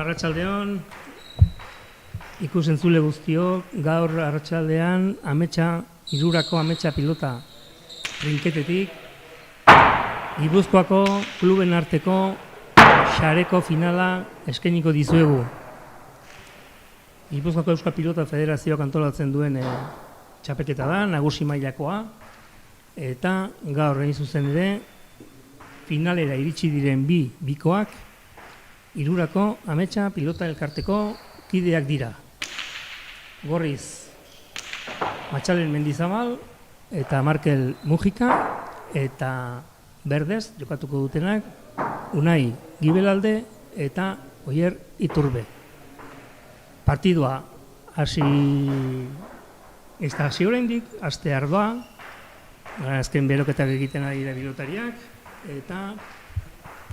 Arratsaldeon, ikusentzule guztiok, gaur arratsaldean hirurako ametsa pilota trinketetik, Gipuzkoako kluben arteko sareko finala eskainiko dizuegu. Gipuzkoako Euskal Pilota Federazioak antolatzen duen txapelketa da, nagusi mailakoa, eta gaur egin zuzen ere, finalera iritsi diren bikoak, hirurako ametsa pilota elkarteko kideak dira. Gorriz, Matxalen Mendizabal eta Markel Mujika, eta berdez jokatuko dutenak Unai Gibelalde eta Oier Iturbe. Partidua hasi oraindik, aste ardoa, azken beroketak egiten ari dira pilotariak, eta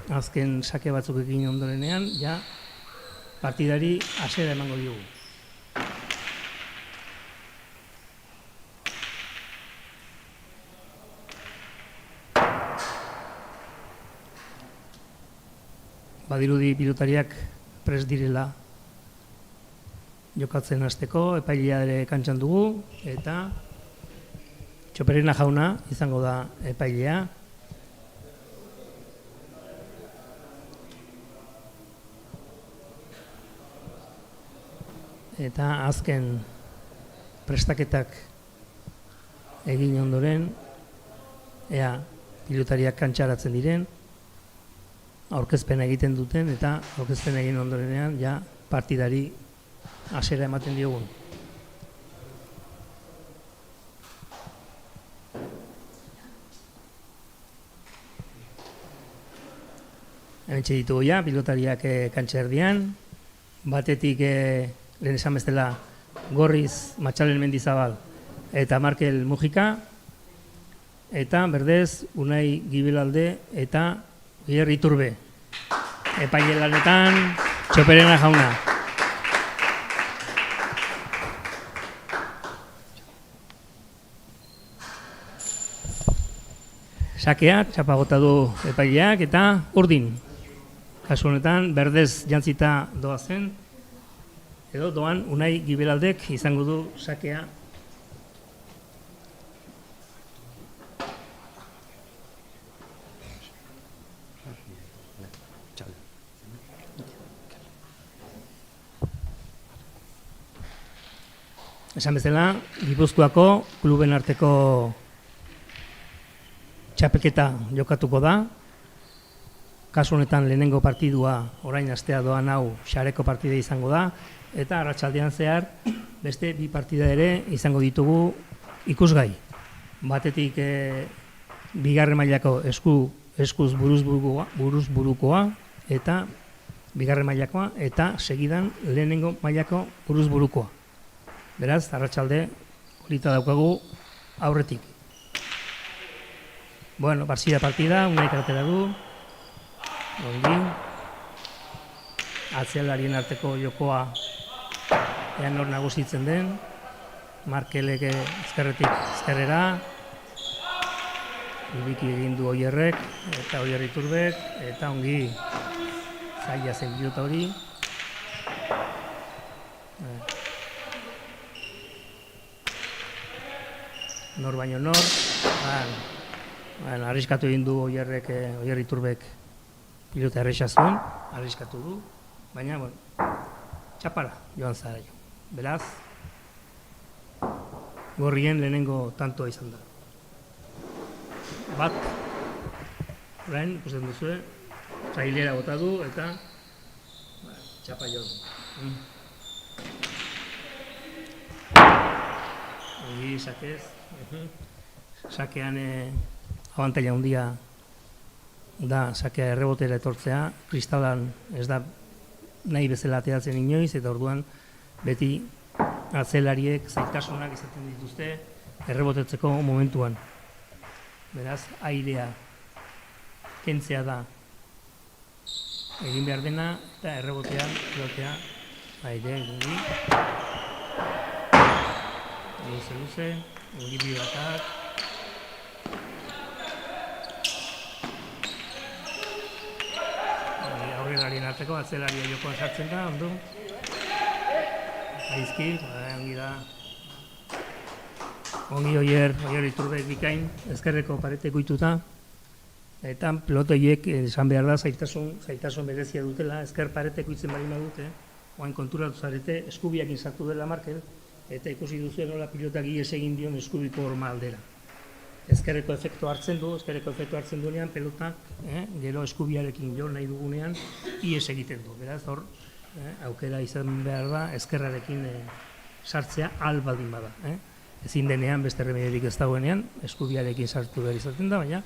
azken sake batzuk egin ondorenean, ja partidari hasiera emango diogu. Badirudi pilotariak prest direla jokatzen hasteko, epailea ere kantxan dugu, eta Txoperena jauna izango da epailea. Eta azken prestaketak egin ondoren, ea pilotariak kantxaratzen diren, aurkezpena egiten duten, eta aurkezpena egin ondorenean, ja partidari hasiera ematen diogun. Hementxe ditugu ja, pilotariak kantxerdian, batetik lehen esan bestela Gorriz, Matxalen Mendizabal eta Markel Mujika, eta berdez Unai Gibelalde eta Oier Iturbe. Epaile lanetan Txoperena jauna. Sakea, txapa bota du epaileak eta urdin. Kasu honetan, berdez jantzita doazen, edo doan Unai Gibelaldek izango du sakea. Esan bezala, Gipuzkoako kluben arteko txapelketa jokatuko da. Kasu honetan lehenengo partidua orain astea doan hau sareko partida izango da, eta arratsaldean zehar beste bi partida ere izango ditugu ikusgai. Batetik bigarren mailako eskuz buruzburukoa eta bigarren mailakoa, eta segidan lehenengo mailako buruzburukoa. Beraz, arratsalde polita daukagu aurretik. Bueno, partida, Unai kartera du. Ongi. Atzelarien arteko jokoa ean nor nagusitzen den. Markelek ezkerretik ezkerrera. Ibiki egin du Oierrek eta Oier Iturbek, eta ongi zaila zen pilota hori. Nor baino nor, arriskatu egin du Oierrek, Oier Iturbek pilota erresa zuen, arriskatu du, baina, txapara joan zara jo. Beraz, Gorrien lehenengo tantoa izan da. Bat, orain, ikusten duzue, trailera bota du, eta txapa jo du. Ongi, sakez. Sakean abantaila handia da sakea errebotera etortzea, kristalan ez da nahi bezala ateratzen inoiz, eta orduan beti atzelariek zailtasunak izaten dituzte errebotetzeko momentuan. Beraz, airea kentzea da egin behar dena, eta errebotean erotea aire gungi. Luze, ongibi batak. bien arteko, atzelaria jokoan sartzen da, ondo. Aizki, ongi da. Ongi Oier Iturbek bikain, ezkerreko pareteko ituta. Eta pelotoiek esan behar da zaitasun berezia dutela, ezker pareteko itzen bali dute, oain konturatu zarete, eskubiakin sartu dela Markel, eta ikusi duzuen nola pilotak ies egin dion eskubiko horma aldera. Ezkerreko efektu hartzen duenean, pelotak, gero eskubiarekin jo nahi dugunean, ies egiten du. Beraz, hor, aukera izan behar da, ezkerrarekin sartzea albaldin bada. Ezin denean, beste remedierik ez dagoenean, eskubiarekin sartu behar izaten da, baina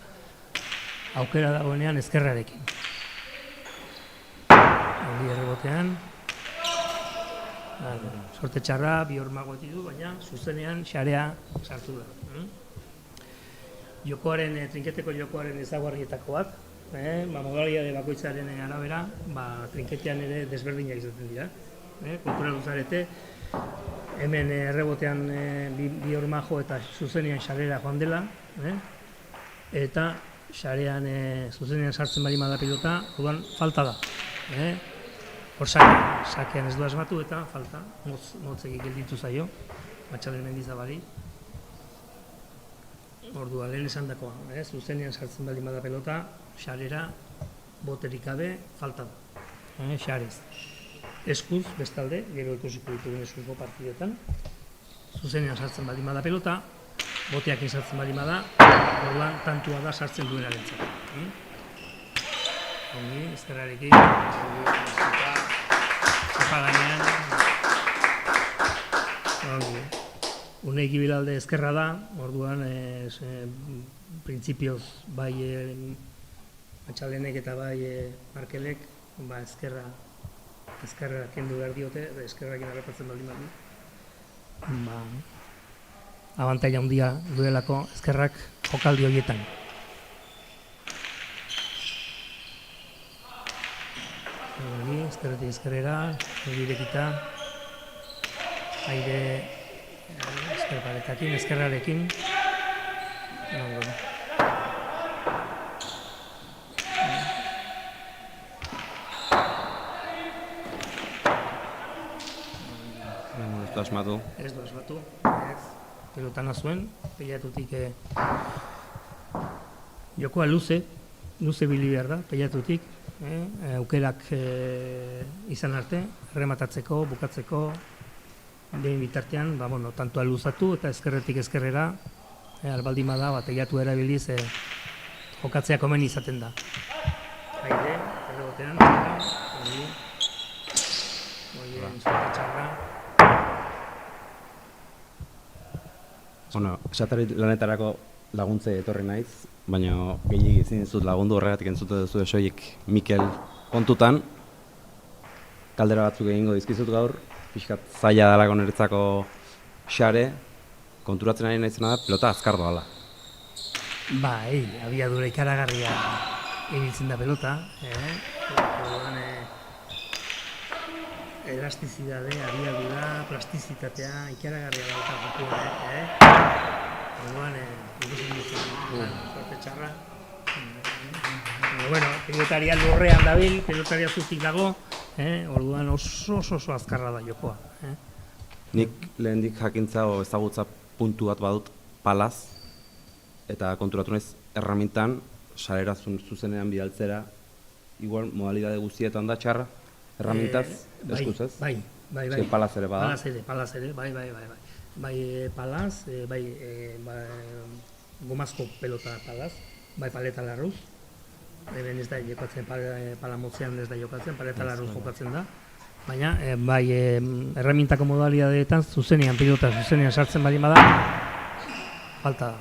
aukera dagoenean ezkerrarekin. Ongi errebotean. Sorte txarra, bi horma goti du, baina zuzenean xarea sartu da. Jokoaren, trinketeko jokoaren ezaguarrietako bat, modalitate bakoitzaren arabera, trinketean ere desberdinak izaten dira. Konturatu zarete, hemen errebotean bi horma jo eta zuzenean xarera joan dela, eta xarean zuzenean sartzen bali da pilota, orduan falta da. Hor sakean ez du asmatu eta falta, motzekik gelditu zaio, Matxalen Mendizabali. Orduan, lehen esan dakoa, zuzenean sartzen bali da pelota, xarera boterik gabe falta da, xarez. Eskuz, bestalde, gero ikusiko ditugun eskuzko partidetan, zuzenean sartzen bali da pelota, boteakin sartzen bali da, orduan tantua da sartzen duenarentzat. Ongi, ezkerrarekin, apaganean, Unai Gibilalde ezkerra da, orduan, printzipioz, bai Matxalenek eta bai Markelek, ezkerra kendu behar diote, ezkerrakin harrapatzen baldin badu. Abantaila handia duelako ezkerrak jokaldi horietan. Ezkerretik ezkerrera, egirekita, aire ezkerparetakin, ezkerrarekin. Ez du asmatu. Ez du asmatu, pelotana zuen, pilatutik jokoa luze bili behar da, pilatutik, aukerak izan arte, rematatzeko, bukatzeko, behin bitartean, tantua luzatu eta ezkerretik ezkerrera, albaldima da, teilatu erabiliz, jokatzea komeni izaten da. Aire, errebotean, oien sorte txarra. Esatari lanetarako laguntze etorri naiz, baina gehiagik ezin dizut lagundu horregatik entzute duzu soilik Mikel kontutan. Kaldera batzuk egingo dizkizut gaur, pixkat zaila dalako niretzako xare, konturatzen ari naizena da, pelota azkar doala. Bai, abiadura ikaragarria ibiltzen da pelota, elastizidade, abiadura, plastizitatea, ikaragarria dauka jokoa, orduan, ikusten duzu, sorte txarra. Pilotaria lurrean dabil, pilotaria zutik dago, orduan oso azkarra da jokoa. Nik lehendik jakintza o ezagutza puntu bat badut palaz, eta konturatu naiz erramintan, sarera zuzenean bidaltzera, igual modalidade guztietan da txarra, erramintaz, eskuz ez? Bai. Palaz ere bada? Palaz ere, bai. Bai palaz, bai gomazko pelota palaz, bai paleta larruz, eben ez da jokatzen, pala motzean ez da jokatzen, paleta larruz jokatzen da, baina bai erramintako modalidadeetan zuzenean pilota, zuzenean sartzen bali bada, falta da.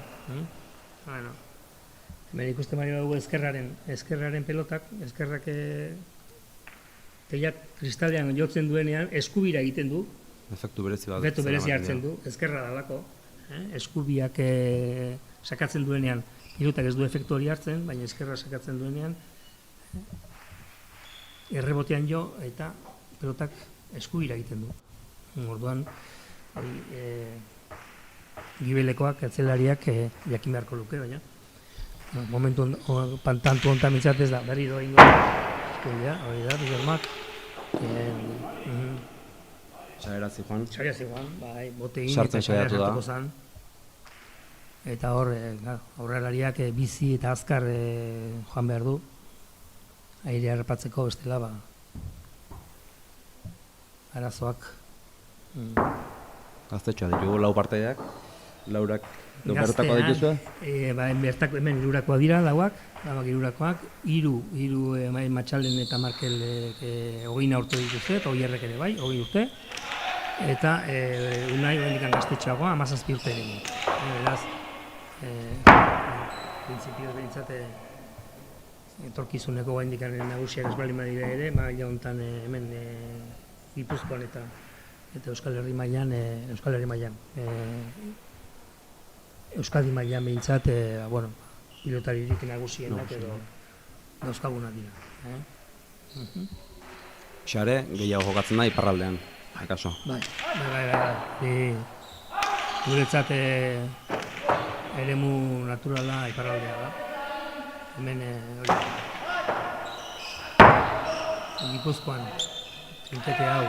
Hemen ikusten bali badugu ezkerraren pelotak, ezkerrak teilak kristalean jotzen duenean eskubira egiten du, efektu berezi bat. Efektu berezi hartzen du, ezkerra dalako, eskubiak sakatzen duenean, pilotak ez du efektu hori hartzen, baina ezkerra sakatzen duenean, errebotean jo eta pelotak eskubira egiten du. Orduan, gibelekoak, atzelariak jakin beharko luke, baina momentu tantu honetan mitzat ez da, berri doa ingo. hori da, Guillermak. Sageratzi joan. Saria zigoan, bai, bote egin Sartzen eta saria saiatu da. sartuko zan. Eta hor, aurrelariak bizi eta azkar joan behar du. Airea errepatzeko bestela, arazoak. Gaztetxoa ditugu lau parteideak, laurak bertako dituzue? Hemen irurakoak dira, lauak irurakoak, hiru Matxalen eta Markel 20 urte dituzte, eta Oierrek ere bai, 20 urte. Eta Unai oraindik gaztetxoagoa, 17 urte ere. Beraz, printzipioz behintzat etorkizuneko oraindik nagusiak ez baldin badira ere, maila honetan hemen Gipuzkoan eta Euskal Herri mailan, Euskadi mailan behintzat, pilotaririk nagusienak edo dauzkagunak dira. Xare, gehiago jokatzen da iparraldean, akaso. Bai. Guretzat eremu naturala iparraldea da. Hemen Gipuzkoan, trinkete hau,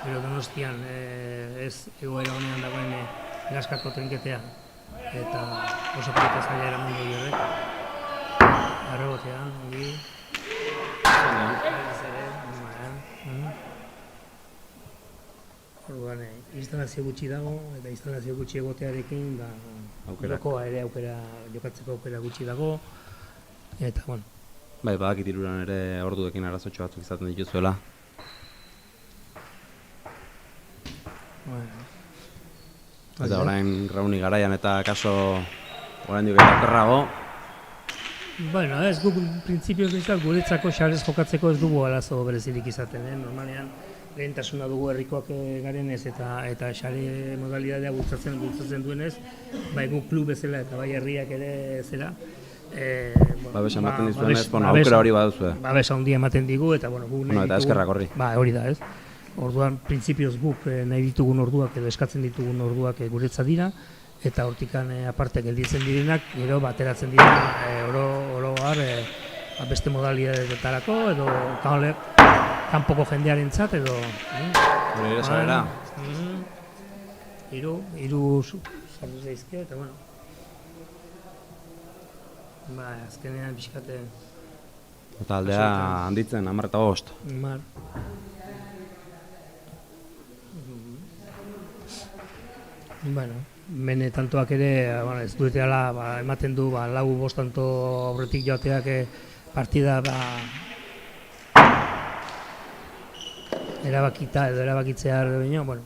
gero Donostian ez egoera honean dagoen Gaskako trinketea, eta oso polita zaila eraman doi horrek. Arrebotean, ongi. Orduan, instalazio gutxi dago, eta instalazio gutxi egotearekin, jokatzeko aukera gutxi dago, eta, bueno. Bai, badakit Iruran ere orduekin arazotxo batzuk izaten dituzuela. Eta orain Rauni garaian eta kaso orain dugu eta perrago. Bueno, ez guk printzipioz bezala guretzako xarez jokatzeko ez dugu arazo berezirik izaten, normalean lehentasuna dugu herrikoak garenez eta xare modalidadea bultzatzen duenez, bai guk klub bezala eta bai herriak ere zera. Babesa ematen dizuenez, aukera hori baduzue. Babesa handia ematen digu eta gu nahi ditugu. Eta eskerrak horri. Hori da, ez. Orduan, printzipioz guk nahi ditugun orduak edo eskatzen ditugun orduak guretzat dira, eta hortikan aparte gelditzen direnak, gero bateratzen dira oro har beste modalidadeetarako edo kanpoko jendearentzat edo Hore ere zabera. Hiru sartu zaizkio eta bueno. Azkenean pixkate. Eta aldea handitzen 10 eta 5. 10. Bueno, mene tantoak ere, ez duetela ematen du 4-5 tanto aurretik joateak partida erabakita edo erabakitzear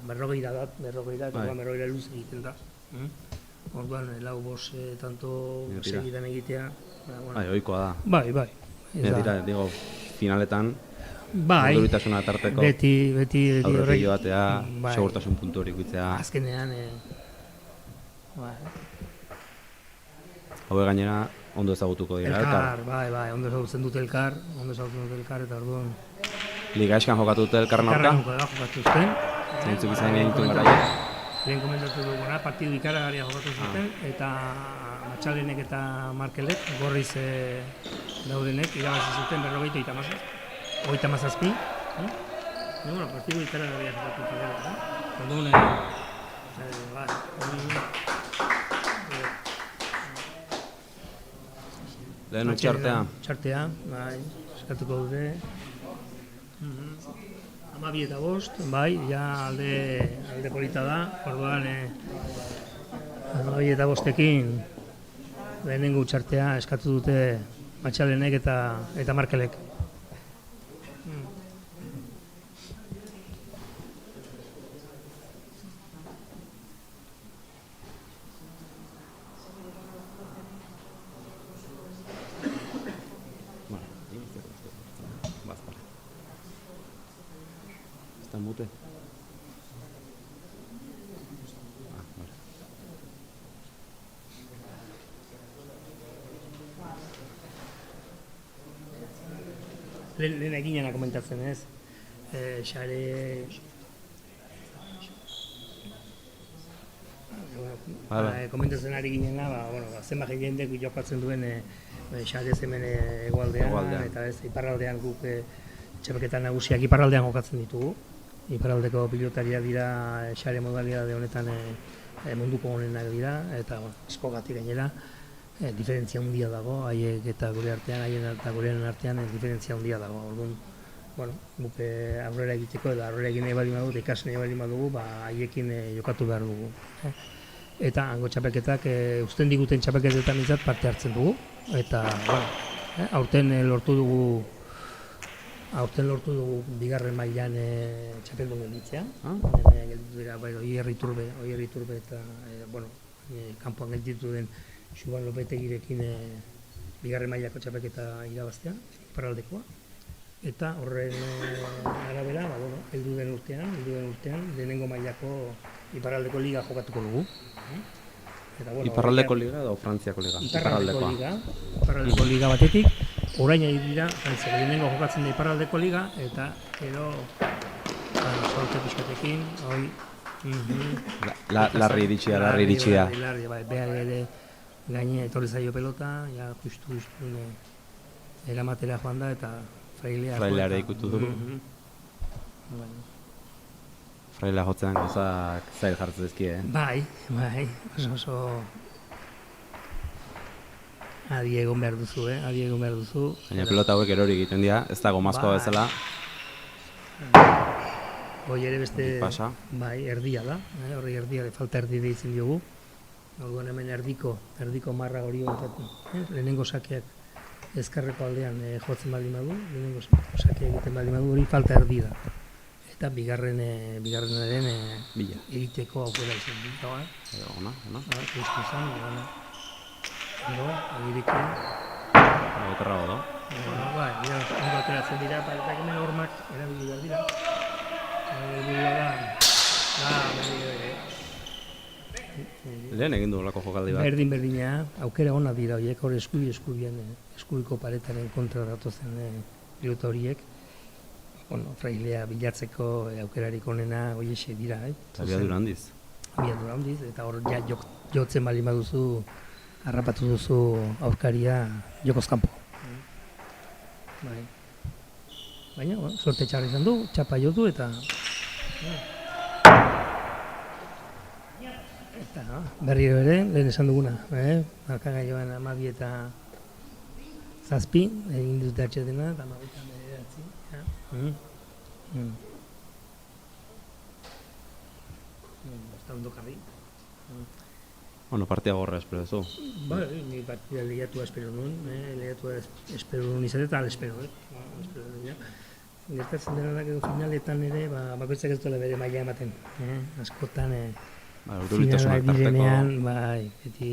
berrogeira eta luz egiten da. Orduan, 4-5 tanto segidan egitea. Ohikoa da. Bai. Dira, digo, finaletan, bai, urduritasuna tarteko, beti aurretik joatea, segurtasun puntu hori ikutzea. Azkenean, Haue gainera, ondo ezagutuko dira. Elkar, bai, ondo ezagutzen dute elkar, eta orduan. Liga eskan jokatu dute elkarren aurka? Elkarren jokatu zuten. Zeintzuk izan egin garaiak? Lehen komentatu duguna, partidu ikaragarria jokatu zuten, eta Matxalenek eta Markelek, gorriz daudenek, irabazi zuten 37. Partidu ikaragarria jokatu zuten. Orduan, Lehen txartea? Txartea, bai, eskatuko dute. 12 eta 5, bai, ja alde polita da, orduan 12 eta 5ekin lehenengo txartea eskatu dute Matxalenek eta Markelek. Está mute. Lehen eginena komentatzen ez, xare komentatzen ari ginena, zenbat jendek jokatzen duen xarez hemen hegoaldean, eta ez, iparraldean guk txapelketa nagusiak iparraldean jokatzen ditugu. Iparraldeko pilotariak dira xare modalidade honetan munduko honenak dira, eta askogatik gainera diferentzia handia dago, haiek eta gure artean, haien eta gurean artean diferentzia handia dago. Orduan, guk aurrera egiteko edo aurrera egin nahi baldin badugu, eta ikasi nahi baldin badugu, haiekin jokatu behar dugu. Eta hango txapelketak, uzten diguten txapelketetan izat parte hartzen dugu, eta aurten lortu dugu bigarren mailan txapeldun gelditzea. Gelditu dira, Oierri Turbe eta, kanpoan gelditu den Xuban Lopetegirekin bigarren mailako txapelketa irabaztea, iparraldekoa. Eta horren arabera, heldu den urtean, lehenengo mailako iparraldeko liga jokatuko dugu. Iparraldeko liga edo Frantziako liga? Iparraldeko liga batetik, orain ari dira, lehenengo jokatzen da iparraldeko liga, eta gero sorte pixkatekin, Larri iritsia. Behar ere gaine etorri zaio pelota, justu eramatera joan da, eta Fraileare ikutu du. Frailea jotzean gauzak zail jartzen dizkie, Bai, oso adi egon behar duzu, Baina pelota hauek erori egiten dira, ez dago mazkoa bezala. Hoi ere beste, pasa. Bai, erdia da, horri erdia, falta erdi deitzen diogu. Orduan hemen erdiko marra hori lehenengo sakeak ezkerreko aldean jotzen baldin badu, lehenengo sakeak egiten baldin badu, hori falta erdi da. Eta bigarrenaren egiteko aukera izan dut. Ona. Justu izan, agiriko. Okerrago da. Bai, ondo ateratzen dira, eta hemen hormak erabili behar dira. Lehen egin du olako jokaldi bat. Berdina, aukera ona dira horiek, hor eskuiko paretaren kontra datozen pilota horiek. Frailea bilatzeko aukerarik onena horiek dira. Abiadura handiz. Eta hor jotzen baldin baduzu, harrapatu duzu aurkaria jokoz kanpo. Baina, sorte txarra izan du, txapa jotu eta... Berriro ere, lehen esan duguna, Markagailoan 12 eta 7, egin dute atxetena, eta 12 eta 9. Está ondo karri. Partia gorra espero duzu. Ni partida lehiatua espero nuen, izate eta espero. Gertatzen dena da, gero finaletan ere, bakoitzak ez duela bere maila ematen. Askotan, finalak direnean, beti,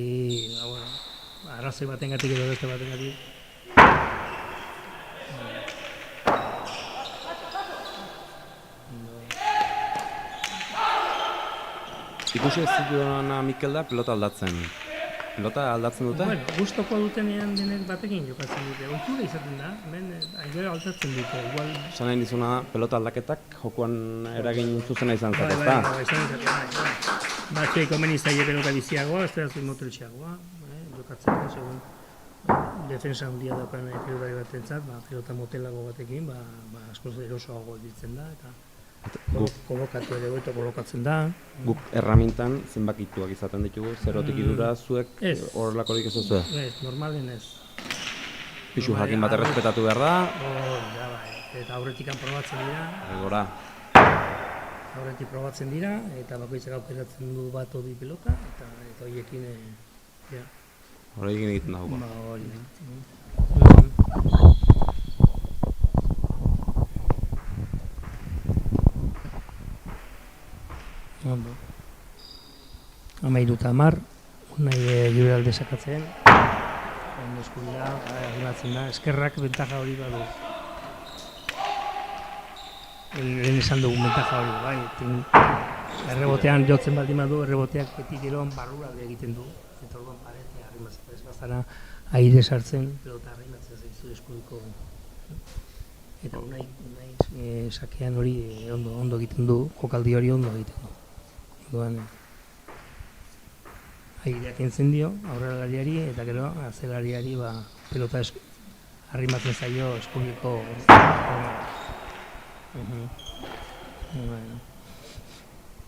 arrazoi batengatik edo beste batengatik. Ikusi ez zituena Mikel da pelota aldatzen. Pelota aldatzen dute? Gustoko dutenean denek batekin jokatzen dute. Ohitura izaten da, hemen gero aldatzen dute. Esan nahi dizuna pelota aldaketak jokoan eragin zuzena izan zat, ezta? Batzuek komeni zaie pelota biziagoa, ez da moteltxeagoa, jokatzeko, segun defensa handia daukan pelotari batentzat, pelota motelago batekin, askoz erosoago ibiltzen da, eta kolokatu ere goito kolokatzen da. Guk erramintan zenbakituak izaten ditugu, zerotik idura zuek horrelakorik ez duzu? Ez, normalen ez. Pixu jakin bat errespetatu behar da. Eta aurretikan probatzen dira. Gora. Aurretik probatzen dira, eta bakoitzak aukeratzen du bat hori pelota, eta horiekin... Horiekin egiten da joko. Amairu eta 10, nahi gure alde sakatzen, eskubila, arribatzen da, eskerrak bentaja hori badu. Lehen esan dugu bentaja hori, errebotean jotzen baldin badu, erreboteak beti geroan barrura egiten du, eta orduan paretea arribatzen, ez bazara aire sartzen, pelota arribatzen zaizu eskubiko. Eta nahi sakean hori ondo egiten du, jokaldi hori ondo egiten du. aireak entzen dio aurrelariari eta gero atzelariari pelota arrimatzen zaio eskuineko. Bueno.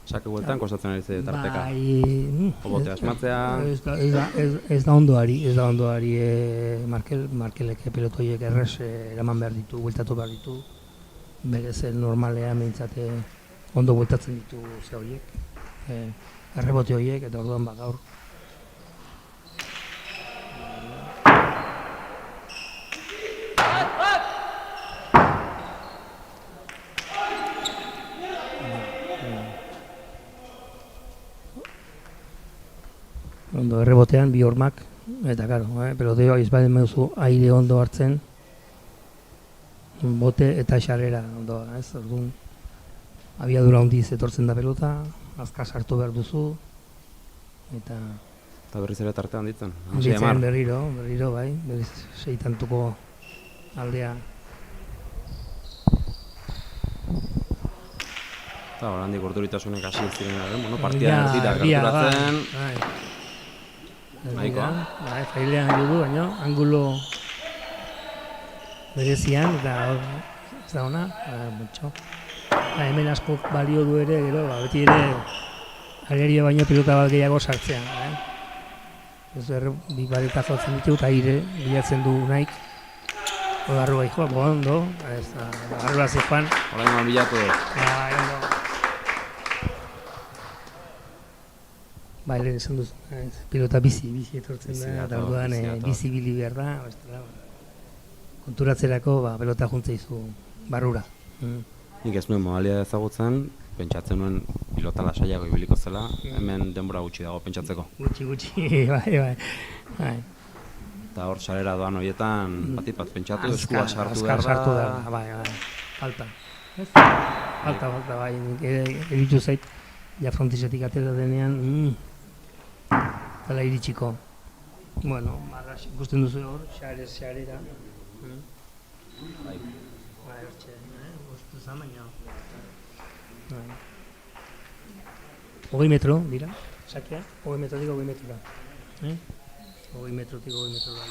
Sake bueltan kostatzen ari ze tarteka. Bai, Obote asmatzea. Ez da ondoari Markelek pelotoiek errez eraman behar ditu, bueltatu behar ditu. Berez normalean meintzate ondo bueltatzen ditu ze horiek. Errebote horiek eta orduan gaur. Ondo errebotean bi hormak eta claro, peloteo izbaden meduzu aire ondo hartzen. Bote eta xarera ondo, ez? Orduan abiadura handiz etortzen da pelota, azkar sartu behar duzu eta berriz ere tartean ditzen. Ditzen berriro bai, berriz seitantuko aldea. Eta horandik urduritasunek hasi ez ziren, partia erdira gerturatzen. Nahikoa. Bai, failean du, baina angulo berezian eta ez da ona, mucho. Hemen asko balio du ere, gero, beti ere areria baino pilota bat gehiago sartzean. Ez bi bareta jotzen ditu eta aire bilatzen du naik. Odarru bai joa, ondo, agarru bat zefan. Horain bilatu. Bai, lehen esan duz, pilota bizi etortzen da, eta orduan bizi bili behar da, konturatzerako pelota juntza izu barrura. Nik ez nuen modalia ezagutzen, pentsatzen nuen pilota lasaiago ibiliko zela, hemen denbora gutxi dago pentsatzeko. Gutxi, bai. Eta hor sarera doan horietan, bat pentsatu, eskua sartu behar da. Bai, falta. Falta, bai, eritu zait, ja frontizetik atera denean, tala iritsiko. Bueno, marras ikusten duzu hor, xarera. Bai, hortxe, bostu zan, baina. 20 metro, dira, sakea, 20 metrotik 20 metrora. 20 metrotik 20 metrora.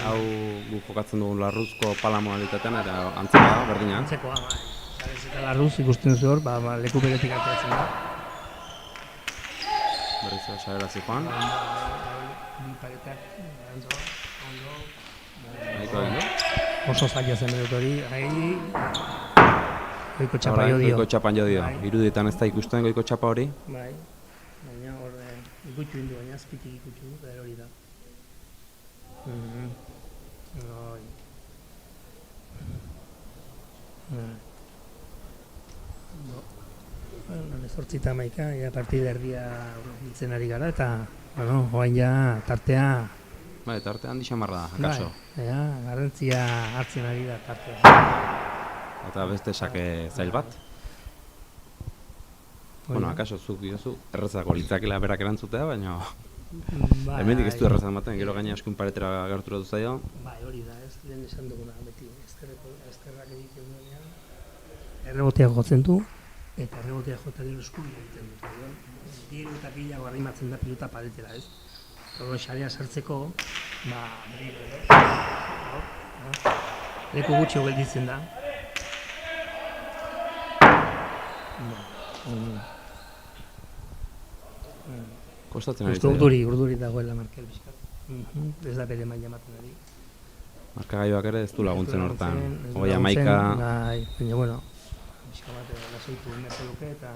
Hau gu jokatzen dugun larruzko pala modalitatean eta antzekoa, berdina. Antzekoa, bai. Eta larruz ikusten duzu hor, leku beretik ateratzen da. Berriz sarera zijoan. Bi paretak, ondo. Nahiko egin du. Oso zaila zen dut hori, goiko txapa jo dio. Goiko txapan jo dio. Irudietan ez da ikusten goiko txapa hori. Bai, baina hor ikutxu indu, baina azpitik ikutxu, eta hori da. Zortzita maika, partida erdia biltzen ari gara, eta oain ja tartea... Bai, tartea handi xamarra da, akaso. Bai, garrantzia hartzen ari da tartea. Eta beste sake zail bat. Bueno, akaso zuk diozu, errezako litzakela berak erantzutea, baina... Hemendik ez du errezak ematen, gero gaina eskuin paretera gerturatu zaio. Bai, hori da, ez lehen esan duguna, beti ezkerrak egiten duenean. Errebotea jotzen du, eta errebotea jota gero eskuin egiten dut. Diero eta gehiago arrimatzen da pilota paretera, ez? Horren xarea sartzeko, leku gutxi gelditzen da. Kostatzen ari zaio. Urduri dagoela Markel bizkat. Ez da bere maila ematen ari. Markagailuak ere ez du laguntzen hortan. 31. Bai, baina bueno, bizka bat lasaitu emerko luke eta...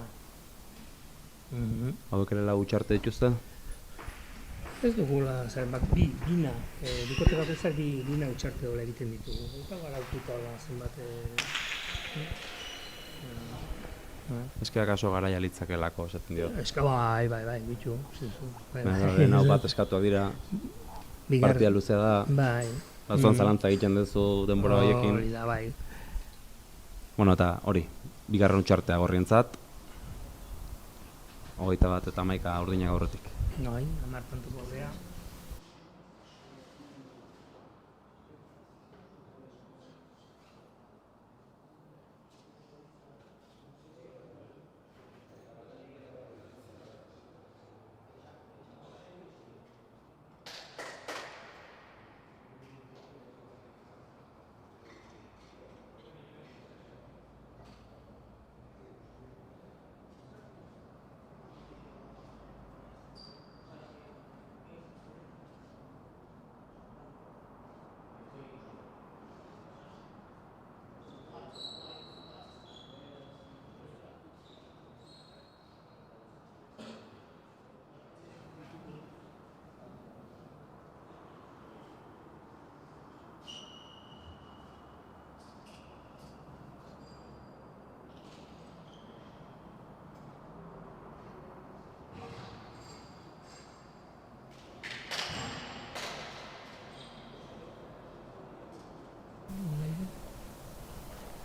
Hauduk ere lau txarte dituzte? Ez dugula, bina, bikote bat ezak bina utxarte dola egiten ditugu. Eta garaututa zenbat... Eske akaso garaia litzakelako, esaten diot. Eska bai, bitu. Lehen hau bat eskatuak dira, partia luzea da. Bai. Batzuan zalantza egiten duzu denbora horiekin. Hori da, bai. Bueno, eta hori, bigarren utxartea gorrientzat. 21 eta 11 urdinak aurretik. Bai, 10 tantuko ordea.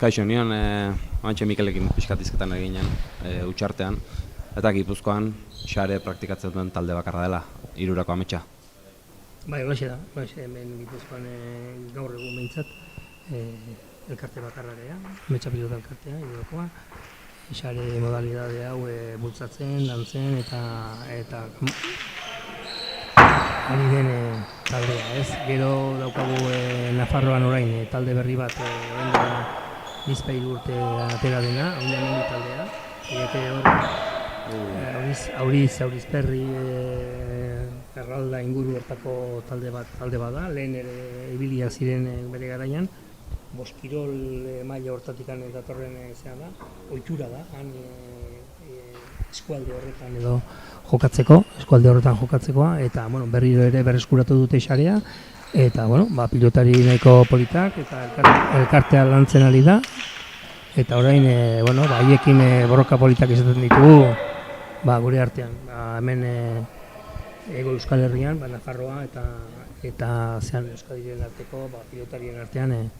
Kaixo, nion antxe Mikelekin pixkatizketan eginen utxartean, eta Gipuzkoan xare praktikatzen duen talde bakarra dela, hirurako ametsa. Bai, horixe da, hemen Gipuzkoan gaur egun behintzat, elkarte bakarra gea, ametsa pilota elkartea, hirurokoa, xare modalidade hau bultzatzen, lantzen eta ari den taldea, ez? Gero daukagu Nafarroan orain talde berri bat, bizpahiru urte atera dena, hain hemen taldea. Aurizperri, Erralda inguru hortako talde bat da, lehen ere ibilia ziren bere garaian. Boskirol maila hortatik datorren zea da, ohitura da, han eskualde horretan edo eskualde horretan jokatzekoa, eta berriro ere berreskuratu dute sarea, eta pilotari nahiko politak, eta elkartea lantzen ari da, eta orain, haiekin borroka politak izaten ditugu, gure artean, hemen Ego Euskal Herrian, Nafarroa eta zean Euskadiren arteko, pilotarien artean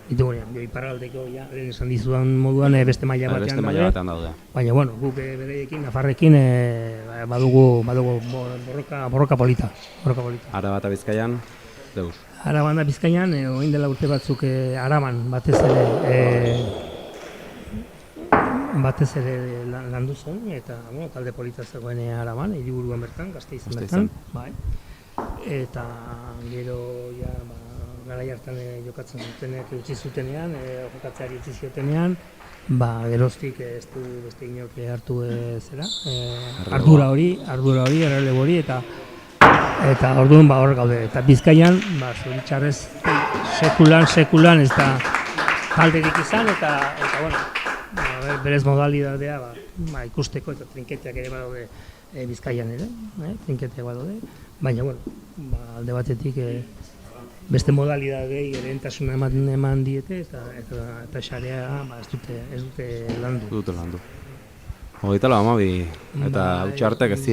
ditugunean. Iparraldeko, lehen esan dizudan moduan, beste maila batean daude. Baina, guk bereiekin, Nafarrekin, badugu borroka polita. Araba eta Bizkaian, deus? Araban da Bizkaian, orain dela urte batzuk Araban batez ere landu zen, eta talde polita zegoen Araban, hiriburuan bertan, Gasteizen bertan. Eta gero, garai hartan jokatzen dutenek utzi zutenean, jokatzeari utzi ziotenean, geroztik ez du beste inork hartu zera, ardura hori, errelebo hori, eta orduan hor gaude. Eta Bizkaian, zoritxarrez, sekulan ez da talderik izan, eta berez modalidadea ikusteko eta trinketeak ere badaude Bizkaian ere, trinketeak badaude, baina alde batetik beste modalidadei erentasuna eman diete eta xarea ez dute landu. Hogeita lau amabi, eta utxartek ez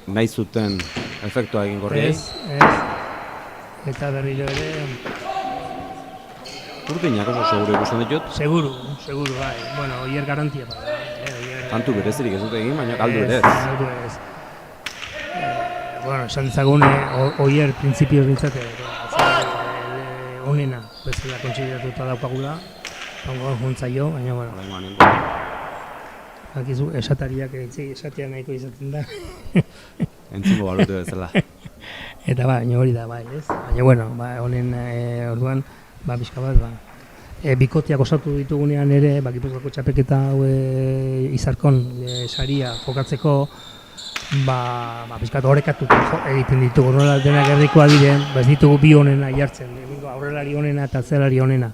nahi zuten efektua egin gorri? Ez, eta berriro ere... Urdinak oso seguru ikusten ditut? Seguru, bai. Oier garantia bada. Kantu berezirik ez dute egin, baina kaldu ere ez. Kaldu ere ez. Esan dezagun, oier printzipioz bintzate, onena, bezala kontsideratuta daukagula, juntzaio, baina, hakizu, esatariak esatea nahiko izaten da. Entzungo balute bezala. Eta baina hori da, bai, ez? Baina, honen orduan, pixka bat, bikoteak osatu ditugunean ere, Gipuzkoako txapelketa izarkon saria jokatzeko, pixka bat orekatuta egiten ditugu, nola denak herrikoa diren, ez ditugu bi honena jartzen, aurrelari honena eta atzelari honena.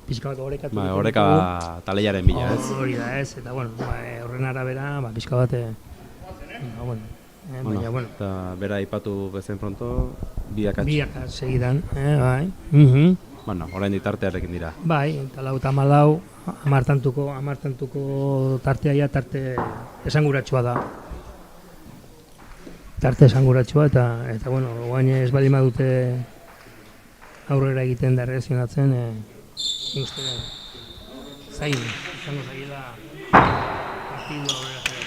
Pixka bat orekatu ditugu. Oreka taleiaren bila, ez? Hori da, ez, eta horren arabera, pixka bat, eta bera ipatu bezen pronto, biakatz. Biakatz segidan, bai. Orain ditartearekin dira. Bai, eta lau eta malau, amartantuko tartea tarte esanguratsua da. Tarte esanguratsua eta guain ez bali madute aurrera egiten da reakzionatzen, uste zain, izango zaiela partidu aurrera zaitu.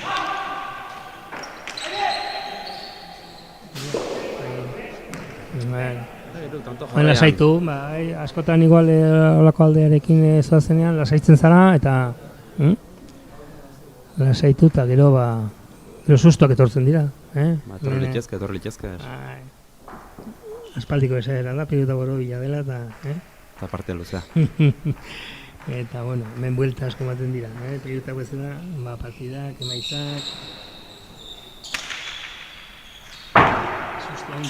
Lasaitu, askotan igual olako aldearekin zoazenean, lasaitzen zara, eta lasaitu eta gero sustuak etortzen dira. Etorri litzezke. Aspaldiko esaera da, pilota borobila dela, eta parte luzea. Eta, hemen buelta asko baten dira, pilota bezala, partidak, emaitzak. Sustu handi.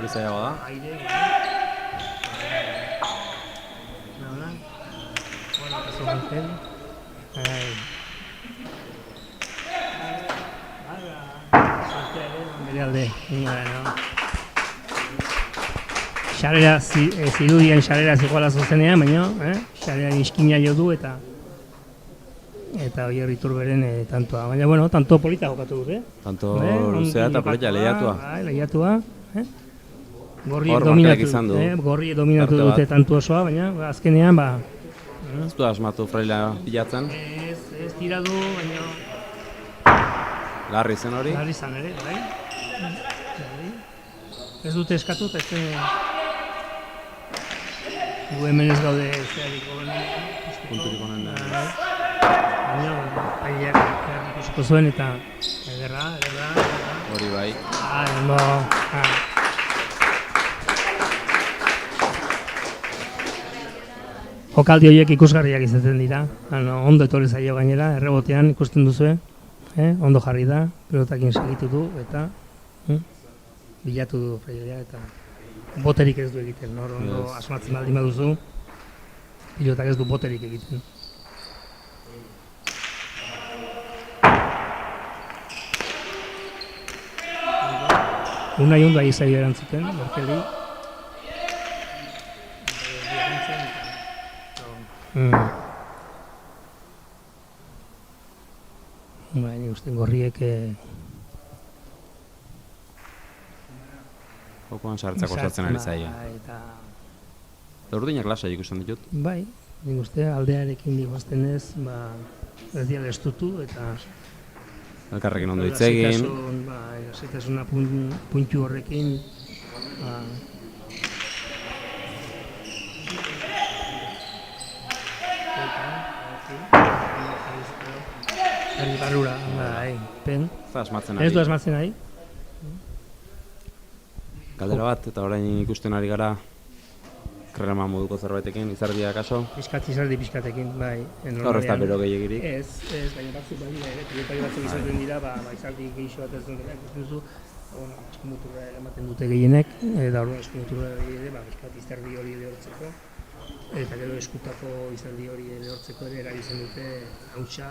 Hori zailagoa da? Markel. Bere alde. Xarera, zirudien xarera zikoala zuzenean, baina xareran iskina jo du eta Oier Iturberen tantoa. Baina, bueno, tanto polita jokatu dut, Tanto luzea eta polita lehiatua. Lehiatua. Hor markelek izan du. Gorri dominatu dute tantu osoa, baina azkenean, Ez du asmatu Fraila bilatzen. Ez tira du, baina... Larri zen hori. Larri zan ere, bai. Ez dute eskatu, eta ez gu hemen ez gaude zearik gobernen. Punturik honen da. Baina, paileak ikusiko zuen eta ederra. Hori bai. Ondo. Jokaldi horiek ikusgarriak izaten dira. Ondo etorri zaio gainera, errebotean ikusten duzue. Ondo jarri da, pelotakin segitu du eta bilatu du Frailea eta boterik ez du egiten. Ondo asmatzen baldin baduzu, pilotak ez du boterik egiten. Unai ondo ari zaio erantzuten, Markeli. Nik uste Gorriek jokoan sartzea kostatzen ari zaia. Urdinak lasa ikusten ditut. Bai, nik uste aldearekin digoaztenez, ez dira estutu eta elkarrekin ondo hitz egin. Lasaitasuna puntu horrekin barrura, pen. Ez du asmatzen nahi. Galdera bat, eta orain ikusten ari gara krema moduko zerbaitekin, izardia kaso? Izardi pixkatekin, bai. Hor ez da bero gehiagirik? Ez, baina batzuk badira ere, pilotari batzuk izaten dira, izardi gehiago bat ez dut ikusten duzu, eskumuturra ematen dute gehienek, eta orduan eskumuturra ere, pixkat izardi hori lehortzeko. Eta gero eskutako izardi hori lehortzeko ere erabiltzen dute hautsa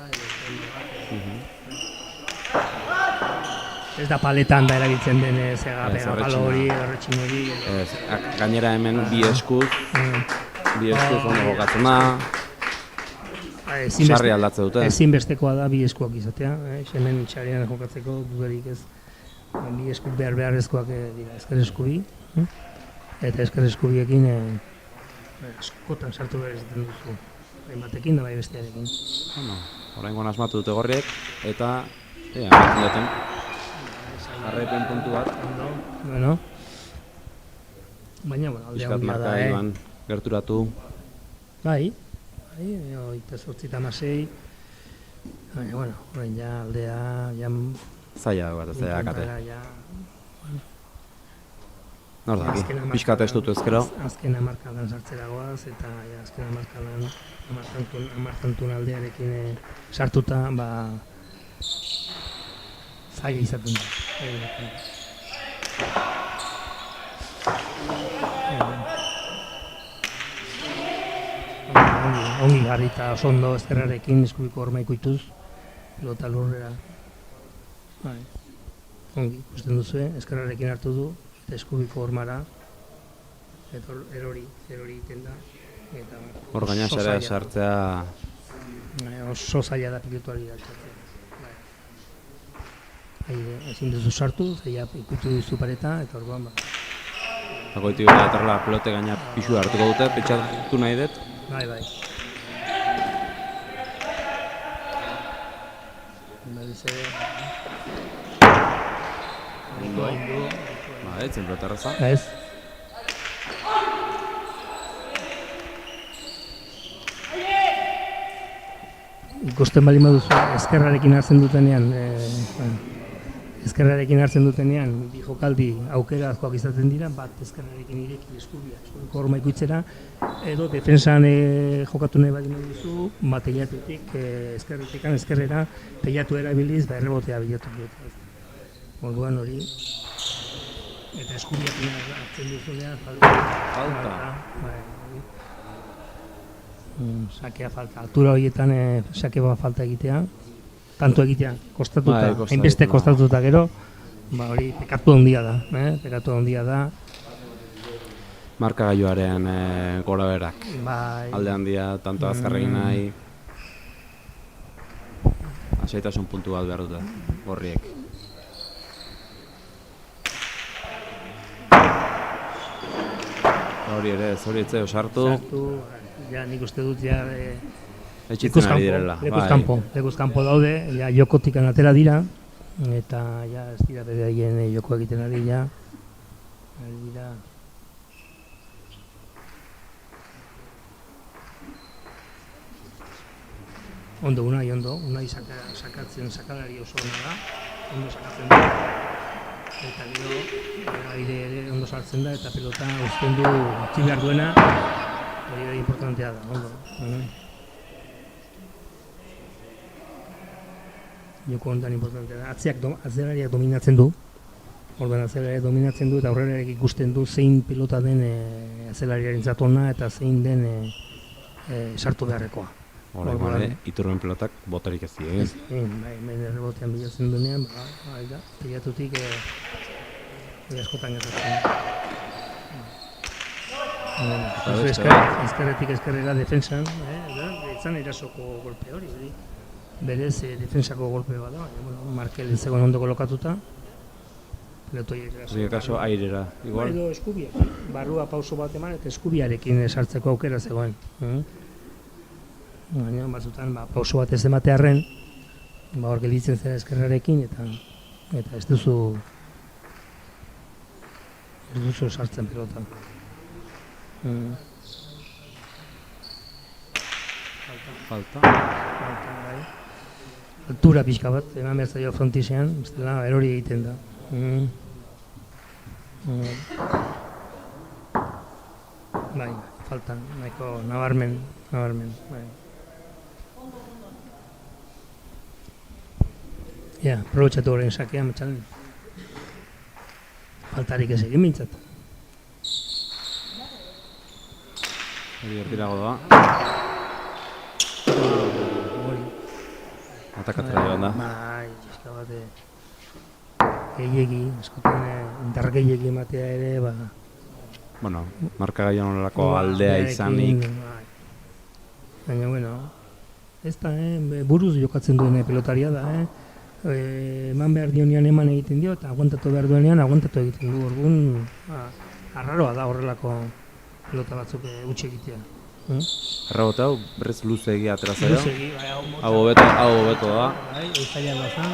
ez da paletan da erabiltzen den palo hori, erretxin hori. Gainera hemen bi eskuz ondo jokatzen da, sarri aldatze dute. Ezinbestekoa da bi eskuak izatea, hemen txarean jokatzeko dudarik ez. Bi eskuk beharrezkoak dira ezker eskubi, eta ezker eskubiekin askotan sartu behar izaten duzu. Batekin da bai bestearekin. Oraingoan asmatu dute Gorriek, eta amatzen duten. Arrepen puntu bat. Bueno. Baina, aldea hondia da, Iban gerturatu. Bai, 28-16. Baina, bueno, orain ja aldea, zaila bat, zaila kate. Nor da, pixka testutu ezkero. Azken hamarkadan sartzeragoaz, eta azken hamarkadan hamartantun aldearekin sartuta, zaila izaten da. Ongi jarri eta oso ondo ezkerrarekin eskubiko horma ikuituz, pilota lurrera. Ongi, ikusten duzue, ezkerrarekin hartu du, eta eskubiko hormara, eta erori egiten da. Hor gaina xarea sartzea... Oso zaila da pilotuari altzatzea. Ezin duzu sartu, zaila ikutu duzu pareta, eta orduan Goiti gara etorla pelote gaina pixu hartuko dute, pentsatu nahi dut. Bai. Etzen pelota erraza. Ez. Ikusten bali baduzu, ezkerrarekin hartzen dutenean, bi jokaldi aukerazkoak izaten dira, bat ezkerrarekin ireki eskubia, eskubiko horma ikuitzera, edo defensan jokatu nahi bali duzu, teilatutik, ezkerrera, teilatu erabiliz, errebotea bilatu dut. Orduan hori, eta eskubiak hartzen duzunean, falta. sakea falta, altura horietan sake bat falta egitea, tanto egitea, kostatuta, Bai, kostatuta. hainbeste kostatuta gero, hori pekatu handia da, pekatu handia da, Markagailuaren gora berak. bai, Alde handia, tanto azkar egin nahi. Asaitasun puntu bat behar dute, gorriek. Hori ere, hori etzeo sartu, ja nik uste dut ja etxitzen ari direla. lekuz kanpo daude, ja jokotik atera dira, eta ja ez dira beraien joko egiten ari ja, ari dira. Ondo, unai sakatzen sakalari oso ona da, ondo sakatzen da, eta gero aire ere ondo sartzen da, eta pelota uzten du utzi behar duena, hori ere importantea da, ondo. Joko honetan importantea da, atzelariak dominatzen du, orduan atzelariak dominatzen du, eta aurrera ikusten du zein pelota den atzelariarentzat ona eta zein den sartu beharrekoa. Horrek iturben pelotak botarik ez dira, ez? Hemen errebotean bilatzen duenean, pilatutik askotan gertatzen. Ezkerretik ezkerrera defensan, etzan erasoko golpe hori, berez defensako golpe bat da, Markel zegoen ondo kolokatuta, Zure kaso airera, igual? Edo eskubia, barrua pauso bat eman eta eskubiarekin sartzeko aukera zegoen. Baina, batzutan, pauso bat ez ematearren, hor gelditzen zera eskerrarekin, eta ez duzu sartzen pelotan. Falta. Bai. Altura pixka bat, eman behar zaio frontisean, bestela erori egiten da. Bai, faltan, nahiko nabarmen, bai. Ja, probetxatu horren sakea, matxalen. Faltarik ez egin mintzat. Hori ertirago da. Atakatzera joan da. Bai, txiska bat gehiegi, askotan indar gehiegi ematea ere, Bueno, markagailuan horrelako aldea izanik. Baina, bueno, ez da, buruz jokatzen duen pelotaria da, eman behar dionean eman egiten dio, eta aguantatu behar duenean aguantatu egiten du, orduan, arraroa da horrelako pelota batzuk utxe egitea. Errabote hau, berrez luzeegi atera zaio. Luzegi, bai, Hau hobeto da. Bai, eizailan bazan.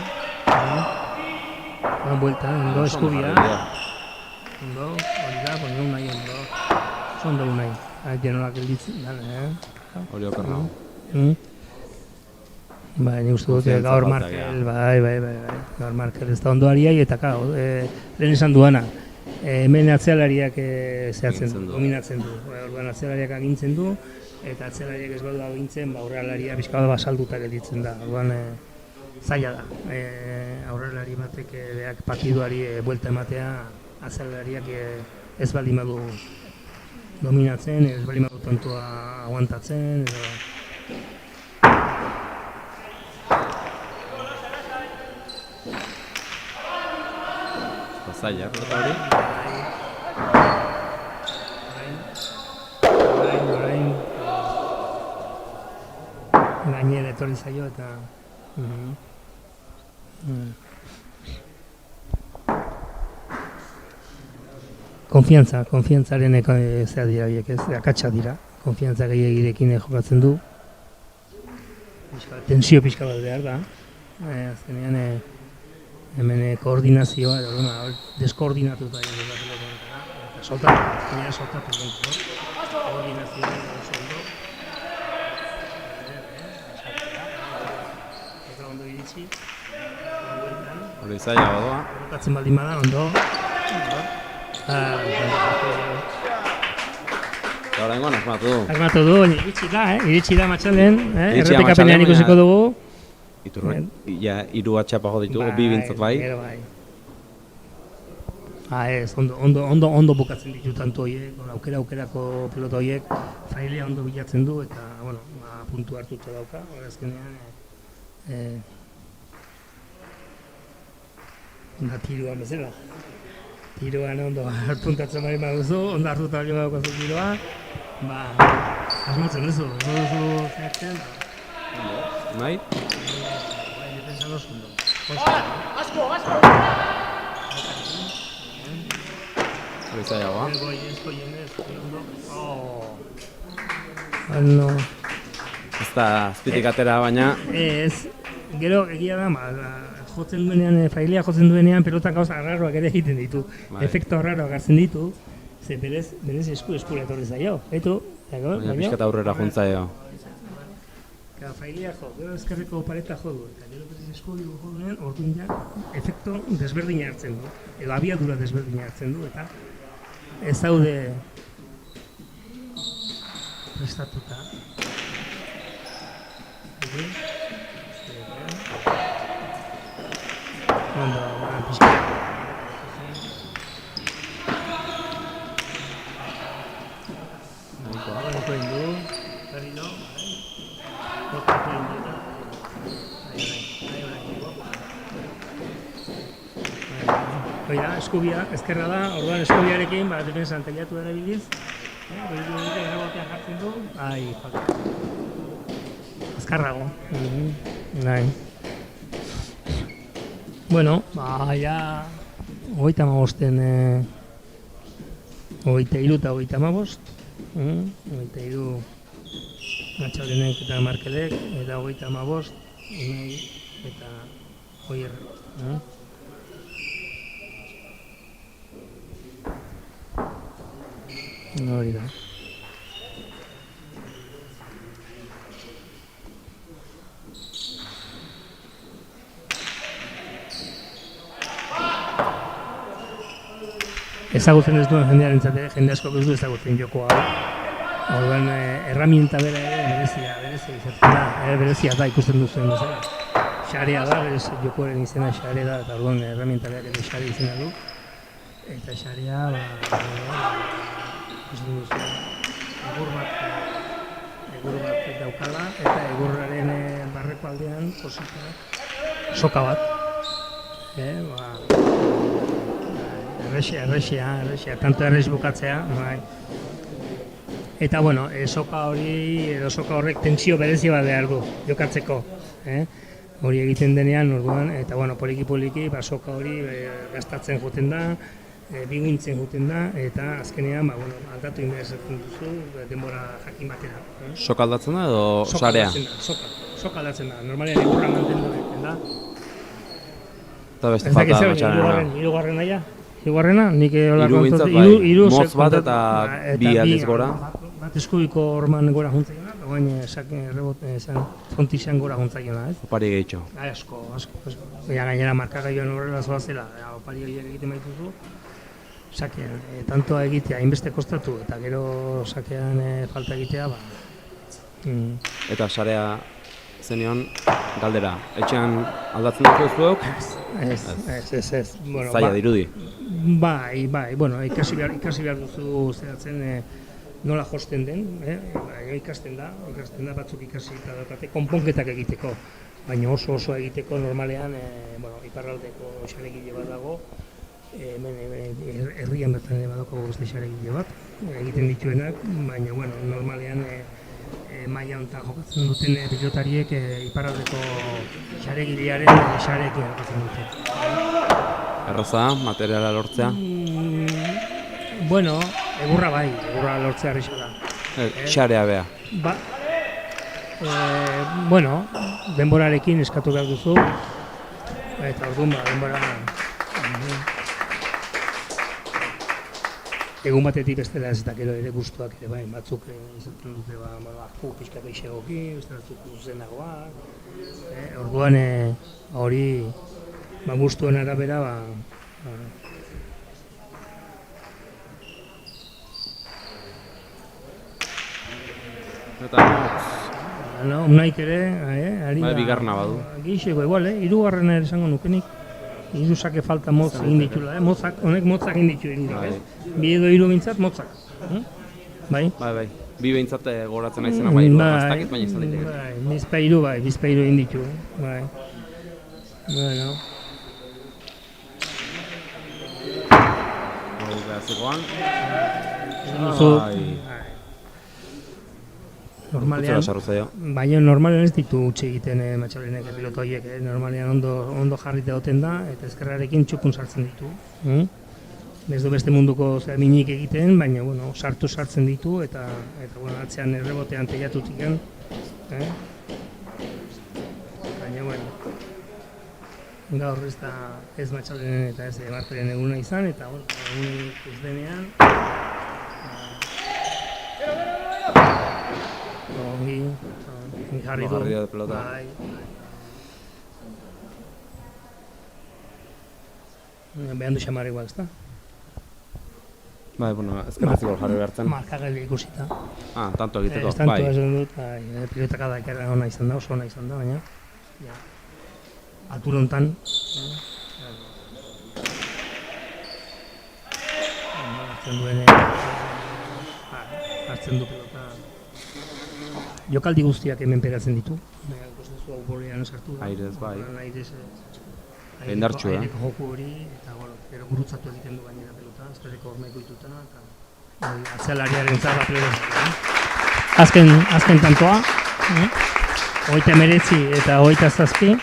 Buelta, ondo, eskubia. Ondo, hori da, pues un nahi ondo. Ondo un nahi. Aite nolak gelditzen, Hori oker nago. Bai, ni uste dut gaur Markel, bai. Gaur Markel ez da ondo ariai, eta lehen esan duana. Hemen atzelariak zehatzen du, dominatzen du. Orduan atzelariak agintzen du, eta atzelariak ez badu agintzen, aurrelaria pixka bat basalduta gelditzen da. Orduan zaila da. Aurrelari batek beak partiduari buelta ematea, atzelariak ez baldin badu dominatzen, ez baldin badu tontua aguantatzen, edo... Zaila, pelota hori? Orain gainera etorri zaio eta... Konfiantzaren zera dira biek ez, akatsa dira. Konfiantza gehiagirekin jokatzen du. Tensio pixka bat behar da. Azkenean hemen koordinazioa, deskoordinatuta egin da pelota. Eta soltatu egin. Koordinazioa oso ondo. Eta ondo iritsi. Hori zaila badoa. Botatzen baldin bada, ondo. Eta horrengoan asmatu du. Asmatu du, iritsi da matxalen, errepikapenean ikusiko dugu. Iturrek, ja, 3 atxapa jo ditugu, 2 bintzat bai. Ez, ondo bukatzen ditu tanto horiek, aukerako pelota horiek, Frailea ondo bilatzen du, eta, bueno, puntu hartuta dauka, azkenean, da tiroan bezala. Tiroan ondo hartuntatzen bari baduzu, ondo hartuta bari baduzu tiroa, asmatzen duzu zehazten. Nahi? Defensan oso ondo. Asko! Zaiagoa. Esko jenez, ondo. Ez da azpitik atera, baina... Ez, gero egia da, jotzen duenean, Frailea jotzen duenean, pelotak gauza arraroak ere egiten ditu. Efekto arraroak hartzen ditu, ze berez eskura etorri zaio. Baina pixkat aurrera juntzaio. Frailea jo, gero ezkerreko pareta jo du, eta gero berez eskuri jo duenean, orduan ja, efekto desberdina hartzen du, edo abiadura desberdina hartzen du, eta ez daude prestatuta. Ondo, pixka. Nahiko egin du, berriro, botatu egin du. Oida, eskubia, ezkerra da, orduan eskubiarekin, defensan teilatu erabiliz, erabatean jartzen du, falta. Azkarrago. Bueno, ja, 35-en, 23 eta 35, 23 Gatxaldenek eta Markelek, eta 35, Unai eta Oier. Hori da. Ezagutzen ez duen jendearentzat, jende askok ez du ezagutzen joko hau. Orduan, erramienta bera berezia da ikusten duzuen bezala. Xarea da, jokoaren izena xare da, eta orduan erramienta berak ere xare izena du. Eta xarea, ikusten duzu, egur bat daukala, eta egurraren barreko aldean soka bat. Errexea, tanto errex bukatzea. Eta, bueno, soka hori, edo soka horrek tentsio berezi bat behar du, jokatzeko. Hori egiten denean, orduan, eta, bueno, poliki, soka hori gastatzen joten da, biguntzen joten da, eta azkenean, aldatu inberezatzen duzu, denbora jakin batera. Soka aldatzen da edo sarea? Soka aldatzen da, normalean egurra mantendu egiten da. Eta beste falta matxarena. Hirugarrena ja? Hirugarrena? Nik hiru bintzat bai, motz bat eta bi aldiz gora. Bat eskubiko orman gora juntzaiona, eta fontixan gora juntzaiona, ez? Opari gehitxo. Asko. Gainera markagaioan horrela zoazela, opari horiek egiten baituzu. Sakean, tantoa egitea, hainbeste kostatu, eta gero sakean falta egitea, Eta sarea zenion galdera, etxean aldatzen dut zuek? Ez. Zaila dirudi? Bai, bueno, ikasi behar duzu zeratzen nola josten den, ikasten da, batzuk ikasi eta daukate konponketak egiteko, baina oso egiteko normalean, iparraldeko xaregile bat dago, herrian bertan badaukago beste xaregile bat, egiten dituenak, baina, normalean maila honetan jokatzen duten pilotariek iparraldeko xaregilearen xareekin jokatzen dute. Erraza, materiala lortzea? Bueno, egurra lortzea erraza da. Xarea beha? Denborarekin eskatu behar duzu, eta orduan denbora... Egun batetik bestela ez eta gero ere gustuak ere bai, batzuk izaten dute arku pixka peixegoki, beste batzuk zuzenagoak. Orduan hori gustuen arabera Eta Unaik ere, ari da... Bigarna badu. Gixeko, igual, hirugarrena ere esango nukenik. Hiru sake falta motz egin ditula, honek motzak egin ditu ez? Bi edo hiru bintzat motzak. Bai? Bai. Bi behintzat goratzen naizena, bai, bastakit baina izan diteke. Bai, bizpairu egin ditu, bai. Bueno. Hau behazegoan. Normalean, baina normalean ez ditu utxe egiten Matxalenek piloto horiek, normalean ondo jarrita goten da, eta ezkerrarekin txukun sartzen ditu. Ez du beste munduko minik egiten, baina bueno, sartzen ditu, eta bueno, atzean errebotean teiatutik gen. Baina, bueno, gaur ez Matxalenen eta ez Martelen eguna izan, eta bueno, egunik ez denean. Ongi jarri du. Jarri da pelota. Behan du xamar igual, ezta? Bai, bueno, ezkerratziko jarri behartzen. Markagailu ikusita. Tanto egiteko, bai. Tanto esan dut, pilotaka da ekarra ona izan da, oso ona izan da, baina altura hontan hartzen du pelota. Jokaldi guztiak hemen pegatzen ditu. Ikusten hau bolean sartu da. Airez, bai. Aireko joku hori, eta gero gurutzatu egiten du gainera pelota, azterreko hormaiko ituta, eta atzelariaren zara pelota. Azken tantoa, 39 eta 27.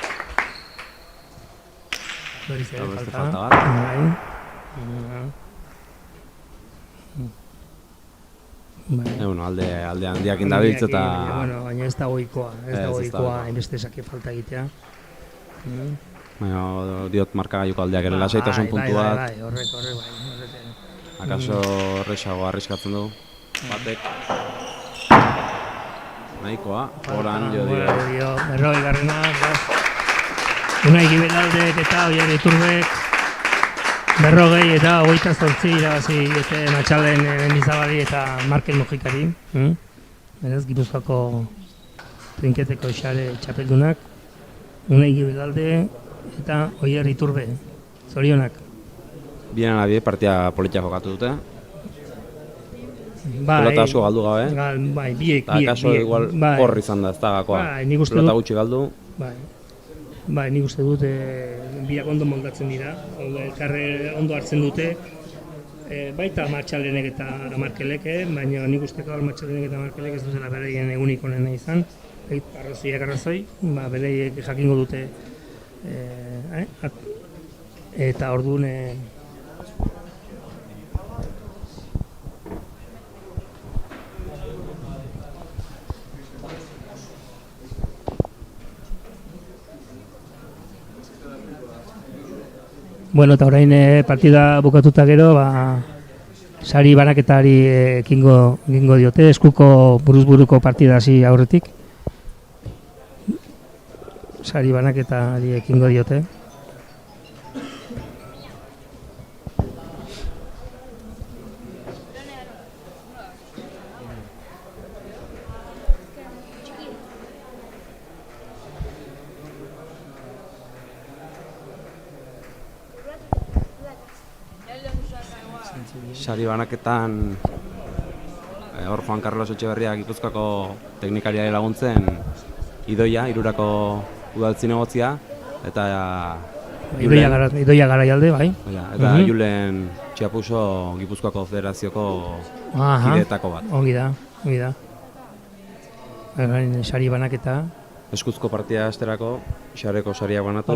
Berriz ere falta bat. Alde handiak indabiltz eta... Baina ez da goikoa, hainbeste sake falta egitea. Baina diot markagailuko aldeak ere lasaitasun puntu bat. Bai, horrek. Akaso horrexago arriskatzen du, batek. Nahikoa, oran jo dio. Berroi garrena, Unai Gibelaldek eta Oier Iturbek 40 eta 28 irabazi diote Matxalen Mendizabali eta Markel Mojikari. Beraz, Gipuzkoako trinketeko xare txapeldunak, Unai Gibelalde eta Oier Iturbe. Zorionak. Bien abie partia politia jokatu dute. Pelota asko galdu gabe. Bai, biek. Eta kaso igual hor izan da ez da gakoa. Pelota gutxi galdu. Bai, nik uste dut biak ondo moldatzen dira, elkarre ondo hartzen dute, baita Matxalenek eta Markelek, baina nik usteko Matxalenek eta Markelek ez duzela bereien egunik onena izan, arrazoi, bereiek jakingo dute, eta orduan Bueno, eta orain partida bukatuta gero, sari banaketari ekingo diote, eskuko buruz-buruko partida hasi aurretik. Sari banaketari ekingo diote. Sari banaketan hor Juan Carlos Etxeberria Gipuzkoako teknikariari laguntzen Idoia, Irurako udaltzi negotzia, eta Idoia Garaialde, bai. Eta Julen Txiapuso Gipuzkoako Federazioko kideetako bat. Ongi da. Sari banaketa. Eskuzko partida esterako, xareko saria banatu.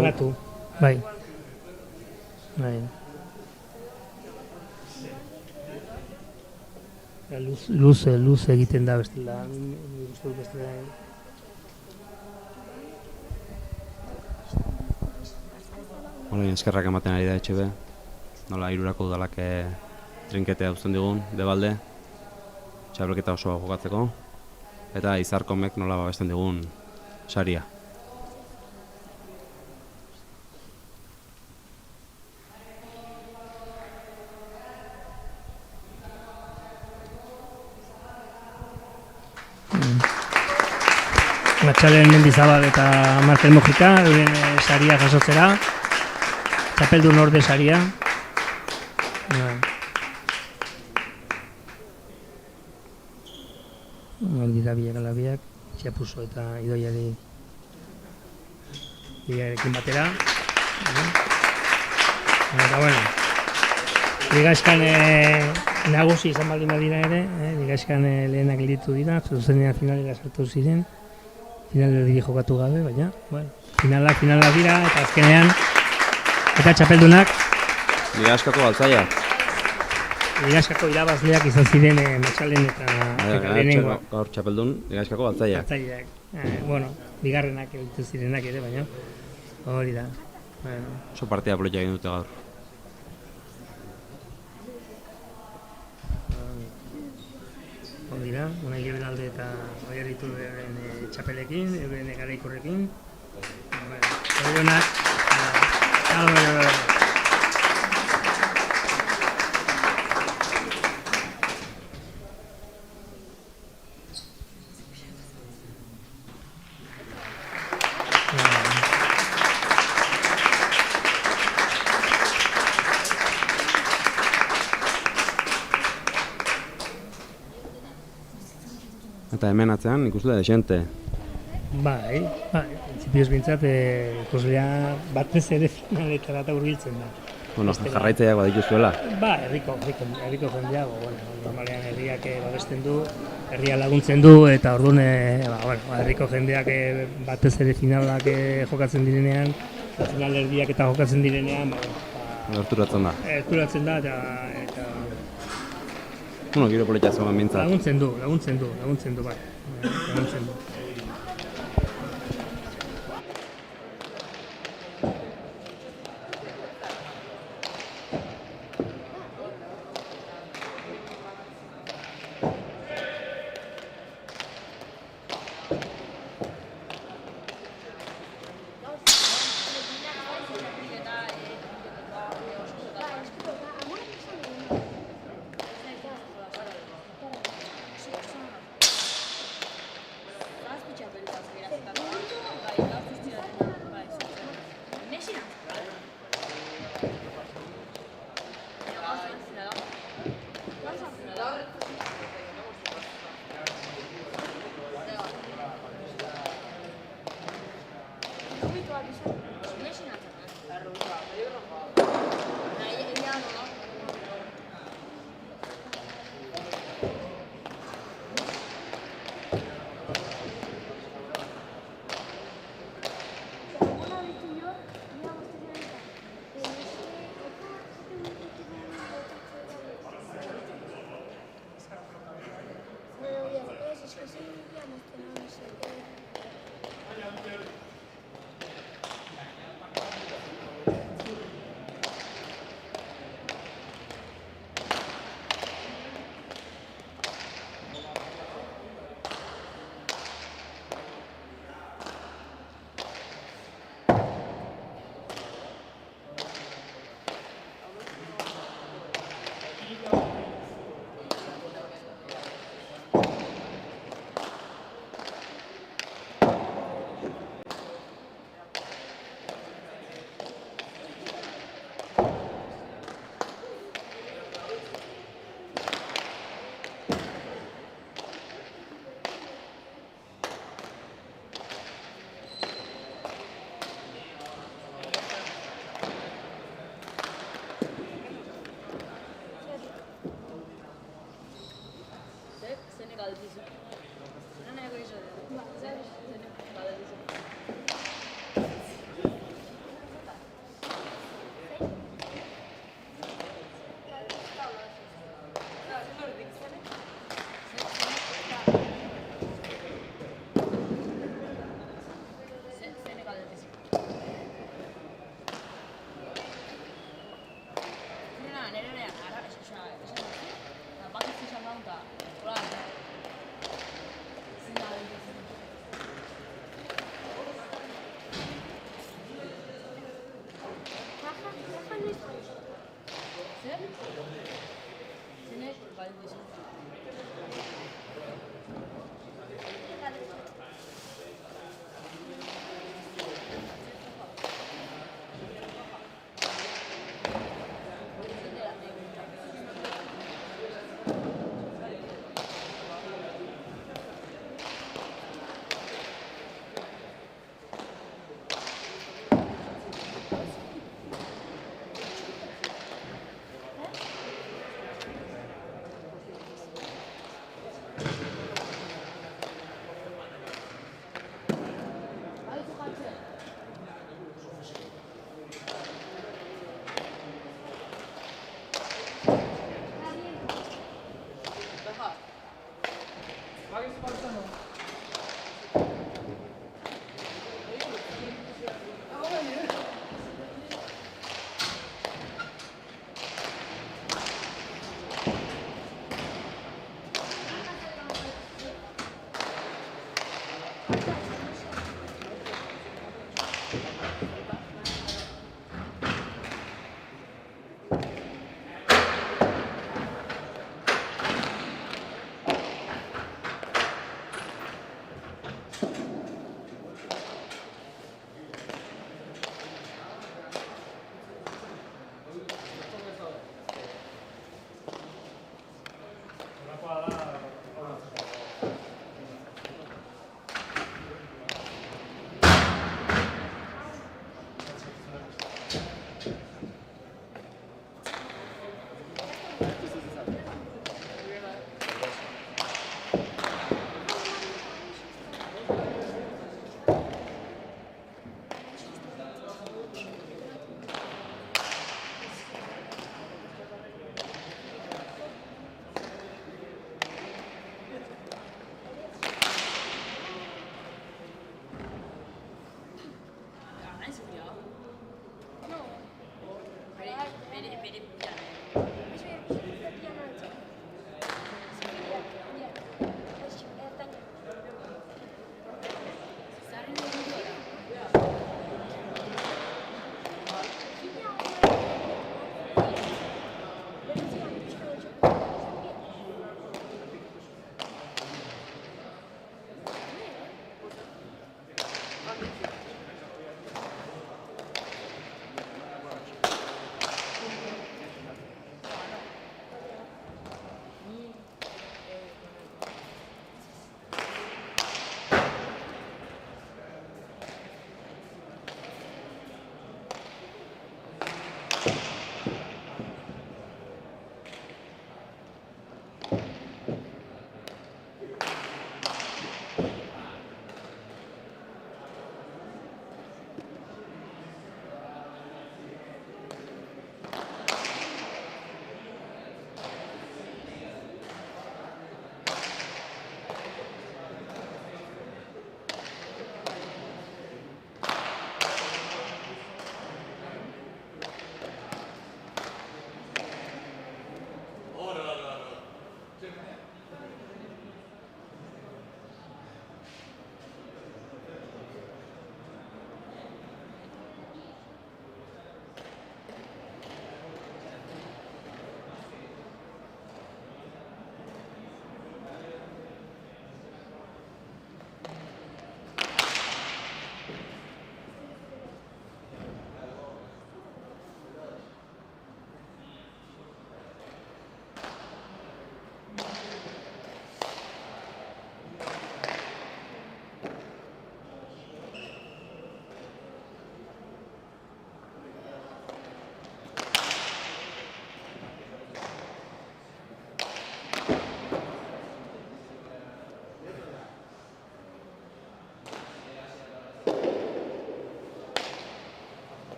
Bai. Luz egiten da bestela. Orain eskerrak ematen ari da Etxebe. Nola Irurako udalak trinketea uzten digun, debalde. Txabloketa osoa jokatzeko. Eta Izarkomek nola babesten digun saria. Matxalen Mendizabal eta Markel Mojika, euren saria jasotzera. txapeldun ordesaria. Hori da biak alabiak, Txapuso eta Idoiari biarekin batera. Eta bueno, Ligaxkan nagusi izan baldin badira ere, Ligaxkan lehenak gelditu dira, zuzenean finalera sartu ziren, finalerdiri jokatu gabe, baina, bueno, finalak dira, eta azkenean, eta txapeldunak. Ligaxkako Altzaia. Ligaxkako irabazleak izan ziren Matxalen eta lehenengoa. Gaur txapeldun, Ligaxkako Altzaiak. Altzaiak. Bueno, bigarrenak egitu zirenak ere, baina hori da. Oso partia polotia egin dute gaur. Hori da, Unai Gebelalde eta Oiarritu txapelekin, euren garaikorrekin. Hori honak, Eta hemen atzean ikusle desente. Bai, printzipioz bintzat, ikuslea batez ere finaletara eta hurbiltzen da. Bueno, jarraitzaileak badituzuela. Ba, herriko jendeago, bueno, normalean herriak babesten du, herria laguntzen du, eta orduan, herriko jendeak batez ere finalak jokatzen direnean, final herriak eta jokatzen direnean, Gerturatzen da. Gerturatzen da, eta Bueno, giro politia zegoen bintzat. laguntzen du, bai.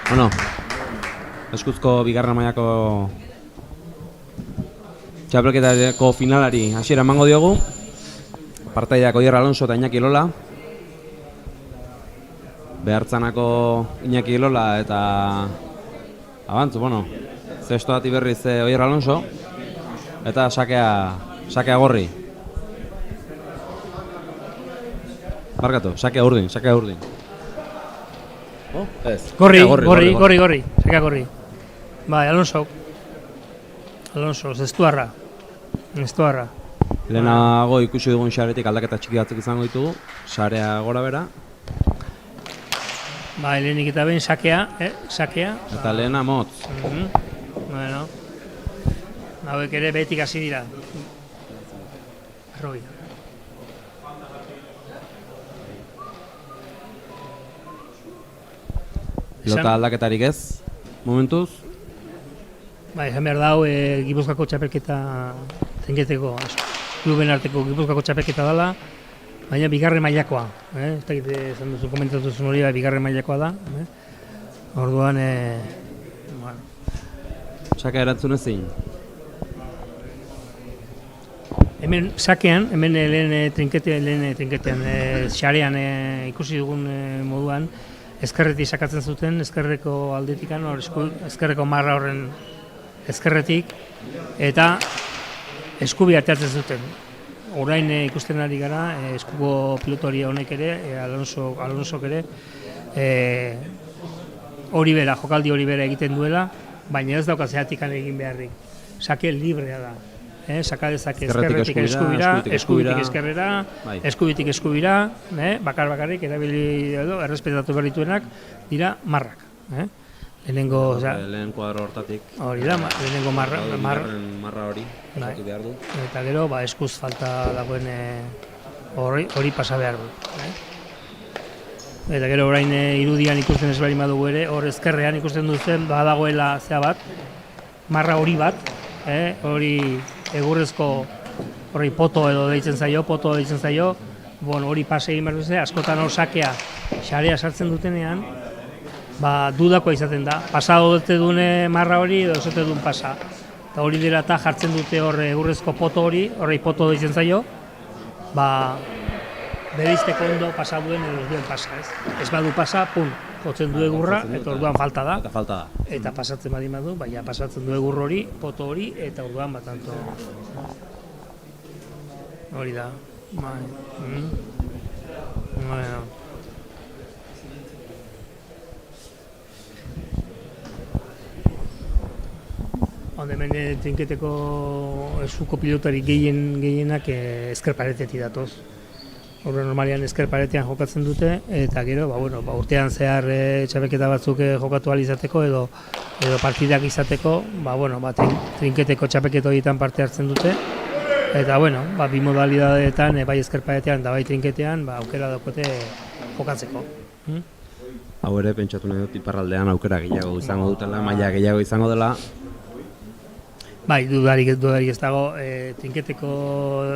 Bueno, eskuzko bigarren mailako txapelketako finalari hasiera emango diogu. Partaideak Oier Alonso eta Iñaki Lola. Behartzanako Iñaki Lola eta abantzu, bueno, zestoati berriz Oier Alonso eta sakea gorri. Barkatu, sakea urdin. Ez. Gorri, sakea gorri. Bai, Alonso, zestuarra. Lehenago ikusi dugun saretik aldaketa txiki batzuk izango ditugu, sarea gora bera. Bai, lehenik eta behin sakea. Eta lehena motz. Bueno, hauek ere behetik hasi dira. Arrobi. Pilota aldaketarik ez, momentuz. Bai, esan behar dau, Gipuzkoako txapelketa zenketeko, kluben arteko Gipuzkoako txapelketa dela, baina bigarren mailakoa. Ez dakit esan duzu, komentatu zuen hori, bigarren mailakoa da. Orduan, bueno. Saka erantzun ezin. Hemen sakean, lehen trinketean, xarean ikusi dugun moduan, ezkerretik sakatzen zuten, ezkerreko aldetikan, ezkerreko marra horren ezkerretik, eta eskubi arteatzen zuten. Orain ikusten ari gara, eskuko pilotori honek ere, Alonsok ere, jokaldi hori bera egiten duela, baina ez dauka zehatikan egin beharrik. Sake librea da. Saka dezake ezkerretik eskubira, eskubitik ezkerrera, eskubitik eskubira, bakarrik erabili edo errespetatu behar dituenak dira marrak. Lehen kuadro hortatik. Hori da, lehenengo marra hori pasatu behar du. Eta gero, eskuz falta dagoen hori pasa behar du. Eta gero orain irudian ikusten ez bali madugu ere, hor ezkerrean ikusten duzen badagoela zea bat, marra hori bat, hori egurrezko hori poto deitzen zaio, hori pase egin behar duze, askotan hor sakea xarea sartzen dutenean, dudakoa izaten da, pasa dute dune marra hori edo zote duen pasa. Eta hori dira eta jartzen dute hor egurrezko poto hori poto deitzen zaio, bereizteko ondo pasa duen edo duen pasa, ez? Ez badu pasa, jotzen du egurra, eta orduan falta da. Eta pasatzen badi badu, baina pasatzen du egur hori, poto hori, eta orduan batanto. Hori da. Bueno. Hemen trinketeko eskuko pilotari gehienak ezker paretetik datoz. Horre normalian ezker paretean jokatzen dute, eta gero, urtean zehar txapelketa batzuk jokatu ahal izateko edo partidak izateko, trinketeko txapelketa horietan parte hartzen dute. Eta, bi modalidadeetan, bai ezker paretean eta bai trinketean, aukera daukate jokatzeko. Hau ere, pentsatu nahi dut iparraldean aukera gehiago izango dutela, maila gehiago izango dela. Bai, dudarik ez dago, trinketeko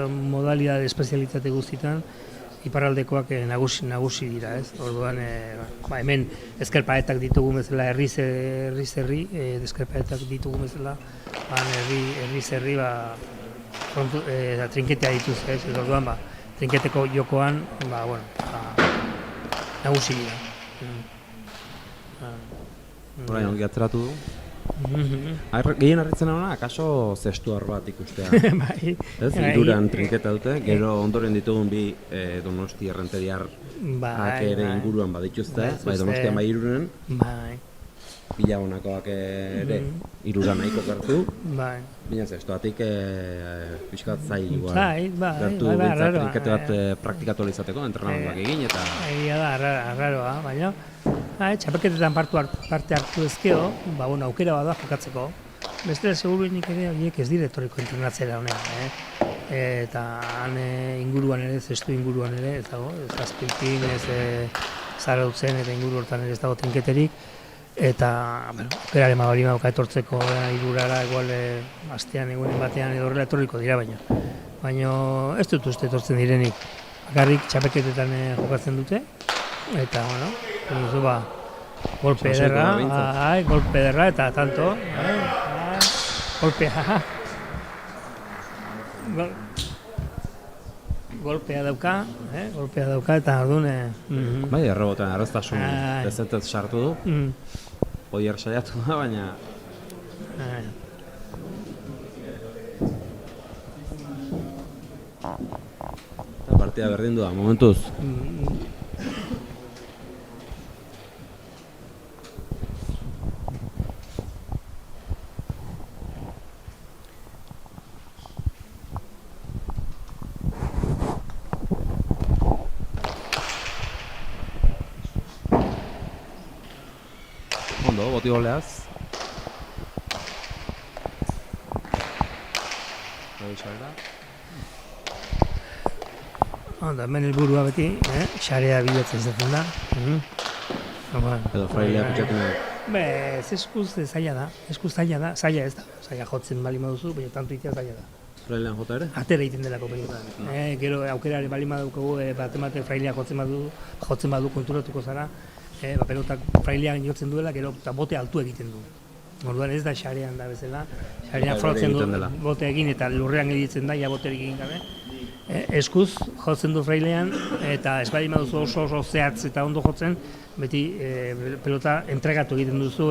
modalidade espezialitate guztietan, iparraldekoak nagusi dira, ez? Orduan, hemen ezkerpaetak ditugu bezala, herriz herri, ezkerpaetak ditugu bezala, herriz herri, trinketea dituz, ez? Orduan, trinketeko jokoan, nagusi dira. Horain, ongi atzeratu du? Gehien harritzen hona, akaso zestuar bat ikustea. Ez, iruran trinketa dute, gero ondoren ditugun bi Donosti Errenteriar ere inguruan badituzte, Donostian bai iruren, pila honakoak ere iruran nahiko gertu, baina zestuatik pixkat zail igual. Gertu bintzat trinkete bat praktikatu izateko, entrenamenduak egin eta... Egia da, arraroa, baina... Txapelketetan parte hartu ezkeo, aukera bada jokatzeko. Bestela seguruenik ere horiek ez dire etorriko entrenatzera honean. Eta han inguruan ere, zestu inguruan ere, ez dago, Azpilkin, Zarautzen eta inguru hortan ere ez dago trinketerik. Eta, aukeraren hori mauka etortzeko irurara, igual astean egunen batean edo horrela etorriko dira baina. Baina ez dut uste etortzen direnik. Bakarrik txapelketetan jokatzen dute. Eta, Golpe Sasoiko ederra, da behintzat. golpe ederra eta tanto. Golpea. Golpea dauka eta orduan... Bai, errebotean arraztasun Ai. dezetez sartu du. Oier saiatu da, baina... Eta partida berdindu da, momentuz. Ondo, boti goleaz. Onda, hemen helburua beti, xarea bilatzen izaten da. Edo frailea kutxatu nahi. Ez eskuz zaila da, zaila ez da. Zaila jotzen bali maduzu, baina tanto itea zaila da. Frailean jota ere? Atera egiten delako pelota. Gero aukerare bali madukagu, bat frailea jotzen badu konturatuko zara, pelotak frailean jotzen duela, gero bote altu egiten du. Orduan ez da xarean da bezala, xarean frotzen du bote egin eta lurrean gelditzen da, ja boterik egin gabe. Eskuz jotzen du frailean eta ez bali maduzu oso zehatz eta ondo jotzen, beti pelota entregatu egiten duzu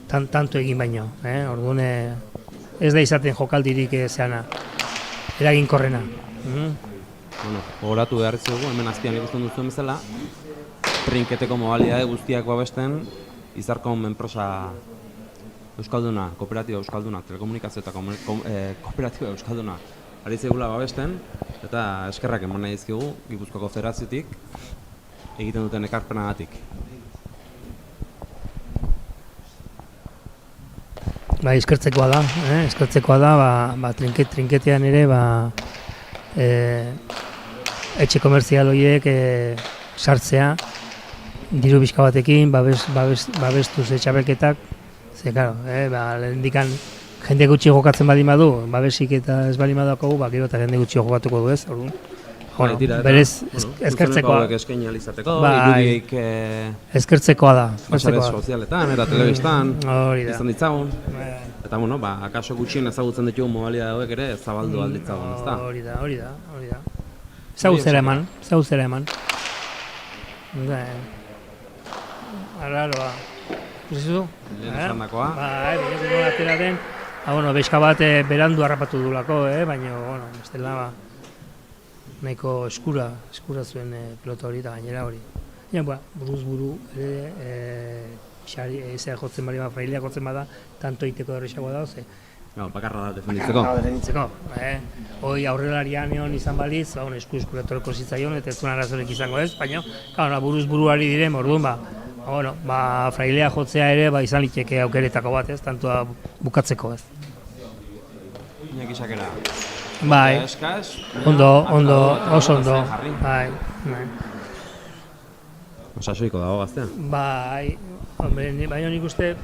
tanto egin baino. Orduan ez da izaten jokaldirik zeana, eraginkorrena. Gogoratu behar dugu, hemen azpian ikusten duzuen bezala, trinketeko modalidade guztiak babesten, Izarko Menprosa Euskalduna, Kooperatiba Euskalduna, Telekomunikazio eta Kooperatiba Euskalduna ari zegula babesten, eta eskerrak eman nahi dizkigu Gipuzkoako Federaziotik egiten duten ekarpenagatik. Eskertzekoa da, trinketean ere, etxe komertzial horiek sartzea, diru bizka batekin, babestuz txapelketak, ze, karo, lehendikan jende gutxi jokatzen baldin badu, babesik eta ez baldin baduakogu, gero eta jende gutxi jokatuko du ez, orduan. Berez, eskertzekoa. Eskaini alizateko, irudiek eskertzekoa da. sare sozialetan eta telebistan izan ditzagun. Eta, akaso gutxien ezagutzen ditugu modalidade hauek ere zabaldu alditzagun, ezta? Hori da. Zaguzera eman. Arraroa. Ikusizu? Lehen esandakoa. Baina atera den, bezka bat berandu harrapatu dulako, baina, bestela, nahiko eskura zuen pelota hori eta gainera hori. Buruz buru, ezea jotzen bali bat, fraileak jotzen bada, tanto iteko errexagoa da, ze. Bakarra da defenditzeko. Hoi aurrelarian egon izan baliz, esku-eskuretoreko zitzaion, eta ez zuen arazorik izango ez, baina, buruz buruari direm, orduan, frailea jotzea ere, izan liteke aukeretako bat ez, tantoa bukatzeko ez. Iñaki Xakera. Bai, oso ondo. Bai. Sasoiko dago gaztea. Bai, baina nik uste,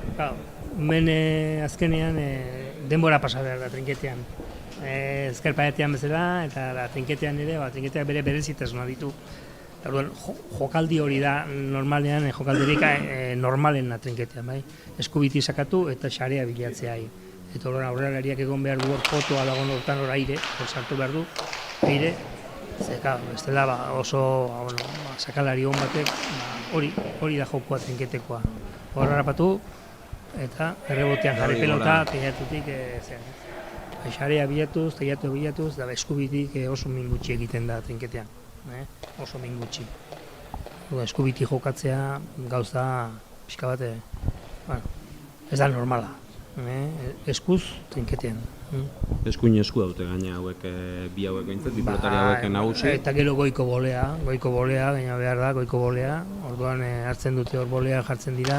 hemen azkenean denbora pasa behar da trinketean. Ezkerpaetean bezala, eta trinketean ere, trinketeak bere berezitasuna ditu. Orduan, jokaldi hori da normalean, jokaldirik normalena trinketean, bai. Eskubiti sakatu eta xarea bilatzea. Eta aurrelariak egon behar du fotoa dagoen hortan hor aire, sartu behar du, aire, bestela oso sakalari hon batek, hori da jokoa trinketekoa. Hor harrapatu, eta errebotean jarri pelota, teiatutik, xarea bilatuz, teiatu bilatuz, da eskubitik oso min gutxi egiten da trinketean. Oso min gutxi. Eskubiti jokatzea gauza pixka bat, ez da normala. Eskuz trinketean. Eskuin esku daute gaina hauek, bi hauek behintzat, bi pelotari hauek nagusi. Eta gero goiko bolea, gaina behar da, goiko bolea. Orduan hartzen dute hor bolea jartzen dira.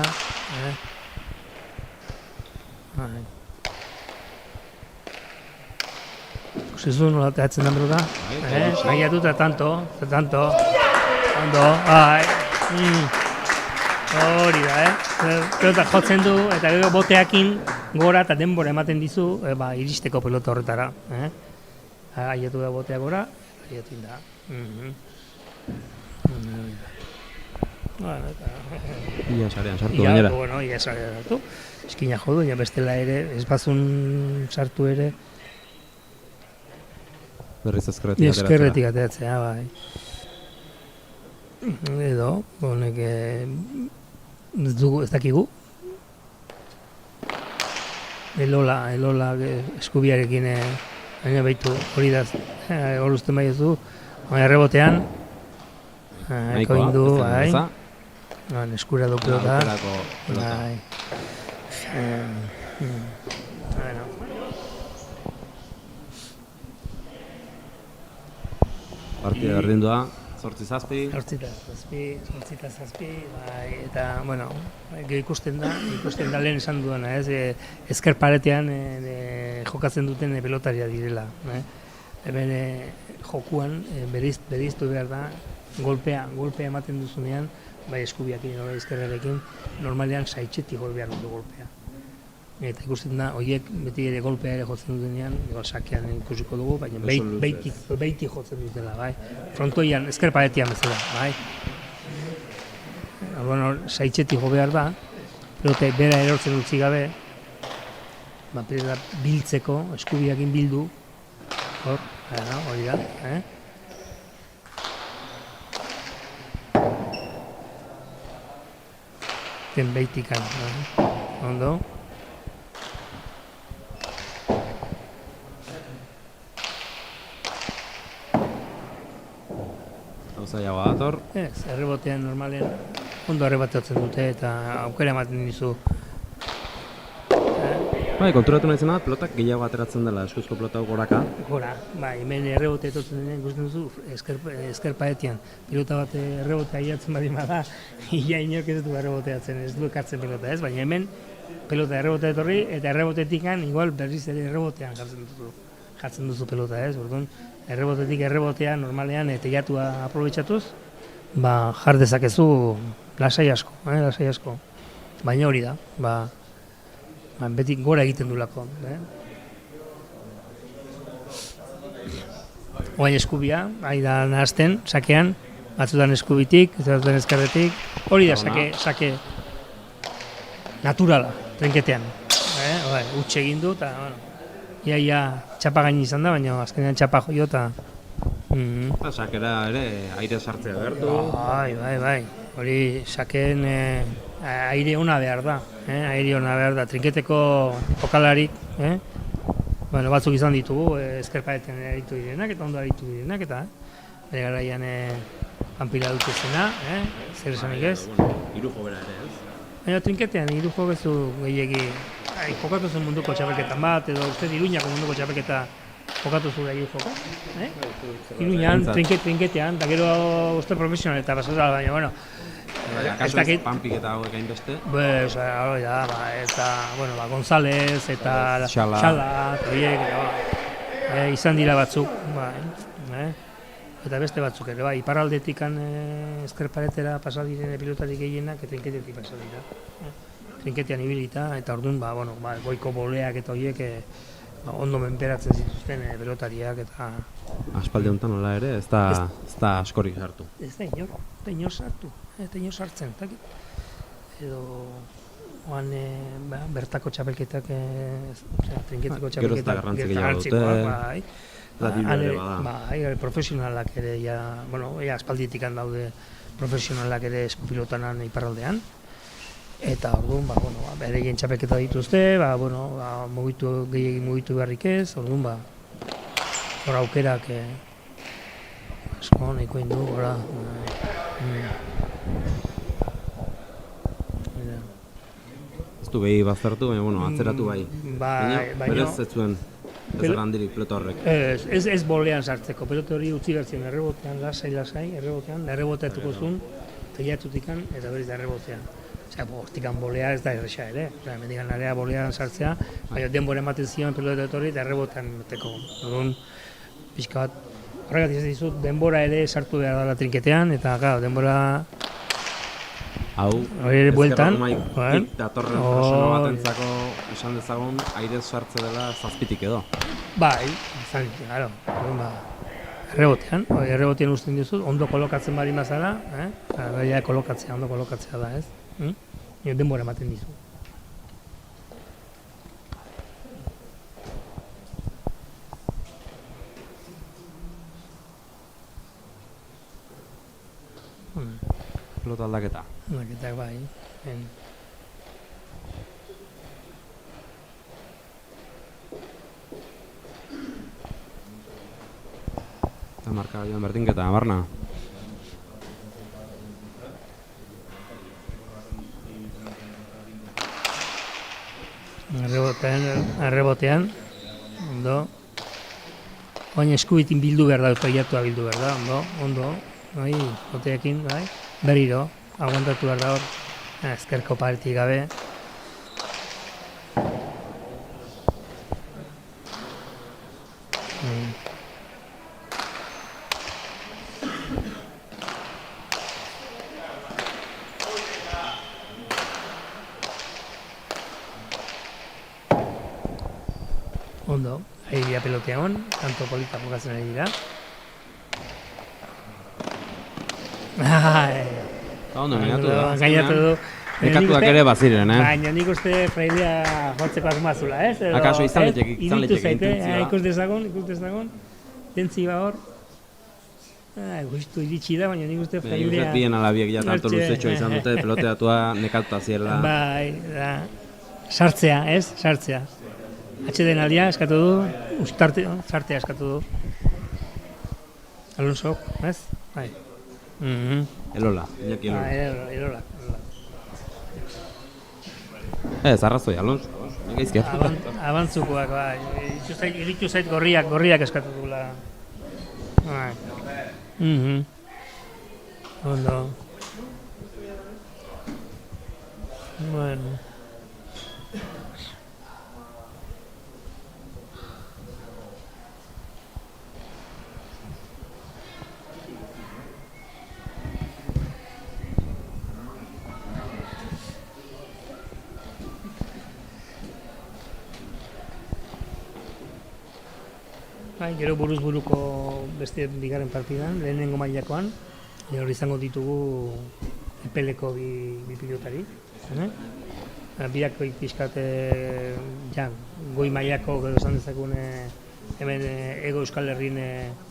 Ikusizu nola teatzen den pelota? Agiatu eta tanto. Ondo, hori da, pelota jotzen du, eta gero boteakin gora eta denbora ematen dizu, iristeko pelota horretara. Aiatu da botea gora, aiatu da. Bueno, eta... Ia sarean sartu Ia, gainera. bueno, ia sarean sartu. Eskina jo du, ja bestela ere, ez bazun sartu ere, Berriz ezkerretik ateratzea. eskerretik ateratzea, bai. Edo, honek ez dakigu. Elola eskubiarekin baina baitu hori da hor usten bai ez du. Errebotean, eko indu, bai. Eskura du pelota. Aukerako pelota. Bai. Bueno. Partida berdindua, 8-7. 8-7, bai, eta, bueno, ikusten da lehen esan duena, ez, ezker paretean jokatzen duten pelotaria direla, hemen jokuan bereiztu behar da, golpea ematen duzunean, bai eskubiakin, bai ezkerrarekin, normalean saitxetik gol behar dute golpea. Eta ikusten da, horiek beti ere golpea ere jotzen dutenean, sakean ikusiko dugu, baina beiti jotzen dutela, bai. Frontoian, ezker paretian bezala, bai. Bueno, saitxetik jo behar da, pelote bera erortzen utzi gabe, pelota biltzeko, eskubiakin bildu, hori da, ten beitikan, ondo. Zailagoa dator. Ez, errebotean normalen ondo erreboteatzen dute eta aukera ematen dizu. Bai, konturatu nahi zena, pelotak gehiago ateratzen dela, eskuzko pelota goraka. Gora, bai, hemen errebote etortzen denean ikusten duzu, ezker paetian. Pilota bat errebotea iatzen badima da, ia inork ez du erreboteatzen, ez du ekartzen pelota ez, baina hemen pelota errebotea etorri eta errebotetikan igual berriz ere errebotean jartzen duzu pelota ez, orduan errebotetik errebotea normalean teilatua aprobetxatuz, jar dezakezu lasai asko, baina hori da, beti gora egiten dulako. Oain eskubia, ari da nahazten, sakean, batzutan eskubitik, batzutan ezkerretik, hori da sake naturala, trenketean. Huts egin du, eta, ia txapa gaini izan da, baina azkenean txapa joio eta... Sakera ere aire sartzea behar du. Bai, hori sakeen aire ona behar da, trinketeko jokalarik, batzuk izan ditugu, ezkerpaeten aritu direnak eta ondo aritu direnak, eta bere garaian panpila dut ezena, zer esanik ez. Hiru jo bera ere, ez? Baina trinketean, hiru jo bezu gehiegi, jokatu zen munduko txapelketan bat, edo uste Iruñako munduko txapelketa jokatu zu gehiago joka. Iruñan, trinketean, eta gero uste profesional eta pasatara, baina, bueno, Akaso ez Pampik eta hauek hainbeste? Eta, González eta Xala, izan dira batzuk, eta beste batzuk ere, iparraldetikan ezker paretera pasa diren pilotarik gehienak eta trinketetik pasa dira. Trinketean ibilita, eta orduan, goiko boleak eta horiek ondo menperatzen zituzten pelotariak eta... Aspaldi honetan nola ere, ez da askorik sartu. Ez da inor sartu, ez da inor sartzen, edo oan bertako txapelketak, trinketeko txapelketak... Gero ez da garrantzi gehiago dute, bai, profesionalak ere, aspalditik daude profesionalak ere eskupilotanan iparraldean, eta orduan, beregien txapelketa dituzte, gehiagin mugitu beharrik ez, orduan, hor aukerak asko nahiko indu, gora. Ez du behi baztertu, baina atzeratu bai. Baina berez ez zuen ez handirik pelota horrek. Ez bolean sartzeko, pelota hori utzi bertzen errebotean, lasai, erreboteatuko zuen, teilatutikan eta berriz da errebotean. Hortikan bolea ez da erresa ere, mendigan area bolean sartzea, baina denbora ematen zion pelota etorri eta errebotean meteko. Pixka bat, horregatik ez dizut, denbora ere sartu behar dela trinketean, eta denbora... Hau, bueltan, datorren persona batentzako esan dezagun aire sartze dela zazpitik edo. Bai, izan, claro. errebotean usten dizut, ondo kolokatzen bari mazara, gaia kolokatzea, ondo kolokatzea da, ez? Denbora ematen dizu. Pelota aldaketa. Aldaketak bai. Eta marka joan berdinketa, Barna. Arrebotean, ondo. Oin eskubitin bildu behar da, toiatua bildu behar da, ondo. Bai, boteekin, bai. Berriro, aguantatu behar da hor, ezkerko paretik gabe. Ondo, ari dira pelotea hon, tanto polita jokatzen ari dira. Ondo, gainatu du. Nekatuak ere baziren, Baina nik uste Freilea jotzeko asmazula, ez? Akaso izan liteke Ikus dezagon, tentzi ba hor. Justu iritsi da, baina nik uste Freilea... Bien alabiek ja tanto luzetxo izan dute, peloteatua nekatuta ziela. Bai, da. Sartzea, ez? Sartzea. Atxeden aldia eskatu du, sartea eskatu du. Alonsok, ez? Bai. Elola, Iñaki Elola. Elola. Ez, arrazoi, Alonso. Abantzukoak, bai. Iritu zait gorriak eskatu dula. Bai. Ondo. Bueno. Gero buruz buruko beste bigarren partidan, lehenengo mailakoan, hor izango ditugu epeleko bi pilotari. Biak pixkat goi mailako, gero esan dezakun hemen Ego Euskal Herrin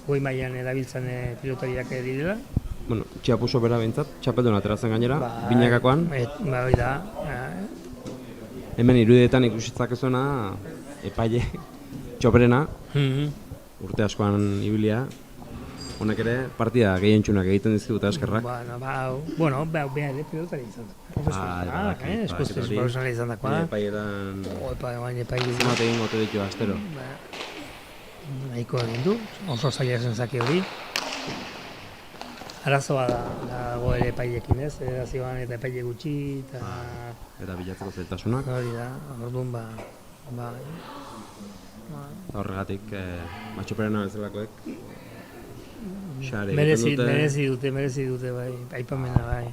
goi mailan erabiltzen pilotariak direla. Bueno, Txiapuso bera behintzat, txapeldun ateratzen gainera, binakakoan. Bai da. Hemen irudietan ikusitzakezuna epaile txoperena. Urte askoan ibilia, honek ere partida gehientsunak egiten dizkiguta eskerrak. Bueno, behar pilotari izan da. Profesionala izan dakoa. Epaietan... Epaile... Zemate egin gote ditu astero. Nahiko egin du, oso zaila esan zaki hori. Arazoa dago ere epailekin, ez? Federazioan eta epaile gutxi eta bilatzeko zailtasunak. Hori da, orduan Horregatik, matxoperena bezalakoek merezi dute, bai, aipamena, bai.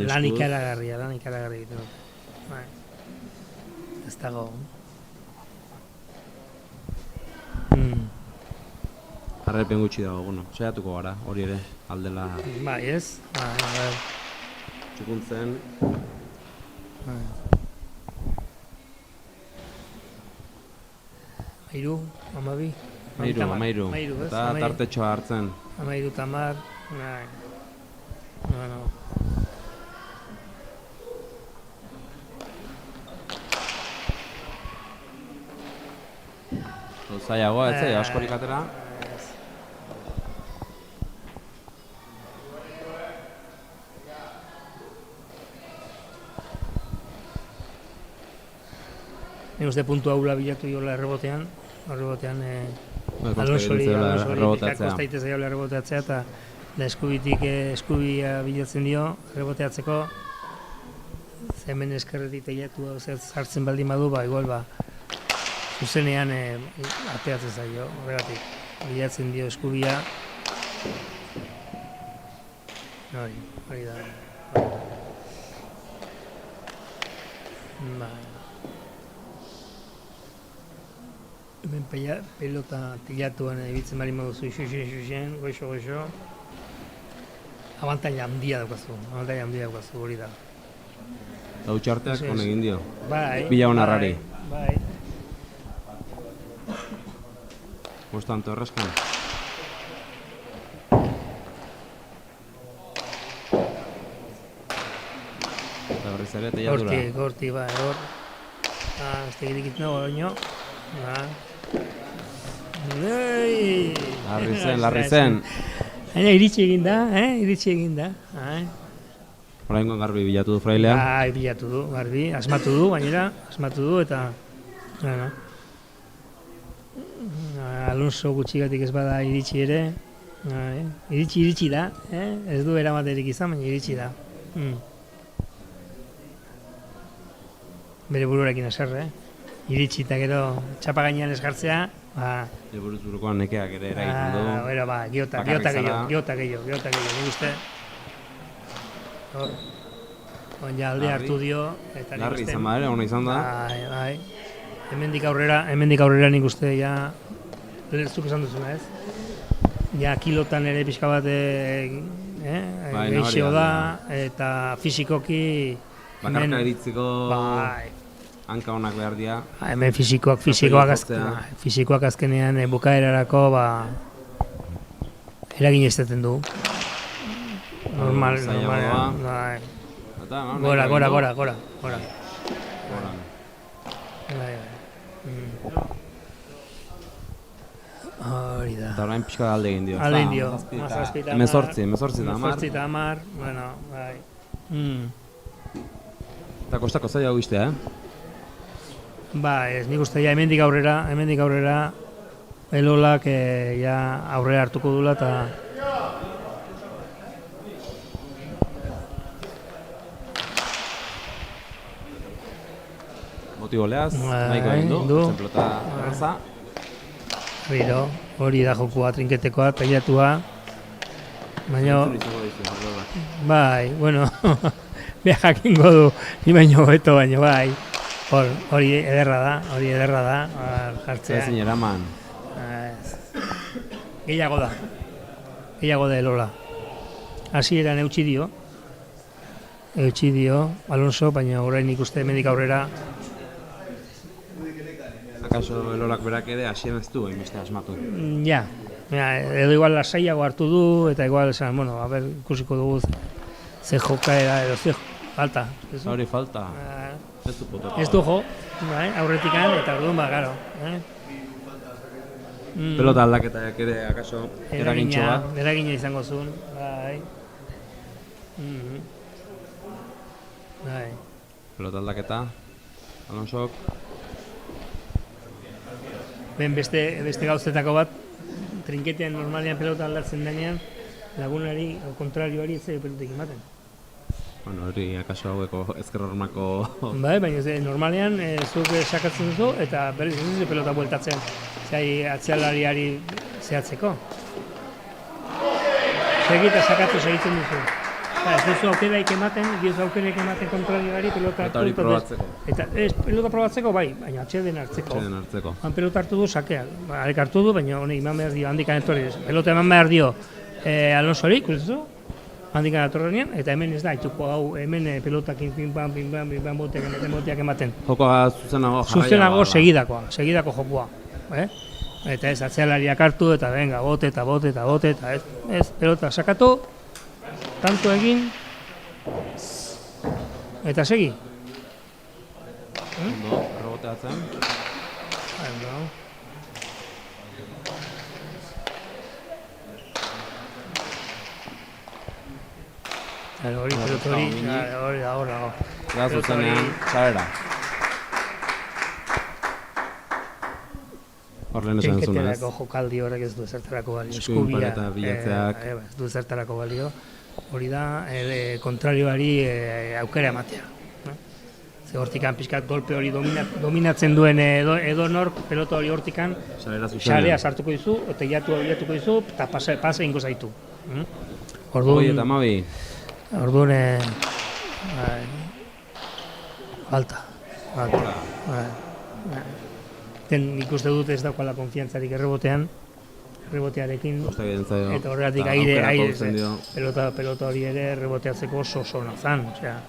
Lan ikaragarria egiten dute. Bai. Ez dago. Harrepen gutxi dago, saiatuko gara, hori ere, aldela... Bai, ez? Bai. Txukuntzen... Amairu, amabi. Amairu, eta tartetxoa hartzen. Amairu, tamar, nahi. Bueno. Zaiagoa, ez zai, askorik atera. Nik uste puntu haula bilatu jola errebotean Alonsori kostaitez zaiola erreboteatzea eta eskubia bilatzen dio erreboteatzeko hemen eskerretik teilatu sartzen baldin badu, igual zuzenean ateatzen zaio, horregatik bilatzen dio eskubia hori da Hemen pelota tilatuan ebitzen bali moduzu xuxen, goixo. Abantaila handia daukazu, hori da. Hau txarteak Eso es. hon egin dio. Bai. Bila honarrari. Bai. Bostanto erraskan. Eta berriz ere, teiatura. Gorti, bai, hor. Ez tegirikit nago, oino. Larri zen. Baina iritsi egin da. Oraingoan garbi bilatu du frailea. Bai, bilatu du, garbi, asmatu du, eta... Bueno. Alonso gutxigatik ez bada iritsi ere. Iritsi da, ez du eramaterik izan, baina iritsi da. Bere buruarekin eserre, iritsi eta gero txapa gainean eskartzea, Buruz burukoan nekeak ere eragiten du. Giota gehiago, nik uste. Ja alde hartu dio. Larri izan badere, ona izan da. Bai. Hemendik aurrera nik uste, ja, zuk esan duzuna ez? Ja, kilotan ere pixka bat geixeo da, eta fizikoki... Bakarka eritzeko hanka honak behar dira. Hemen fizikoak azkenean bukaerarako eragin izaten du. Normalean. Gora. Hori da. Eta orain pixka alde egin dio. Alde egin dio. 18 eta 10, bueno, bai. Eta kostako zaila guztia, Ba, ez nik uste ja hemendik aurrera Elolak ja aurrera hartuko dula eta motibo lehaz, nahiko egin du, pelota erraza. Hori da jokua, trinketekoa, tailatua. Baina... Bai, bueno... Beha jakingo du, ni baino beto baino, bai. Hori ederra da, jartzea. Ezin eraman. Gehiago da Elola. Hasieran eutsi dio Alonso, baina orain ikuste hemendik aurrera. Akaso Elolak berak ere hasieran ez du hainbeste asmatu. Ja, edo igual lasaiago hartu du, eta igual, bueno, a ber, ikusiko dugu ze jokaera edo ze falta. Hori falta. Ez du potota. Ez du jo, aurretikan, eta orduan garo. Pelota aldaketak ere akaso eragintxo bat. Eragina izango zuen, bai. Pelota aldaketa, Alonsok. Beste gauzetako bat, trinketean normalean pelota aldatzen denean, lagunari, kontrarioari ez zaio pelotek ematen. Bueno, hori akaso haueko ezkerrormako... Bai, baina normalean zuk sakatzen duzu eta berriz ez duzu pelota bueltatzen atzealariari zehatzeko. Segita sakatu segitzen duzu. Ez duzu aukeraik ematen kontrarioari pelota hori probatzeko. Pelota probatzeko bai, baina atxeden hartzeko. Han pelota hartu du sakeak. Arek hartu du, baina honi eman behar dio handikan etorri. Pelota eman behar dio Alonsori, ikusten handikan atorrenean, eta hemen ez da, haituko hau, hemen pelotakin pim-pam, boteak ematen. Jokoa zuzenago jarraia. Zuzenago segidako jokoa. Eta ez, atzealariak hartu, eta venga, bote, eta ez, pelota sakatu, tanto egin, eta segi. Ondo, reboteatzen. Hori dago. Da zuzenean, txarera. Hor lehen esan zuen ez. Trinketerako jokaldi horrek ez du ezertarako balio. Eskuin pareta bilatzeak. Ez du ezertarako balio. Hori da, kontrarioari aukera ematea. Ze hortikan pixkat golpe hori dominatzen duen edo nork pelota hori hortikan xarea sartuko dizu, oteilatuko dizu, eta pase ingo zaitu. Hoi eta Mabi. Orduan, falta. nik uste dut ez daukala konfiantzarik errebotearekin, Kosta egiten zaio. eta horregatik Eta aire, aukerako uzten dio. pelota hori ere erreboteatzeko oso ona zan, osea,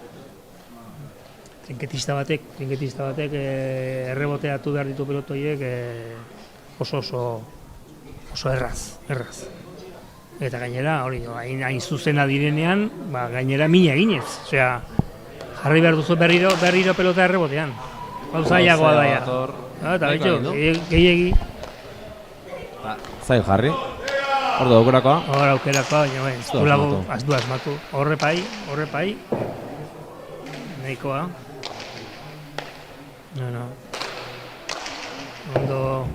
trinketista batek erreboteatu behar ditu pelotoiek oso erraz. Eta gainera, hori, hain zuzena direnean, gainera mina eginez, osea, jarri behar duzu berriro pelota errebotean. Hau zailagoa daia. Eta betxo, gehiegi. Zail jarri. Hor da aukerakoa. Hor aukerakoa, baina ez du asmatu. Horre pai. Nahikoa. No. Ondo.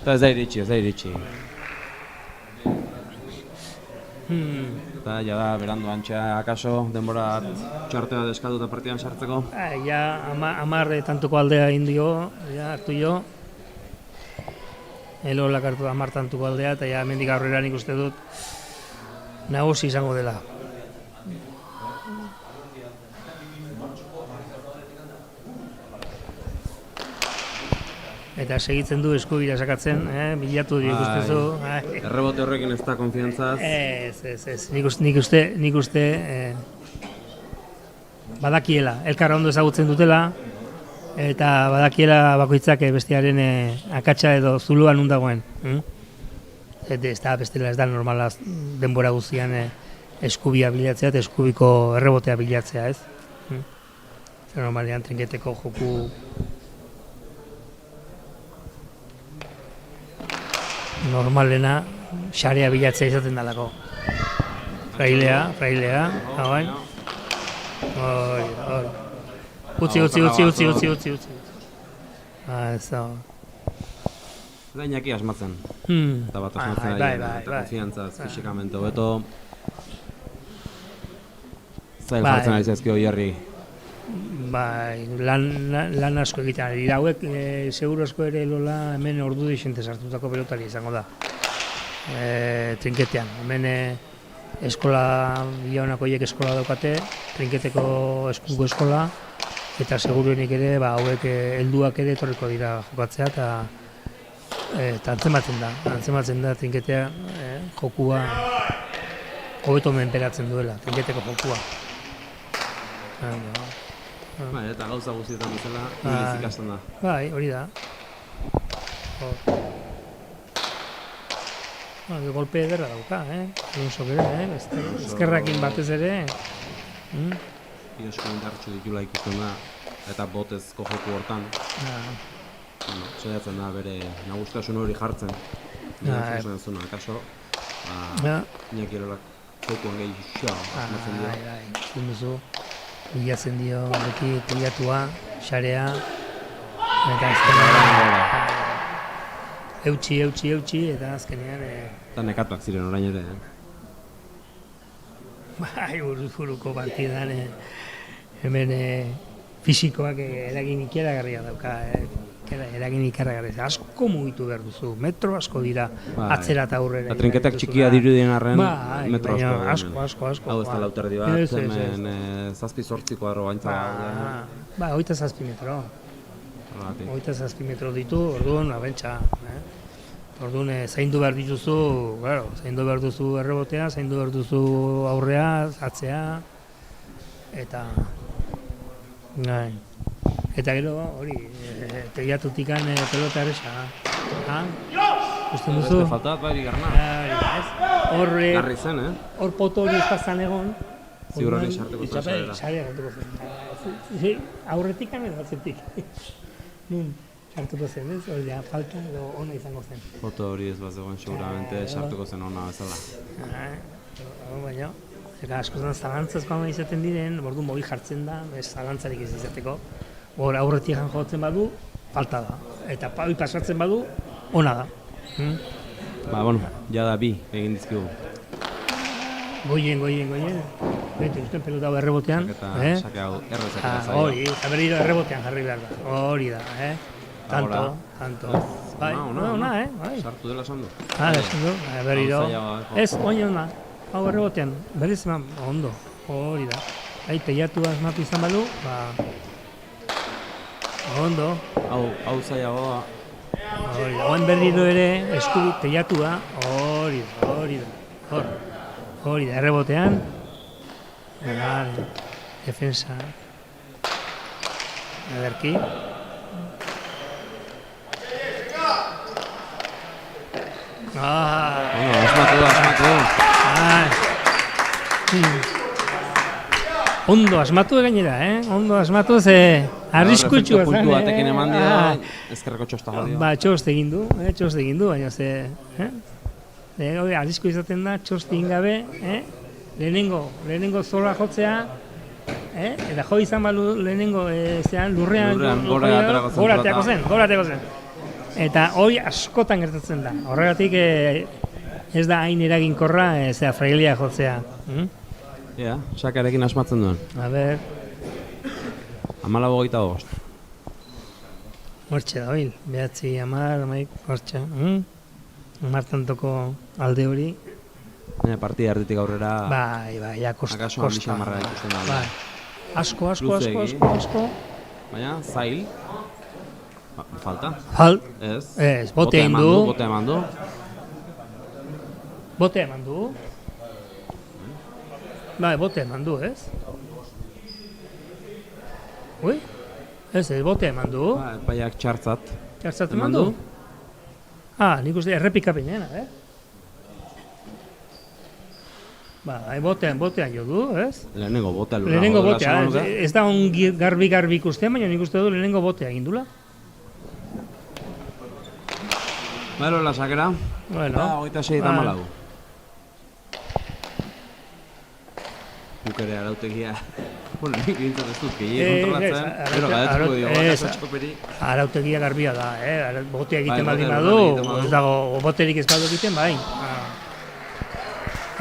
Eta ez da iritsi. Eta jada berandu antxea akaso denbora txarte bat eskatuta partidan sartzeko. Ja, 10 tantuko aldea indio, ja, hartu jo. Elolak hartu 10 tantuko aldea, eta ja, mendik aurrera nik uste dut nagusi izango dela. Eta segitzen du eskubira sakatzen, bilatu dio ikustezu. Errebote horrekin ez da konfiantzaz. Ez. Nik uste badakiela, elkar ondo ezagutzen dutela, eta badakiela bakoitzak bestearen akatsa edo zuluan undagoen. Ez da bestela, ez da normala denbora guztian eskubia bilatzea eta eskubiko errebotea bilatzea, ez? Zer normalean trinketeko joku normalena xarea bilatzea izaten dalako. Frailea, hauain. Hori. Utzi. Ez da. Da Iñaki asmatzen. Eta bat asmatzen bai. eta konfiantzaz, fisikamente hobeto. Zail jartzen ari zaizkio Oierri. Bai, lan asko egiten ari dira. Hauek, seguru asko ere Lola hemen ordu deixente sartutako pelotari izango da. Trinketean. Hemen eskola, bilaunako hiek eskola daukate, trinketeko eskuko eskola, eta seguruenik ere, hauek helduak ere etorriko dira jokatzea, eta antzematzen da trinketea jokua hobeto menperatzen duela, trinketeko jokua. Eta gauza guztietan bezala, iniz ikasten da. Bai, hori da. Golpe ederra dauka, Alonsok ere, ezkerrakin batez ere. Iosko indartxo ditula ikusten da, eta botezko joku hortan. Saiatzen da bere nagustasun hori jartzen. Esan zuna, akaso, Iñaki Elolak jokuan gehi asmatzen dira. Zuen duzu, bilatzen dio beti pilatua, xarea, eta azkenean eutxi, eta azkenean Eta nekatuak ziren orain ere, Bai, buruko partidan hemen fisikoak eragin ikaragarria dauka, eragin ikaragarria. Asko mugitu behar duzu, metro asko dira atzera eta aurrera. Eta trinketak txikia dirudien arren, metro asko. Hau ez da lauterdi bat, hemen 7-8ko arrogaintza bat. 27 metro. 27 metro ditu, orduan, abentsa. Orduan, zaindu behar dituzu, zaindu behar duzu errebotea, zaindu behar duzu aurrea, atzea, eta gero, hori, tegiatutikan pelota erresa. Usten duzu? Beste faltat, bai, bigarna. Garri zen, hor poto hori espazan egon. Ziur hori sartuko zen sarera. Sarera sartuko zen. Aurretikan edo atzetik. Nun, sartuko zen, ez? Hori da, falta edo ona izango zen. Foto hori ez bat zegoen, seguramente sartuko zen ona bezala. Baina, askotan zalantzazko ama izaten diren, orduan mogi jartzen da, zalantzarik ez izateko. Hor aurretik jotzen badu, falta da. Eta hori pasatzen badu, ona da. Jada bi egin dizkigu. Goien. Bete, usten pelota hau errebotean. Sake hau errezaketa zaio. Hori, eta berriro errebotean jarri behar da. Hori da, Tanto. Bai, ona, Sartu dela esan du. Esan du, berriro. Ez, ona. Hau errebotean, berriz eman, ondo. Hori da. Teilatu asmatu izan badu, Ondo. Hau zailagoa. Hori da, oen berriro ere eskubi teiatua, hori da, hori da, errebotean, vale, defensa, ederki, Asmatu. Ondo asmatu gainera, ondo asmatu ze arriskutsua zen. Puntu batekin eman dio, ezkerreko txosta jodio. Ba, txoste egin du, baina ze, arrisku izaten da, txoste egin gabe, lehenengo zorra jotzea, eta jo izan balu lehenengo lurrean gora aterako zen. Eta hori askotan gertatzen da. Horregatik ez da hain eraginkorra frailia jotzea. Ja, sakarekin asmatzen duen. A ber, 14-25. hortxe da hil, 9, hortxe. Martantoko alde hori. Baina partida erditik aurrera... Bai, ja, kosta. Akaso ambizia marra ikusten da. Bai. Asko. Baina, zail. Falta? Ez, bote egin du. Bote eman du. Bai, bote eman du, ez? Ui? Ez, bote eman du. Baiak txartzat. Txartzat eman du? Nik uste errepikapenean, Bai, botean jo du, ez? Lehenengo botea. Lehenengo botea, ez da ongi garbi ikusten, baina nik uste du lehenengo botea egin dula. Bero, lasakera. Bueno. 26-14. Guk ere arautegia... Bueno, nik bintzat ez dut, gehiago kontrolatzen. Pero gadetuko dio, txoperi. Arautegia garbia da, botea egiten baldin badu, ez dago, boterik ez badu egiten, bai.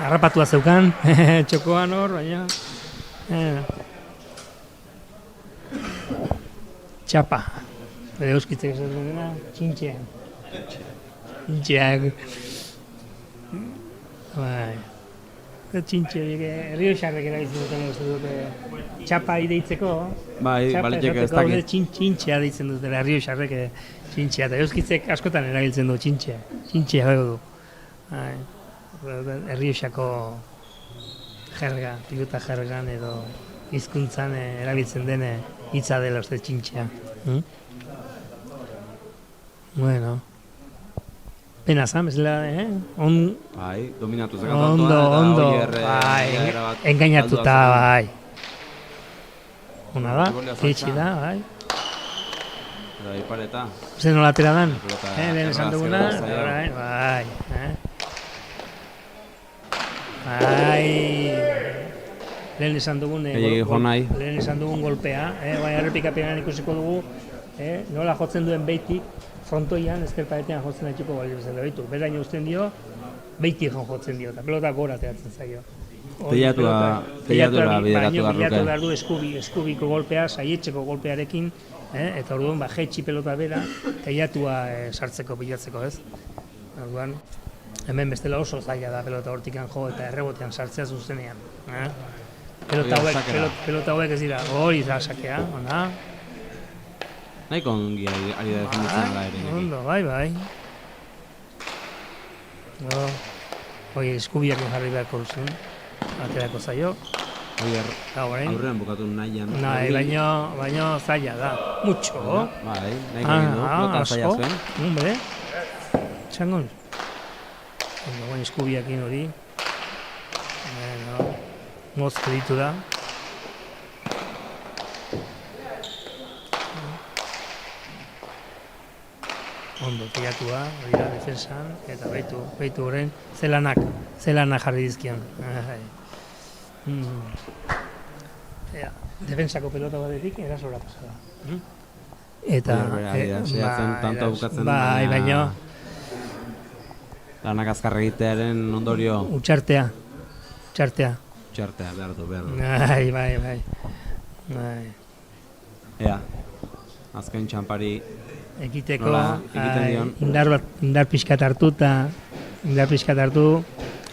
Harrapatua zeukan, txokoan hor, baina... Txapa. Bede euskitzek ez dena, txintxean. Txintxeak. Bai. Txintxeak, Errioxarrek erabiltzen duten uste dute txapa ideitzeko. Bai, baliteke ez dakit. Txintxea deitzen dute, Errioxarrek txintxea. Eta euskitzek askotan erabiltzen du txintxea. Txintxea du. Errioxako jerga, pilota jergan edo hizkuntzan erabiltzen den hitza dela uste txintxea. Bueno. Pena zan, bezala, Bai, dominatu zekantatua. Ondo, bai, engainatuta, bai. Ona da, iritsi da, bai. Eta ipareta. Zer nola atera dan, lehen esan duguna, bai. Lehen esan dugun golpea, bai, errepikapenean ikusiko dugu, nola jotzen duen beitik, frontoian, ezker paretean jotzen daituko bali bezala behitu. Beraino usten dio, beitik jotzen dio, eta pelota gora teatzen zaio. Teiatura bideratu garruke. Bilatu behar du eskubiko golpea, saietxeko golpearekin, eta orduan, jetxi pelota bera, teiatua sartzeko, bilatzeko, ez? Orduan, hemen bestela oso zaila da pelota hortikan jo eta errebotean sartzea zuzenean. Pelota hauek ez dira, hori da sakea, ona. Nahiko ongi ari da definitzen da ere. Ondo, bai. Hoi eskubiak jarri beharko duzun, aterako zaio. Aurrean bukatu nahian. Baina zaila da, mucho. Bai, nahiko egin du, pelota zaila zuen. Hombre, txangon. Ondo, baina eskubiakin hori. Mozko ditu da. Ondo, teiatua, hori da, defensan, eta baitu horren, zelanak jarri dizkion. Defensako pelota batetik, erasora pasada. Eta... Tanto bukatzen bai, baina... Lanak azkar egitearen ondorio... Utxartea. Behar du. Bai. Ea, azken txampari... Ekiteko, indar pixkat hartu,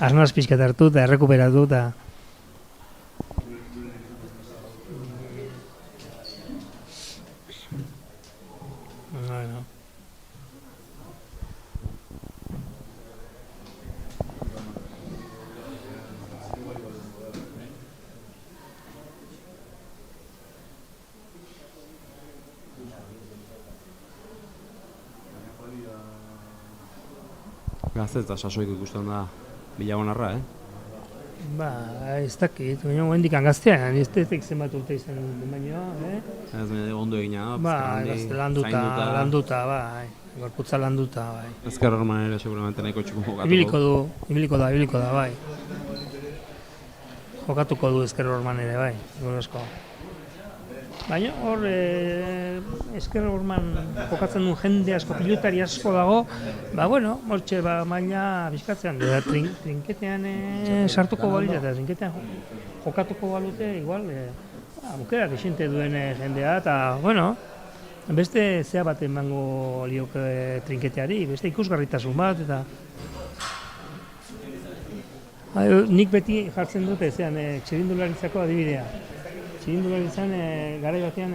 asnaz pixkat hartu eta errekuperatu eta... Gazte eta sasoiko ikusten da Bilagonarra, Ba, ez dakit, baina hendik gaztean, ez tezik zenbat urte izan den baino, Ez ondo egina, Ba, gazte landuta, bai, gorputza landuta, bai. Ezker Horman ere seguramente nahiko txukun jokatuko. Ibiliko da, bai. Jokatuko du Ezker Horman ere, bai, gure Baina hor, Ezker Horman jokatzen duen jende asko, pilotari asko dago, ba, bueno, hortxe, ba, maila bizkatzean, trinketean sartuko balite, eta trinketean jokatuko balute, igual, aukera desente duen jendea, eta, bueno, beste zea bat emango lioke trinketeari, beste ikusgarritasun bat, eta nik beti jartzen dute, zean, txirindularitzako adibidea. Txirindularitzan garai batean,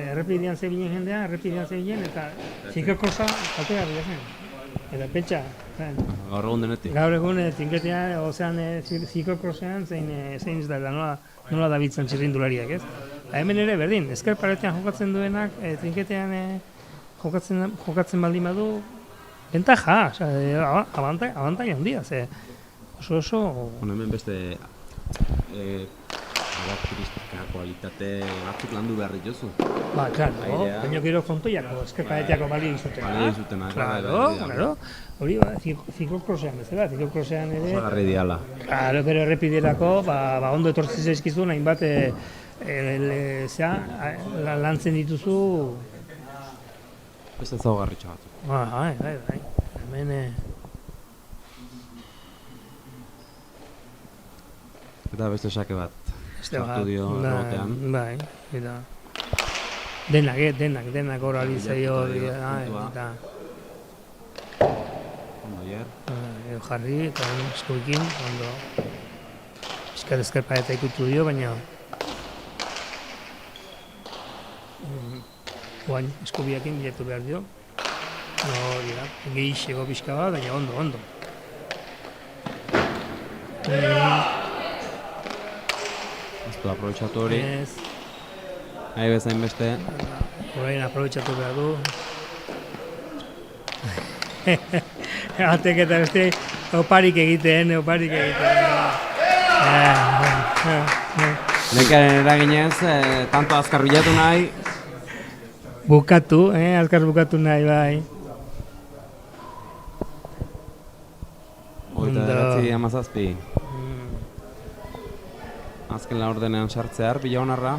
errepidean zebilen jendea, eta ziklokorsa kaltea bila zen. Eta pentsa, Gaur egun denetik. gaur egun trinketean, ozean ziklokorsean zein ez da, nola dabiltzan txirrindulariak, ez? Hemen ere berdin, ezker paretean jokatzen duenak, trinketean jokatzen baldin badu, bentaja, abantai handia, ze oso... Hemen beste karakteristika, kualitate batzuk landu behar dituzu. Ba, klaro, baina gero frontoiako, ezker pareteako bali izutena. Bali izutena, Claro, hori ba, ziklokorsean bezala, ziklokorsean ere... Osagarri diala. Claro, pero errepiderako, ba ondo etortzen zaizkizun, hainbat lantzen dituzu... Beste ezaugarritxo batzuk. Bai, hemen... Eta beste sake bat. Sartu dio rotean. Bai, eta... Denak hor alizaio hori, eta... Ondo hier. Jarri, eta eskuekin, ondo... Ezker paeta ikutu dio, baina... Oain, eskubiakin bilatu behar dio. Hori da, gehixego pixka bat, baina ondo. Ez du aprobetxatu hori. Ez, Nahi bezain beste. orain aprobetxatu behar du. Batek eta beste oparik egiten. Nekaren eraginez, tanto azkar bilatu nahi. Bukatu, azkar bukatu nahi bai. Hogeita bederatzi hamazazpi. Azken laurdenean sartzear, Bilagonarra.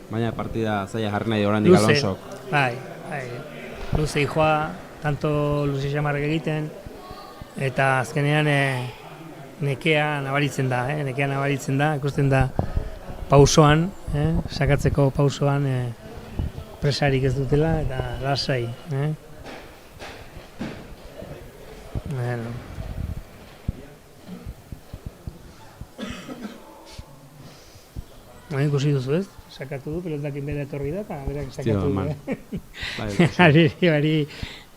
Baina partida zaila jarri nahi oraindik Alonsok. Bai. Luze joa, tanto luze xamarrak egiten, eta azkenean nekea nabaritzen da, ikusten da pausoan, sakatzeko pausoan presarik ez dutela, eta lasai. Bueno. Ikusi duzu ez? Sakatu du, pelotakin bera etorri da, eta berak sakatu du. Ari,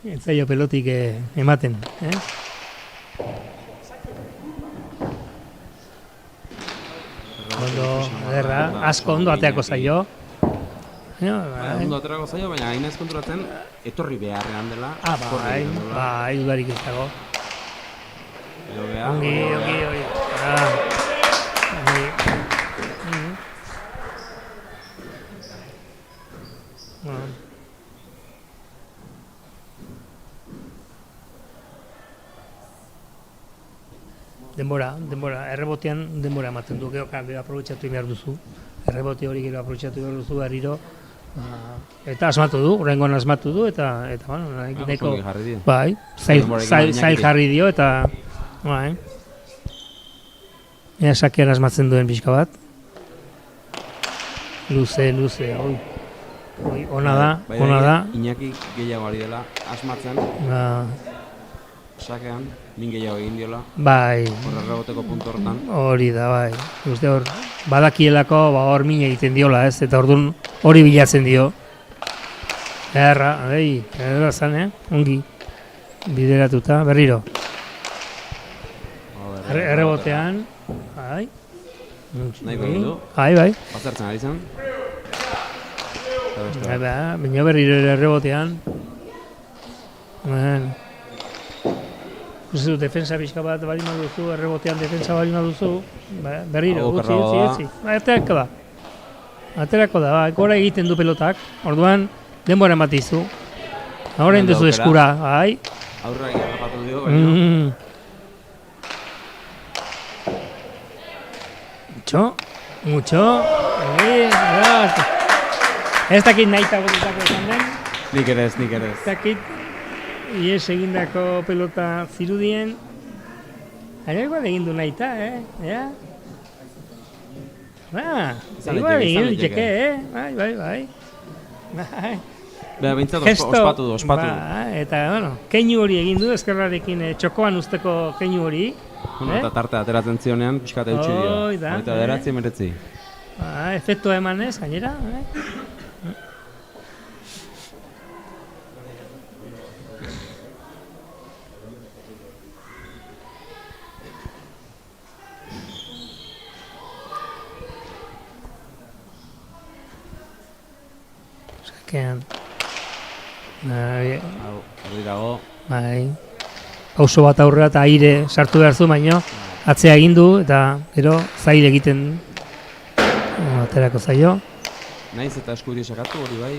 ez zaio pelotik ematen. Ondo, ederra, asko ondo ateako zaio. Ondo aterako zaio, baina hain ez konturatzen, etorri beharrean dela. Bai, dudarik ez dago. Ongi. Denbora, errebotean denbora ematen du, gero aprobetxatu behar duzu. Errebote hori gero aprobetxatu behar duzu, berriro. Eta asmatu du, horrengoan asmatu du, eta bueno, nahiko... Bai, zail jarri dio, eta... Bai. Ea sakean asmatzen duen pixka bat. Luze, ona da. Iñaki gehiago ari dela asmatzen. Sakean, min gehiago egin diola. Bai. Horra erreboteko puntu hortan. Hori da, bai. Uste hor, badakielako, hor min egiten diola, ez? Eta orduan hori bilatzen dio. Erra zan, ongi. Bideratuta, berriro. Errebotean, bai. Nahi behin du. Bai. Bazertzen ari zen. Baina berriro ere errebotean. Uste du, defensa pixka bat bali duzu, errebotean defensa bali duzu, berriro, utzi. Aterako da, gora egiten du pelotak, orduan denbora ematizu. Ahora induzu eskura, bai. Aurrak harrapatu dio, baina. Mucho. Ez dakit nahi tagotutako esan den. Nik ere ez. Ez dakit, ies egindako pelota zirudien. Igual egin du nahi ta, Ea? Igual egin diteke, Bai. Beha, bintzat ospatu. Eta, keinu hori egin du, eskerrarekin txokoan usteko keinu hori. Eta tartea ateratzen zionean, pixkate utzi dio. Eta deratzi emeretzi. Efektua emanez, gainera. Sakean. Hori dago. Bai. Pauso bat aurrera eta aire sartu behar zu, baino atzea egin du eta gero zail egiten aterako zaio. Naiz eta eskubiri sakatu hori bai,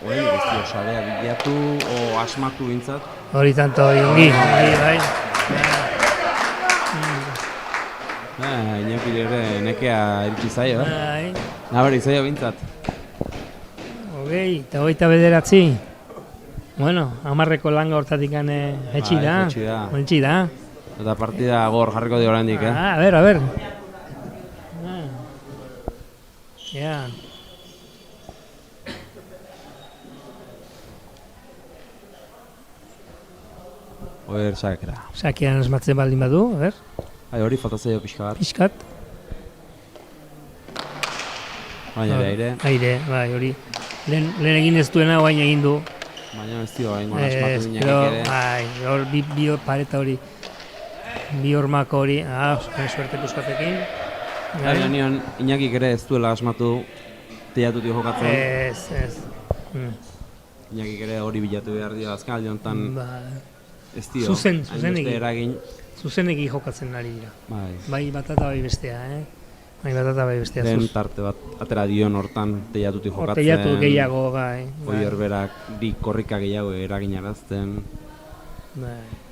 hori guztio sarea bilatu o asmatu bintzat. Hori tanto ongi, bai. Iñaki ere nekea iritsi zaio, Bai. Nabari zaio bintzat. Hogei, eta 29. Bueno, 10ko langa hortatik etxi da. Eta partida gor jarriko dio oraindik, A ver. Ja. Oer sakera. Sakean esmatzen baldin badu, a ver. Hori falta zaio pixka bat. Pixkat. Baina aire. Aire, bai, hori. Lehen egin ez duena, baina egin du. Baina ez dio, hain asmatu dinak ere. Bai, hor bi pareta hori. Bi hormako hori, suerte puskatekin. Baina nion, Iñakik ere ez duela asmatu teiatutik jokatzen. Ez. Iñakik ere hori bilatu behar dio azken aldi honetan ez dio. Zuzenegi. Zuzenegi jokatzen ari dira. Bai batata bai bestea, Den tarte bat atera dion hortan teiatutik jokatzen. Teiatu gehiago, bai. Hoi horberak bi korrika gehiago eraginarazten.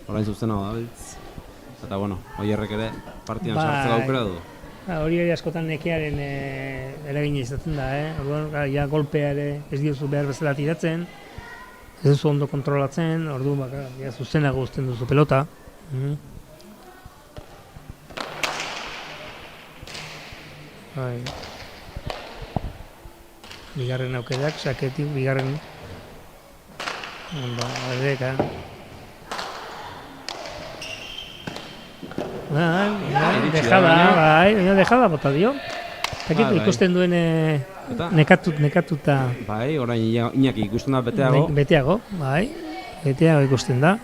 Horain zuzena dabiltz. Eta bueno, Oierrek ere partidan sartzeko aukera du. Hori ere askotan nekearen eragina izaten da, Orduan, ja golpea ere ez diozu behar bezala tiratzen, ez duzu ondo kontrolatzen, orduan, zuzenago uzten duzu pelota. Bigarren aukerak, saketik, bigarren... Dejada bota dio. Ikusten duen nekatuta. Bai, orain Iñaki ikusten da beteago. Beteago ikusten da.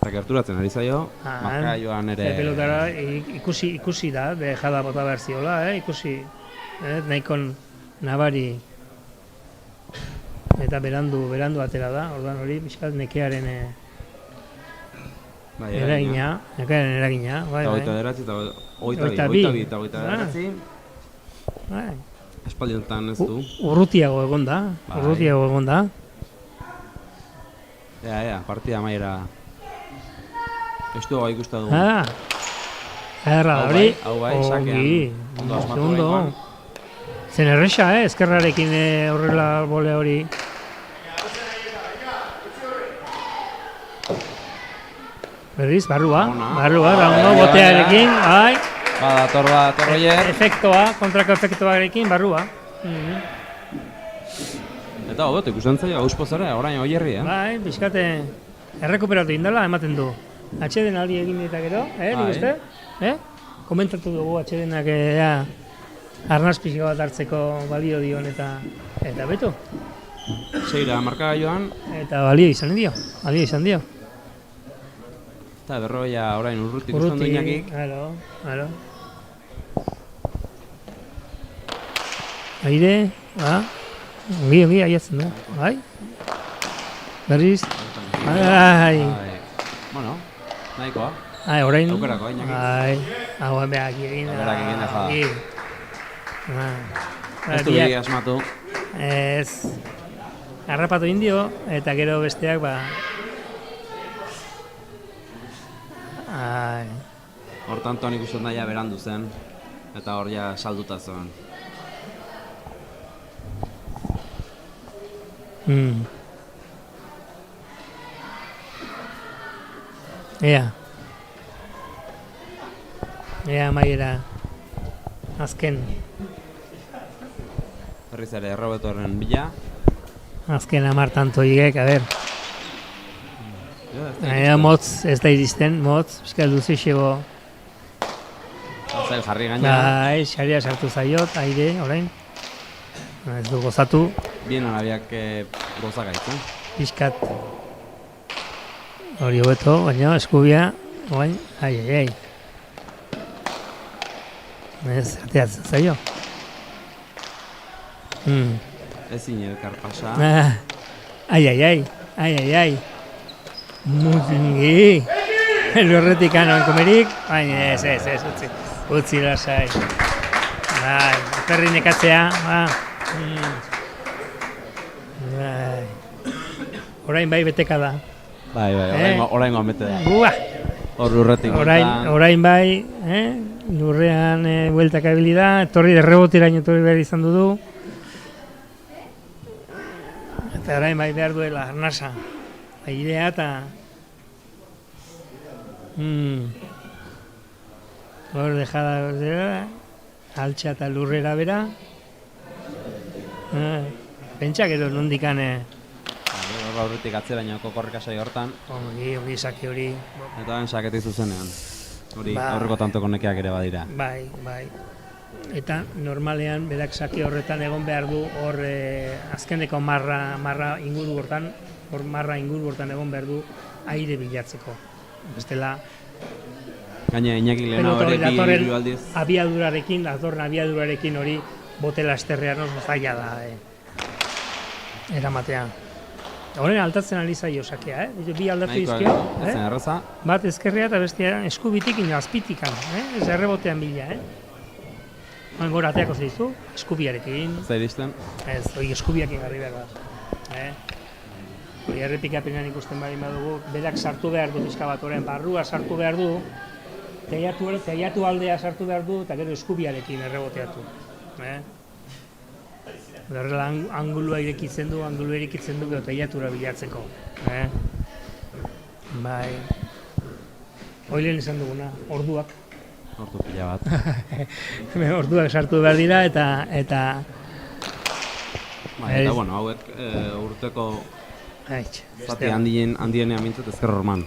Eta gerturatzen ari zaio, Markaioan ere... Pelotara ikusi da, dejada bota behar ziola, ikusi nahikon nabari eta berandu atera da, orduan hori pixkat nekearen eragina. Eta 29 eta 29. Espaldi honetan ez du. Urrutiago egon da. Partida amaiera. Estu hau ikusta dugu. Hori. Hau bai, sakean. Ondo asmatu behikoan. Zen erresa, eskerrarekin horrela bole hori. Berriz, barrua, botearekin, bai. Dator Oier. Kontrako efektuarekin, barrua. Eta hobeto ikusten zaio, auspozara, orain Oierri, Bai, bizkate errekuperatu indala, ematen du. Atxeden aldi egin eta gero, nik uste? Komentatu dugu atxedenak arnaz pixka bat hartzeko balio dion eta beto. Seira marka joan. Eta balio izan dio. Eta berroia orain urrutik ikusten du Iñakik. Alo. Aire, Ongi, aiatzen da. Bai? Berriz? Ai, Bueno, nahikoa. orain... Aukerako, Iñaki. Hauen behar egin. Aukerak egin da, ja. Ez du Biak- begi asmatu. Ez. Harrapatu indio, eta gero besteak, ba... Ai... Hortan toan ikusten daia berandu zen, eta hor ja salduta zuen. Ea. Ea maiera. Azken. Berriz ere, Robertoren bila. Azken 10 tantoiek, a ber. Ea motz, ez da iristen, motz. Euskal duzi xego. Azel jarri gaina. Bai, xaria sartu zaiot, aire, orain. Ez du gozatu, Bien arabiak gozak gaitzen. pixkat. Hori hobeto, baina eskubia, orain, ai. Ez, ateatzen zaio. Ezin elkar pasa. Ai. Mutingi. Lurretik anoan komerik, baina ez, utzi lasai. Bai, perri nekatzea, ba. Bai. Orain bai beteka da. Bai, oraingoan bete da. Bua! Hor lurretik Orain bai, lurrean bueltaka ibili da, etorri derreboteraino etorri behar izan du. Eta orain bai behar duela arnasa. Airea eta... Hor dejada altxa eta lurrera bera. Pentsa gero nondikan... Aurretik atzerainoko korrikasai hortan. Ongi sake hori. Eta ben saketi zuzenean. Hori Ba. aurreko tantoko nekeak ere badira. Bai. Eta normalean berak sake horretan egon behar du hor azkeneko marra inguru hortan, hor marra inguru hortan egon behar du aire bilatzeko. Bestela Gaina Iñaki lehena pelota hori hori datorren hiru aldiz. abiadurarekin hori botela esterrean oso zaila da eramatea. Horren altatzen ari zaio sakea, bi aldatu dizkio. Ez zen erraza. Bat ezkerrea eta bestea eskubitik ino azpitikan, ez errebotean bila, Hoen gora ateako zeizu, eskubiarekin, Ez da iristen. ez, hori eskubiakin garri behar da. Hori errepikapenean ikusten baldin badugu, berak sartu behar du pixka bat horren barrua sartu behar du, teiatu aldea sartu behar du, eta gero eskubiarekin erreboteatu. Horrela angulua irekitzen du gero teiatura bilatzeko. Bai. Hoi lehen esan duguna, orduak. Hortu pila bat. Orduak sartu behar dira eta Eta bueno, hauek urteko zati handienean mintzat ezker horman.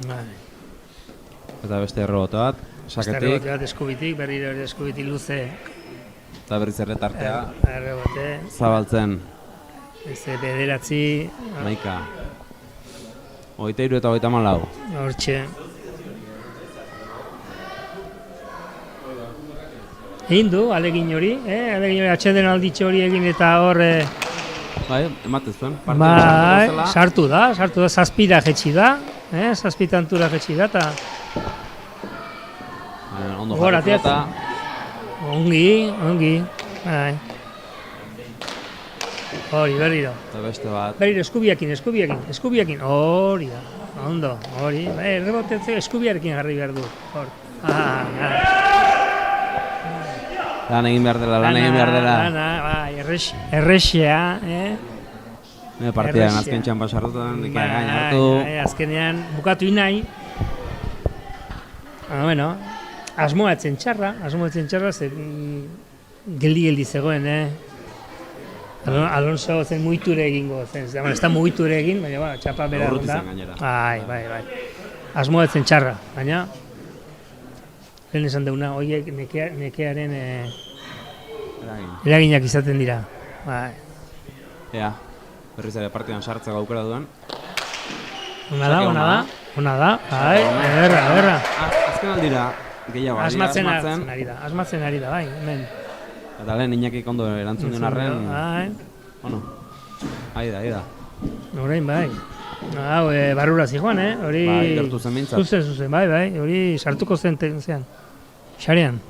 Bai. Eta beste errobote bat, saketik, Bat eskubitik, berriro ere eskubitik luze eta berriz ere tartea errebote, zabaltzen, bederatzi, maika. 23 eta 34. hortxe. Egin du, alegin hori, atxeden alditxo hori egin eta hor... Bai, ematen zuen. Bai, sartu da, zazpira jetxi da, zazpitantura jetxi da, eta Ondo Gora, jarri flota. ongi, bai. Hori, berriro. Eta beste bat. Berriro, eskubiakin, hori da, ondo, hori, erreboteatzeko eskubiarekin jarri behar du, hor. Lan egin behar dela. Lana, bai, errexea, Partidan azken txan pasartutan, dikia gain hartu. Azkenean, bukatu inai. Bueno, asmoatzen txarra, ze geldi zegoen, Alonso zen muiture egingo zen, ez da muiture egin, baina txapa bera Urruti da. zen gainera. Bai. Asmoatzen txarra, baina lehen esan deuna, horiek nekearen eraginak izaten dira. Bai. Ea, berriz ere partidan sartzeko aukera duen. Ona da, bai, ederra. Azken aldira gehiago ari Asmatzen ari da, bai, hemen. Eta lehen Iñakik ondo erantzun duen arren, Bai, bueno, aida. orain bai. Hau, barrura zijoan, hori... Bai, gertu zen behintzat. Zuzen, bai, hori sartuko zen zean. Xarean.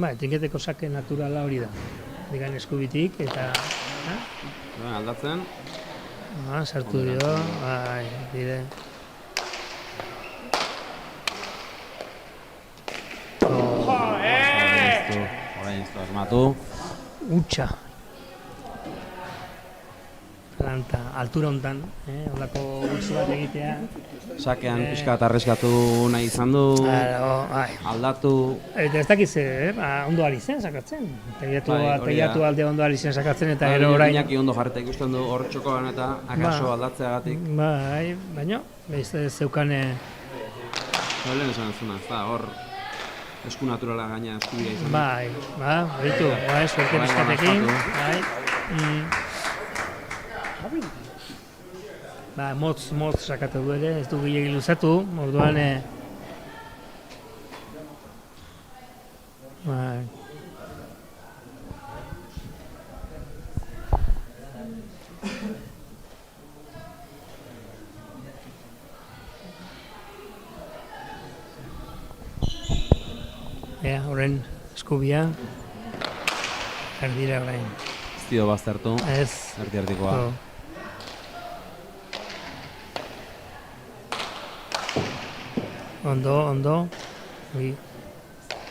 Bai, tinketeko sake naturala hori da. Digan eskubitik eta... Aldatzen. Sartu dio, bai, dire. Orain ez du asmatu. Utsa. Planta, altura hontan, holako utsu bat egitea. Sakean pixka eta arriskatu nahi izan du, Bai. aldatu. Eta ez dakiz, ondo ari zen sakatzen. Tegiatu alde ondo ari zen sakatzen eta gero orain... Iñaki ondo jarreta ikusten du hor txokoan eta akaso aldatzeagatik. Bai, baina, zeukane... Lehen esan zuna, ez da, hor esku naturala gaina eskubira izan. Bai, horitu, suerte pizkatekin. Motz sakatu du ere, ez du gehiagin luzatu, orduan... Horren eskubia, erdira orain. Ez dio baztertu, Ez. erdi-erdikoa. Ondo.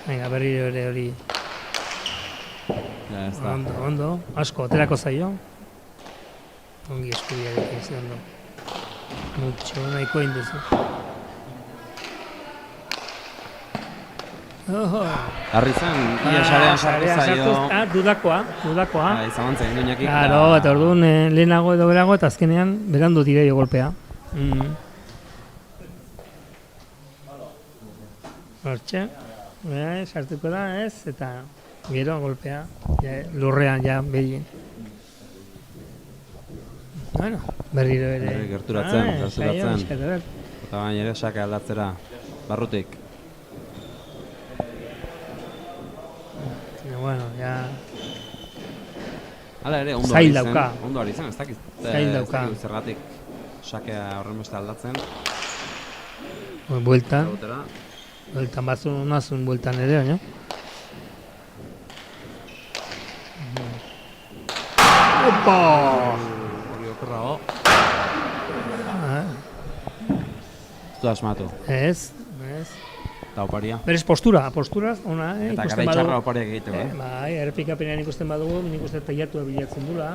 Venga, berriro ere hori. Ja, ez da. Ondo. Asko, aterako zaio. Ongi eskubiarik ez ondo. Mutxo, nahiko indezu. Harri zen, ia sarean sartu zaio. Dudakoa. Zabantzen du Iñakik. Claro, eta orduan lehenago edo berago eta azkenean berandu direio golpea. Hortxe, sartuko da, ez, eta gero golpea, lurrean ja begin. Bueno, berriro ere. Gerturatzen. Eta baina ere sake aldatzera, barrutik. Bueno, ja... Hala ere, ondo ari zen, ez dakit zergatik sakea horren beste aldatzen. Bueltan bazun bueltan ere, baina. Opa! Hori okerrago. Ez du asmatu. Ez. Eta oparia. Berez posturaz, ona, eta gara itxarra opariak egiteko, Bai, errepikapenean ikusten badugu, nik uste teilatua bilatzen dula.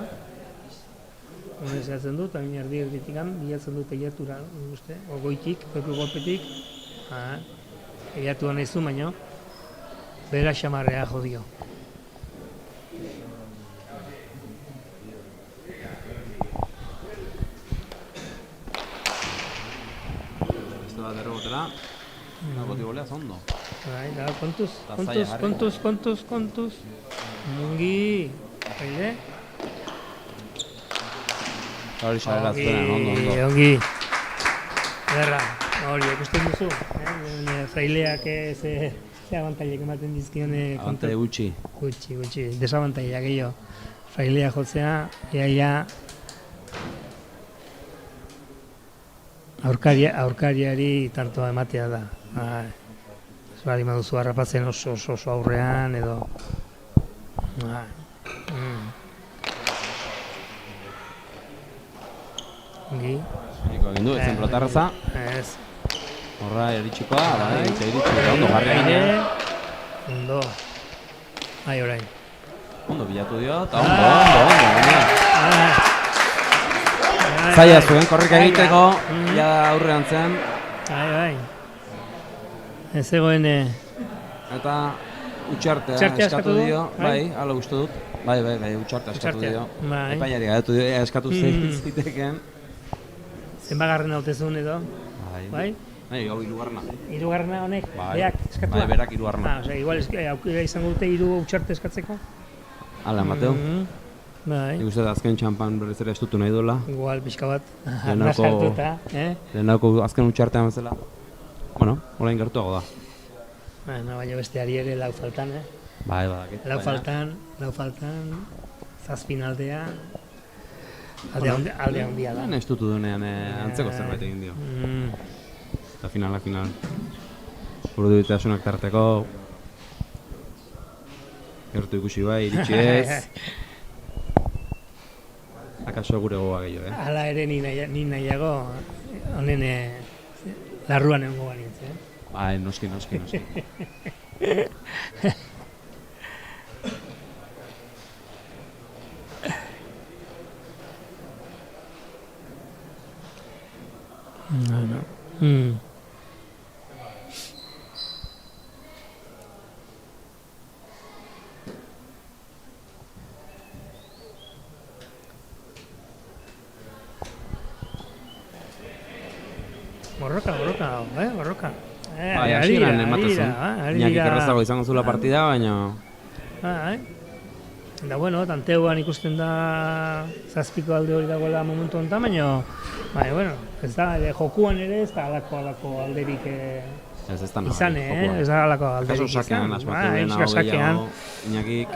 Hone zehatzen dut, hain erditikan bilatzen dut teilatura, nik uste, goitik, peku golpetik. Teilatua nahi zu, baina, bera xamarrea jodio. Beste bat errobotera. Goti golea zondo. Bai, da, kontuz. Mungi, haide. Hori sarera zuen, ondo. Ongi. Derra, hori, ikusten duzu. Fraileak ze abantailek ematen dizkion. Abantaile gutxi. Gutxi, desabantailak gehiago. Frailea jotzea, iaia... Aurkariari tartua ematea da. Bali maduzu harrapatzen oso aurrean edo... Ongi. Egin du, ezen plotarraza. Ez. Horra eritxikoa, ondo jarri gane. Ondo. Orain. Ondo bilatu dio, eta ondo. Zaila zuen, korrika egiteko, ja aurrean zen. Bai. Ez egoen... Eta utxartea eskatu dio, bai, hala uste dut. Bai, utxartea eskatu dio. Epainari gaitu dio, eskatu ziteken. Zenbagarren hautezun edo? Bai. Hau hirugarrena. Hirugarrena honek, berak eskatua? Bai, berak hirugarrena. Igual aukera izango dute hiru utxarte eskatzeko? Hala, Mateo. Bai. Nik uste dut azken txampan berriz ere estutu nahi duela. Igual pixka bat, Lehenako- nasartuta, Lehenako azken utxartean bezala. Bueno, orain gertuago da. Baina besteari ere lau faltan, Bai, badakit. Lau faltan, zazpinaldea, alde handia da. Baina estutu duenean antzeko zerbait egin dio. Eta final. Urdubitasunak tarteko. Gertu ikusi bai, iritsi ez. Akaso gure gogoa gehiago, Hala ere ni nahiago, honen larruan egongo banintz, Bai, noski. No. Borroka. Bai, hasieran ematen Iñakik errazago izango zula partida, baina... Eta bueno, tanteuan ikusten da zazpiko alde hori dagoela momentu honetan, baina, ez da, jokuan ere ez da alako alderik Ez da izan, ez da alako alderik izan. Kaso sakean, asmatu dena gehiago, Iñakik...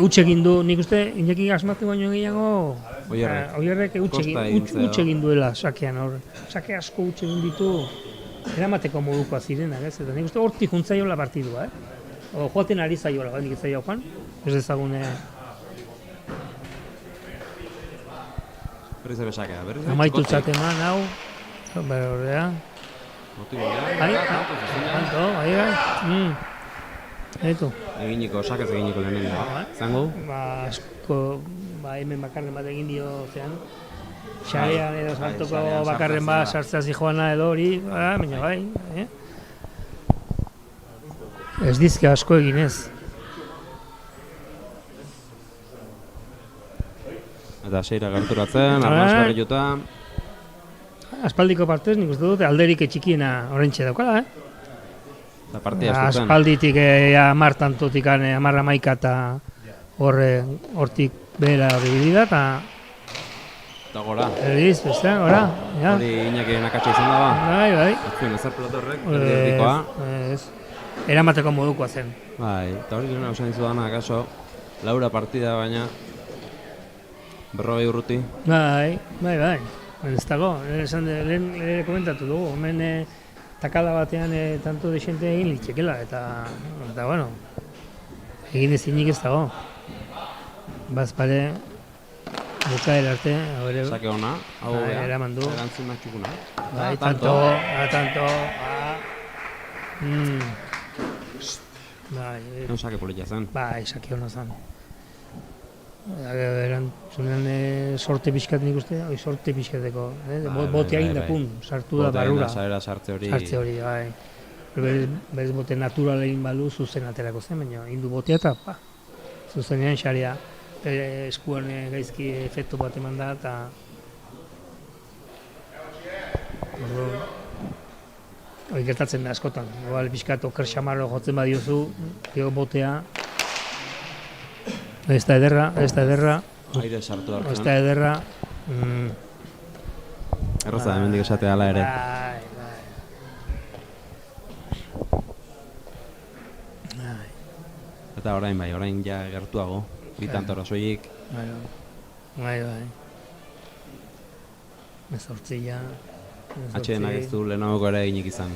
Utxe egin du, nik uste Iñakik asmatu baino gehiago, Oierrek utxe egin duela sakean hor. Sake asko utxe egin ditu, eramateko modukoa zirenak, ez? Eta nik uste hortik juntzaiola partidua, joaten ari zaiola, nik ez zaio joan, ez ezagune... Berriz ere sakea, Amaitutzat eman, hau, berordea. Eginiko, sakez eginiko lehenengo, zango? Asko, hemen bakarren bat egin dio, zean, xarean edo saltoko bakarren bat sartzea zijoana edo hori, baina bai, Ez dizke asko eginez. Eta seira gerturatzen, arnaz berriuta. Aspaldiko partez nik uste dut alderik txikiena oraintxe daukala, Eta partia estutzen. Aspalditik 10 tantotik 10-11 eta hortik behera hori bidida eta... Eta gora. Erdiz, beste, gora. Hori Iñaki nakatxa izan daba. Bai. Ez zuen ezer pelotorrek, erdikoa. Eramateko modukoa zen. Bai, eta hori gena usan izudana, akaso, Laura partida baina, 40 urruti. Bai. Ez dago, lehen komentatu dugu, hemen takala batean tanto de xente egin litxekela, eta bueno, egin ezinik ez dago. Bazpare, bukaera arte, Sake ona, hau eraman du. Erantzun txukuna. Bai, tanto. Non sake politia zen. Bai, sake ona zen. Erantzunean sorte pixkat nik uste, sorte pixkateko, botea egin da pun, sartu da barrura. Sartze hori. Sartze hori, bai. Berez bote natural egin balu zuzen aterako zen, baina hindu botea eta zuzenean xarea eskuan gaizki efektu bat eman da eta... Hori gertatzen da askotan, pixkat oker xamarro jotzen badiozu, botea, ez da ederra. Aire sartu hartzen. Ez da ederra. Erraza da, hemendik esatea ala ere. Eta orain ja gertuago, bitantora soilik. Bai. Ez hortzia. Atxedenak ez du lehenagoko ere eginik izan.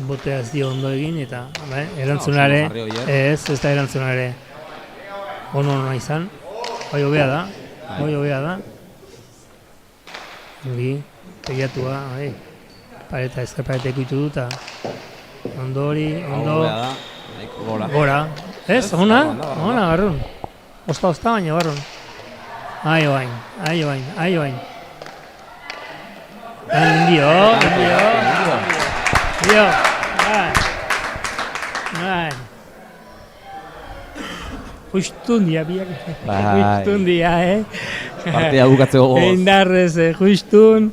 Botea ez dio ondo egin eta erantzunare, ez da erantzunare ono izan, bai hobea da, hori, tegiatua, pareta ezkerpareteko itu dut, ondo hori, gora, ez, ona, barrun, osta baina barrun, aio bain. Indio. Bai. Justun dia biak. Justun dia, Partia bukatzeko gogoz. Indarrez, justun,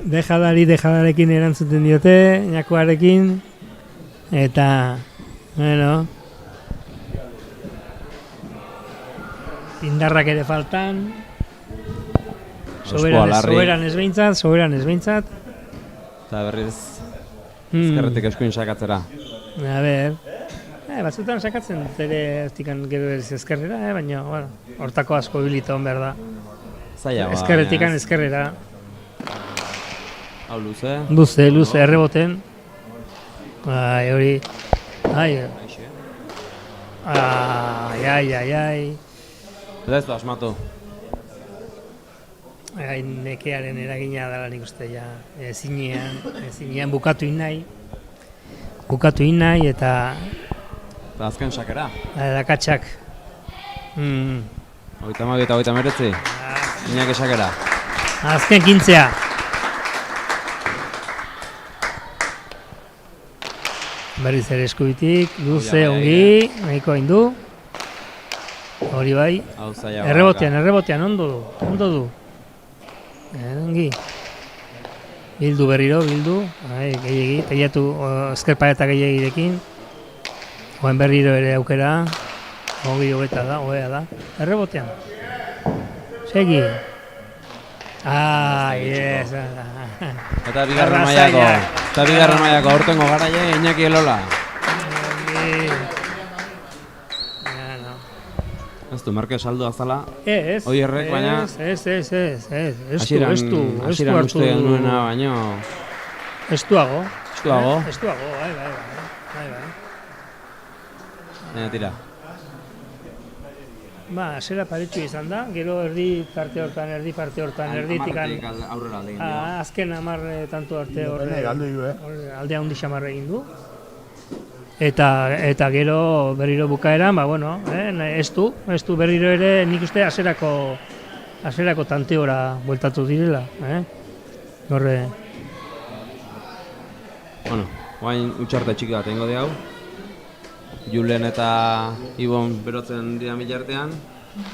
Dejadarekin erantzuten diote, Inakoarekin. Eta, bueno, indarrak ere faltan, soberan ez behintzat. Eta berriz, ezkerretik eskuin sakatzera. A ber, batzutan sakatzen ere hortikan gero ezkerrera, baina, bueno, hortako asko ibilita hon behar da. Zailagoa. Ezkerretikan ezkerrera. Hau luze. Luze, erreboten. Hori. Ai. Eta ez du asmatu. Nekearen eragina dela nik uste, ja. Ezinean bukatu nahi eta azken sakera. Dakatxak. 32 eta 39. Iñaki sakera. Azken 15. Berriz ere eskubitik, luze, ongi, nahiko hain du. Hori bai. Errebotean, ondo du. Ongi. Bildu berriro. Gehiagi, tegiatu ezkerpareta gehiagirekin. Oen berriro ere aukera. Ongi hobea da. Errebotean. Segi. Yes. Eta bigarren mailako aurtengo garaile Iñaki Elola. Ez du, Marke saldu azala. Oierrek, baina... Ez. Hasieran uste genuena, baina... Estuago, bai. Tira. Zera paretxu izan da, gero erdi parte hortan, erditikan... aurrera alde egin azken 10 tanto arte aldea hundi xamarra egin du. Eta gero berriro bukaeran, ez du berriro ere nik uste hasierako tanteora bueltatu direla. Horre... Guain utxarte txiki bat egingo hau. Julen eta Ibon berotzen dira milartean.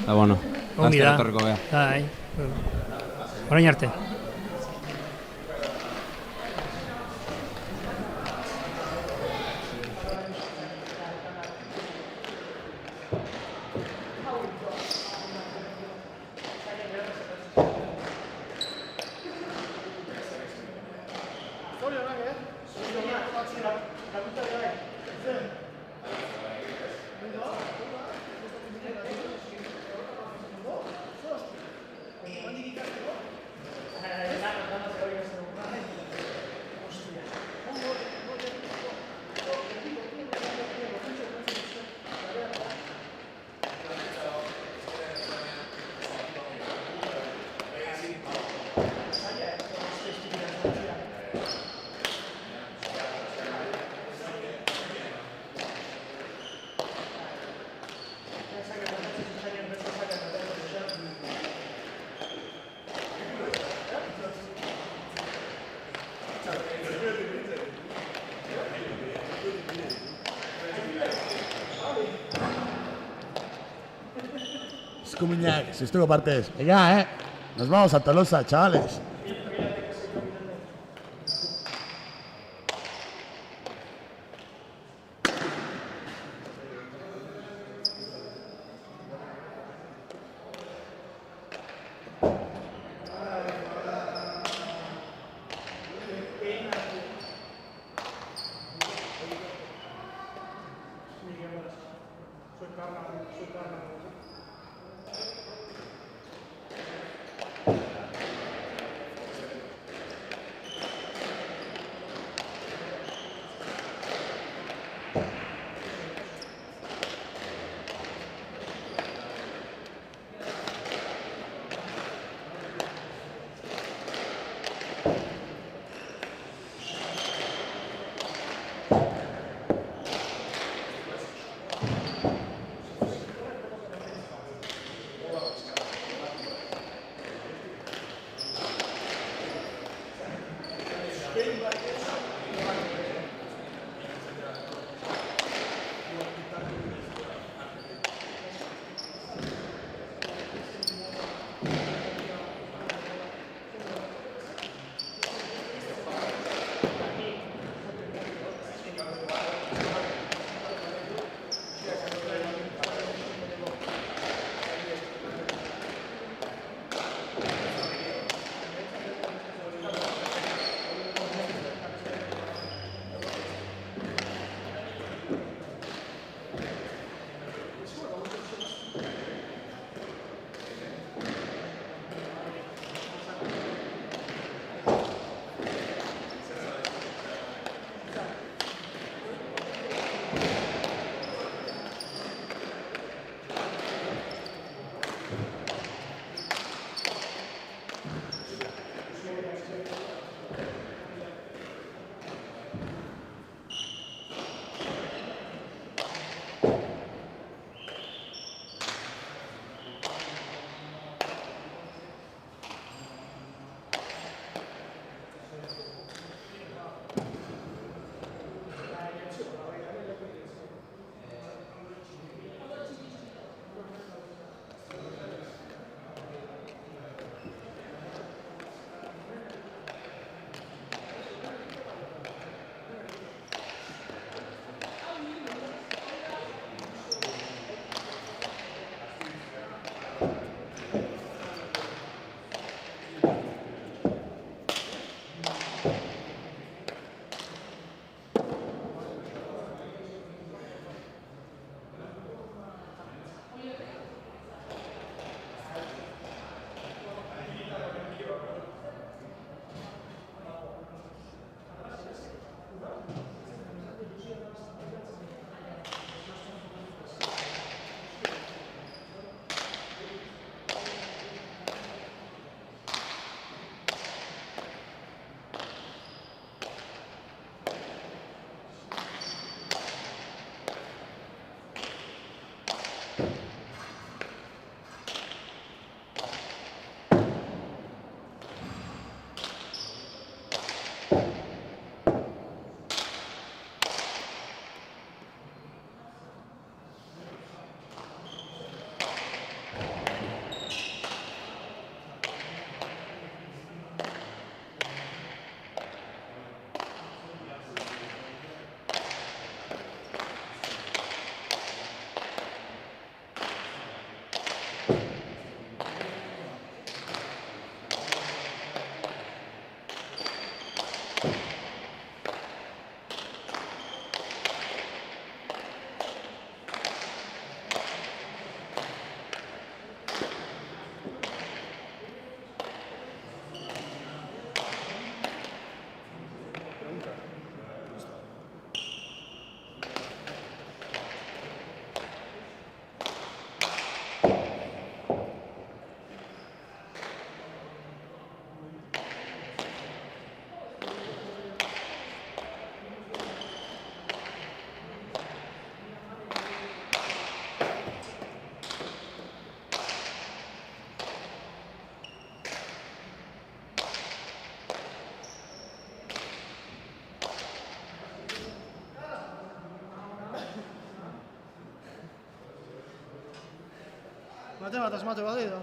Eta ongi da. Azterretorriko beha. Orain arte. Escumiñac, si estuvo partes. Ya, nos vamos a Tolosa, chavales. Bate bat asmatu badi da.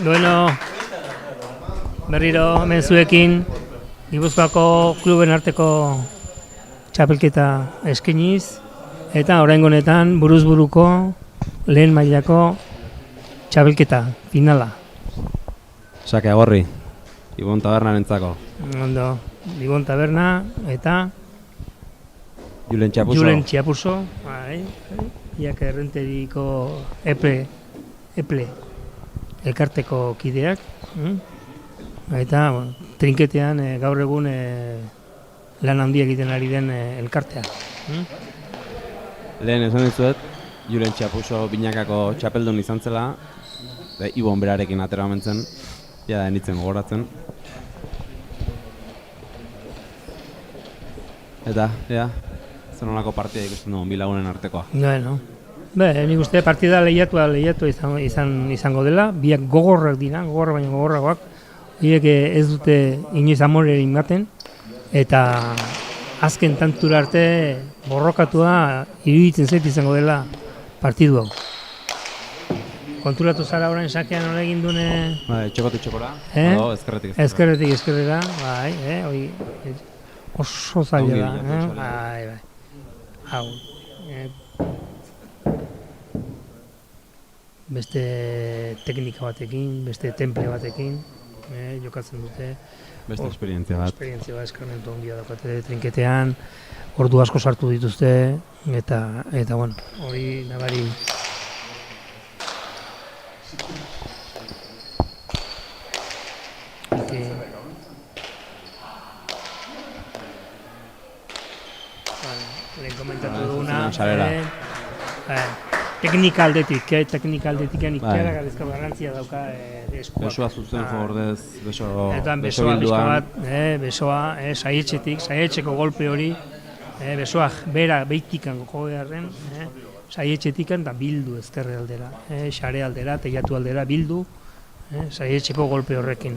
Bueno, berriro hemen zuekin Gipuzkoako kluben arteko txapelketa eskainiz eta oraingo honetan buruz-buruko lehen mailako txapelketa finala. Sake agorri, Ibon Tabernarentzako. Ondo, Ibon Taberna eta Julen Txapuso. Julen Txapuso, iak errenteriko eple elkarteko kideak. Eta trinketean gaur egun lan handia egiten ari den elkartea. Lehen esan dizuet, Julen Txapuso binakako txapeldun izan zela, Ibon berarekin atera omentzen, ja nitzen gogoratzen. Eta, zer nolako partida ikusten dugun bi lagunen artekoa. Bueno, nik uste partida lehiatua izango dela, biak gogorrak dira, baina gogorragoak, hiek ez dute inoiz amorerin baten, eta azken tantura arte borrokatua iruditzen zait izango dela partidu hau. Konturatu zara orain sakean hori egin dune... Txokotik txokora, edo ezkerretik ezkerrera. Ezkerretik ezkerrera, hori oso zaila da. Bai. Hau, beste teknika batekin, beste temple batekin, jokatzen dute. Beste esperientzia bat. Esperientzia bat, eskarmentu ondia daukate trinketean, ordu asko sartu dituzte, eta bueno, hori nabari. Lehen komentatu duguna, teknika aldetik ikaragarrizko garrantzia dauka eskuak. Besoa zuzen jo ordez, beso bilduan. Besoa, saietxeko golpe hori, besoa bera behitikan jo beharren, saietxetikan da bildu ezkerre aldera, xare aldera, teiatu aldera bildu, saietxeko golpe horrekin.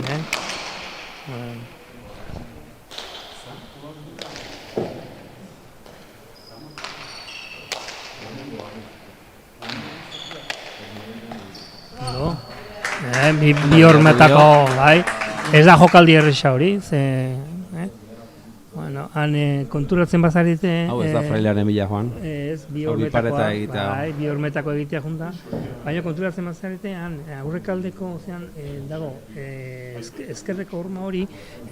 Bi hormetako, bai, ez da jokaldi erresa hori, Bueno, han konturatzen bazarete... Hau ez da frailearen bila joan. Ez, bi Hau bi hormetakoa, pareta egitea. bai, bi hormetako egitea junta. Baina konturatzen bazarete, han aurrekaldeko, ozean, dago, ezkerreko horma hori,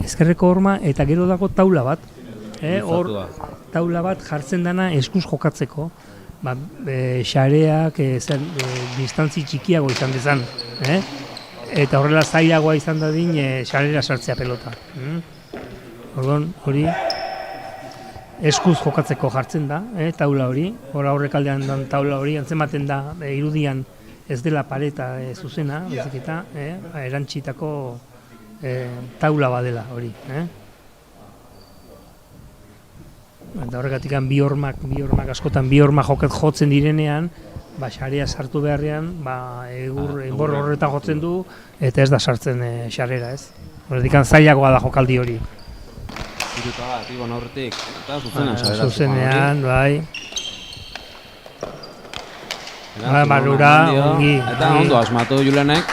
ezkerreko horma eta gero dago taula bat. Hor, taula bat jartzen dana eskuz jokatzeko. Xareak distantzi txikiago izan dezan. Eta horrela zailagoa izan dadin xarera sartzea pelota. Orduan, hori eskuz jokatzeko jartzen da, taula hori. Hor aurrekaldean dan taula hori, antzematen da, irudian ez dela pareta zuzena, bezik eta erantzitako taula badela hori. Eta horregatik bi hormak askotan bi horma jotzen direnean, xarea sartu beharrean, enbor horretan jotzen du, eta ez da sartzen xarera, ez. Horretik zailagoa da jokaldi hori. Iruta bat, Ibon aurretik, eta zuzenean xarera. Zuzenean, bai. Barrura, ongi. Eta ondo asmatu Julenek.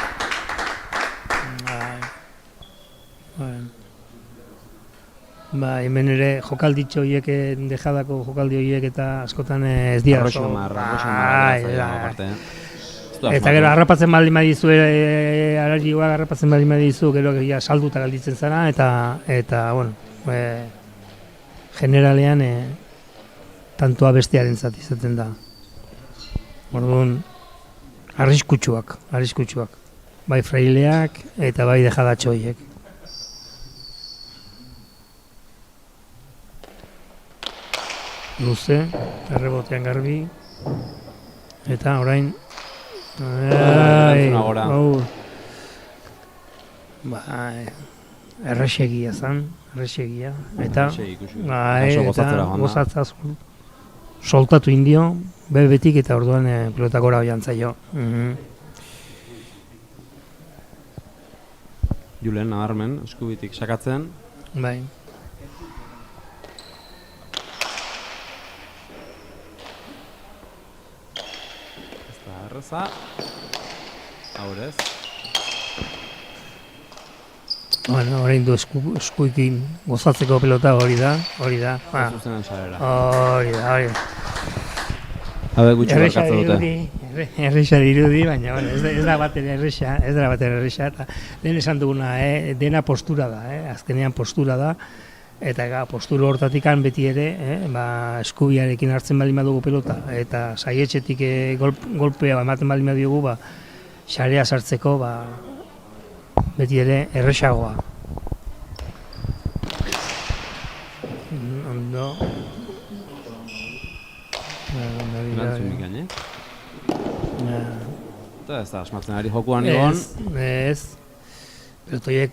Hemen ere jokalditxo horiek, dejadako jokaldi horiek eta askotan ez dira oso. Eta gero harrapatzen baldin badizu, ararioa harrapatzen baldin badizu, gero salduta galditzen zara, eta bueno, generalean tantoa bestearen zat izaten da. Orduan, arriskutsuak. Bai fraileak eta bai dejadatxo horiek. Luze, errebotean garbi, eta orain... Erresegia zan, eta gozatzea soltatu indio, bebetik eta orduan pelotak gora hoian zaio. Julen, nabarmen, eskubitik sakatzen. Bai. Erreza, aurrez. Bueno, orain du eskuikin gozatzeko pelota hori da. Zuzenan xarera. Hori da. Habe gutxi barkatzen dute. Erresa dirudi, baina ez da bat erresa, eta lehen esan duguna, dena postura da, azkenean postura da. Eta postura hortatik beti ere, eskubiarekin hartzen baldin badugu pelota, eta saietxetik golpea ematen baldin badugu, xarea sartzeko, beti ere erresagoa. Ondo. Erantzun bikain, Eta ez da, asmatzen ari jokuan egon. Ez.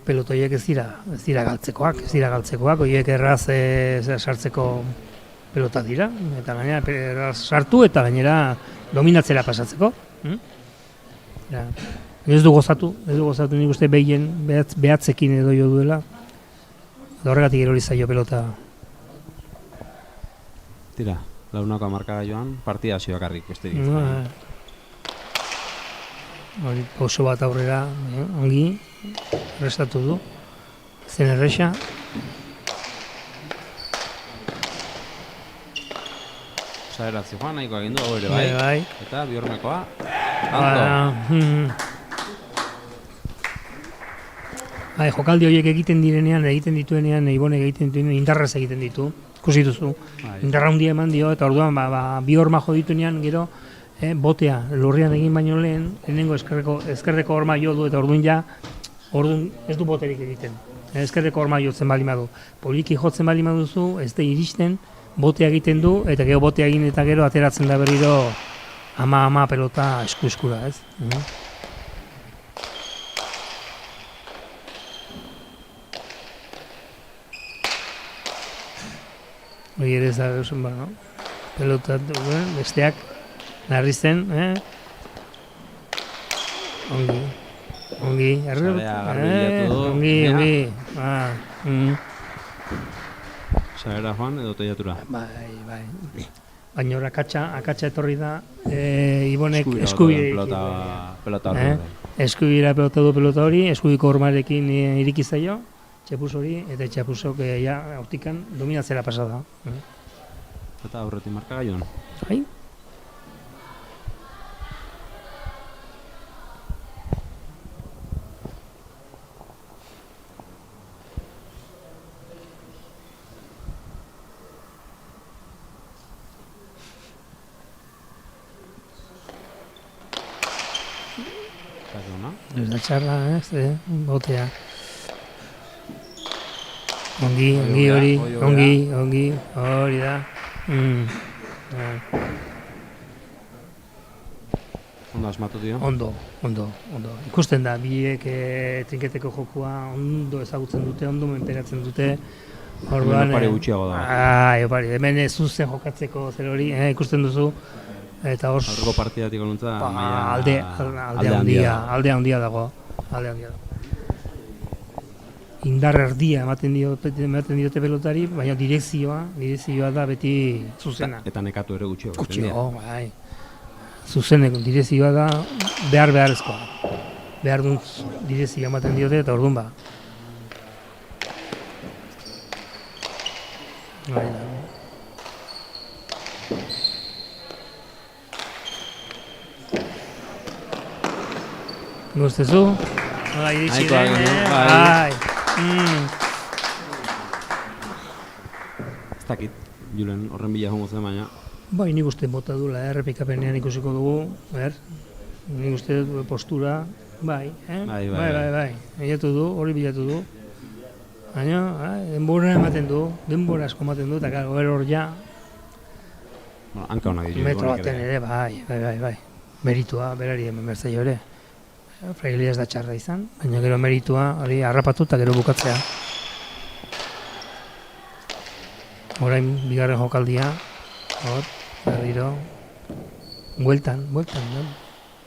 Pelotoiek ez dira galtzekoak, horiek erraz sartzeko pelota dira, eta gainera erraz sartu eta gainera dominatzera pasatzeko. Ez du gozatu nik uste behatzekin edo jo duela, horregatik erori zaio pelota. Tira, launako amarkaga joan, partida hasi bakarrik besterik. Hori oso bat aurrera, ongi, errestatu du, zen erresa. Saeratzi joan nahiko egin du, hori bai. Eta bihormekoa, jokaldi horiek egiten dituenean, Ibonek egiten dituenean, indarraz egiten ditu, ikusi duzu. Indarra handia eman dio, eta orduan bi horma jo dituenean, gero, botea lurrean egin baino lehenengo ezkerreko horma jo du, eta orduan ez du boterik egiten. Ezkerreko horma jotzen bali madu. Poliki jotzen bali maduzu, ez da iristen, botea egiten du, eta gero botea egin eta gero ateratzen da berriro ama pelota eskura, ez? Hori ere ez da gauzen, pelota besteak narri zen, ongi, ongi. Saera joan edo teiatura? Bai. Baina hor akatsa etorri da, Ibonek eskubira pelota hori, eskubiko hormarekin iriki zaio, Txapuz hori, eta Txapuzok ja hortikan dominatzera pasada. Eta aurretik markagailuan. Bai? Ez da txarra, botea. Ongi hori, hori da. Ondo asmatu dio? Ondo. Ikusten da, biek trinketeko jokua ondo ezagutzen dute, ondo menperatzen dute. Hemen opari gutxiago da. Opari, hemen zuzen jokatzeko zer hori, ikusten duzu. Eta hor... Aurreko partidatik onuntza... Alde handia dago. Indar erdia ematen diote pelotari, baina direkzioa da beti zuzena. Eta nekatu ere gutxiago. Gutxiago, bai. Zuzeneko direkzioa da beharrezkoa. Behar dut direkzioa ematen diote eta orduan ba. Bai da. Guztezu? Hala, iritsi den, bai. Ez dakit, Julen horren bila jongo zen baina. Bai, nik uste bota duela, errepikapenean ikusiko dugu, nik uste postura, bai. Bilatu du, hori bilatu du. Baina, denbora ematen du, denbora asko ematen du, eta gara, hor ja... Hanka honak ditu. Metro baten ere, bai. Meritua, berari hemen bertzaio ere. Frailia ez da txarra izan, baina gero meritua hori harrapatu eta gero bukatzea. Orain bigarren jokaldia, hor, berriro, bueltan,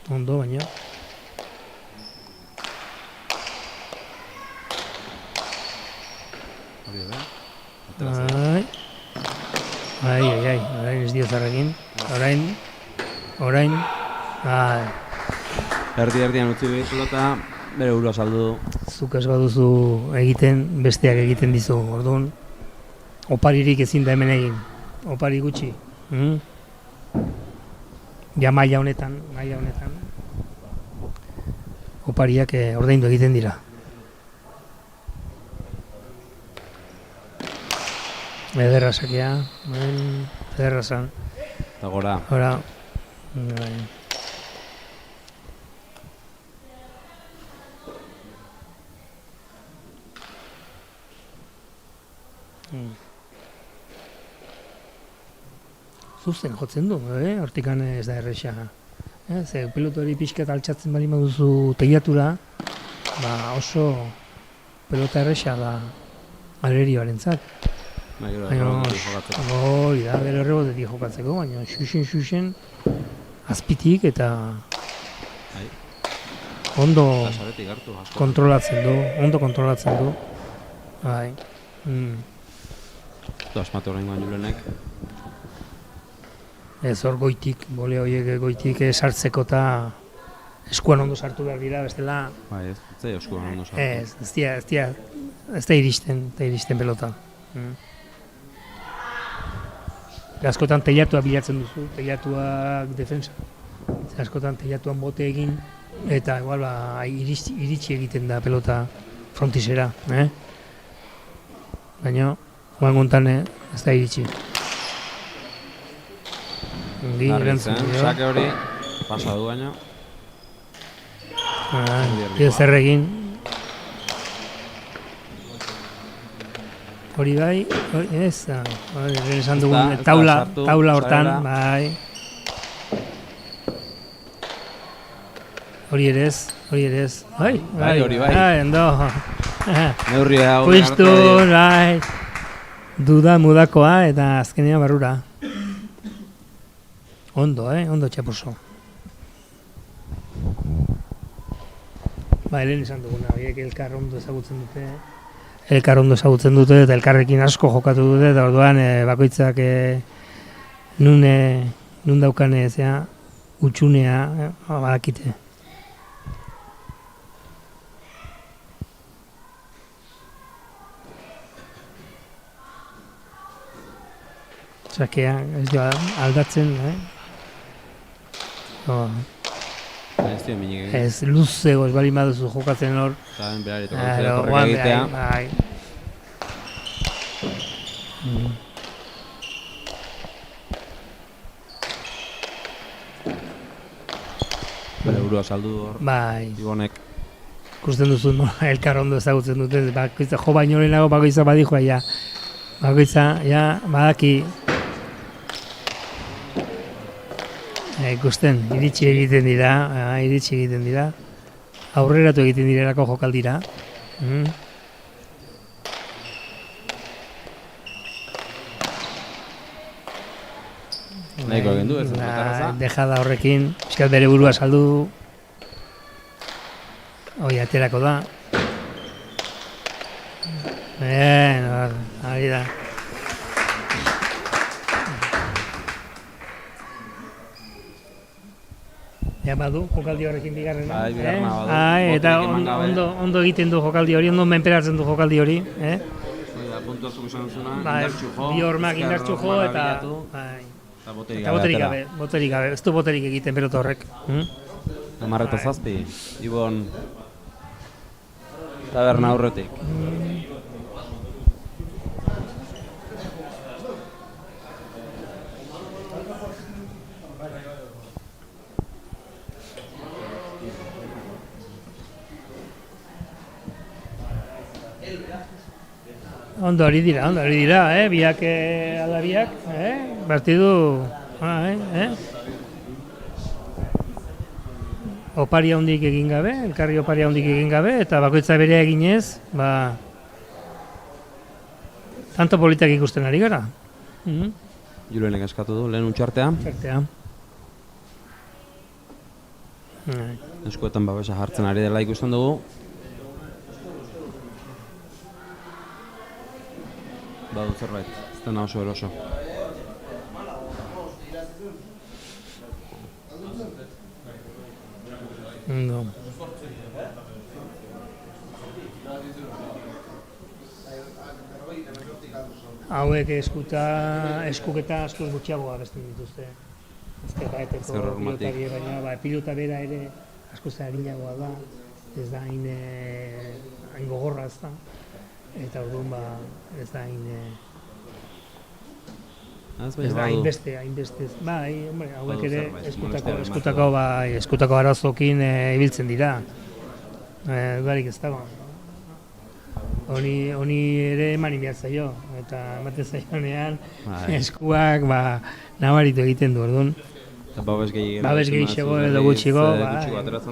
ondo baina. Orain ez dio zarrekin, orain, Erdian utzi behar pelota, bere burua saldu du. Zuk ez baduzu egiten, besteak egiten dizu, orduan. Oparirik ezin da hemen egin, opari gutxi. Ja maila honetan. Opariak ordaindu egiten dira. Ederra sakia, ederra zan. Eta gora. Zuzen jotzen du, hortikan ez da erresa. Ze pelotori pixkat altxatzen bali maduzu tegiatura, oso pelota erresa da alerioaren zat. Hori da, bere horrebotetik jokatzeko, baina xuxen azpitik eta ondo kontrolatzen du. Bai. Asmatu horrengoan Julenek. Ez hor goitik, bole horiek goitik sartzeko eta eskuan ondo sartu behar dira, bestela... Bai, ez da eskuan ondo sartu. Ez da iristen pelota. Askotan teilatua bilatzen duzu, teilatuak defensa. Askotan teilatuan bote egin, eta igual iritsi egiten da pelota frontisera. Baina, guan gontan ez da iritsi. Sake hori, pasa du baina. Zer egin. Hori bai, ez da. Esan dugun taula hortan, bai. Hori ere ez. Bai, hori bai. Endo. Neurria hau. Justu, bai. Duda mudakoa eta azkenean barrura. Ondo Txapuzo. Helen esan duguna, elkar ondo ezagutzen dute. Eta elkarrekin asko jokatu dute, eta orduan bakoitzak nun daukane utxunea badakite. sakea, ez dio aldatzen, Ez dio minik egin. ez luzego ez bali baduzu jokatzen hor. Eta berari Claro, torrek guan egitea. bai. Bere burua saldu du hor. Bai, Ibonek. ikusten duzu nola elkar ondo ezagutzen dute, bakoitza jo baino lehenago bakoitza badijoa ja. Bakoitza, ja, badaki. Ikusten, iritsi egiten dira. Aurreratu egiten direlako jokaldira. Nahiko egin du, ez batarraza. Dejada horrekin, pixkat bere burua saldu du. Hoi aterako da. Ari da. Ja badu, jokaldi horrekin bigarrena. Bai, bigarrena badu. Eta Boterik eman gabe. ondo egiten du jokaldi hori, ondo menperatzen du jokaldi hori. Puntu asko esan zuna, Bai, indartsu jo. bi hormak ezker indartsu jo hormak eta... bilatu, Bai. Eta boterik Eta gabe boterik gabe, ez du boterik egiten pelota horrek. Amarreta zazpi, Ibon taberna aurretik. Ondo hori dira, biak ala biak, partidu, opari handik egin gabe, elkarri opari handik egin gabe, eta bakoitza berea eginez, tanto politak ikusten ari gara. Julenek eskatu du, lehen untxartea. Txartea. Eskuetan babesa jartzen ari dela ikusten dugu. Badu zerbait, ez dena oso eroso. No. Hauek eskuketa askoz gutxiagoa abesten dituzte. Ezkerraeteko pilotari, baina pilota bera ere askoz arinagoa da, ez da hain gogorra ez da. Eta orduan ez da hain... Ez da hainbeste, bai, hombre, hauek ere eskutako arazokin ibiltzen dira. Barik ez dago. Honi ere eman behar zaio, eta ematen zaionean eskuak nabaritu egiten du, orduan. Babes gehiago edo gutxigo,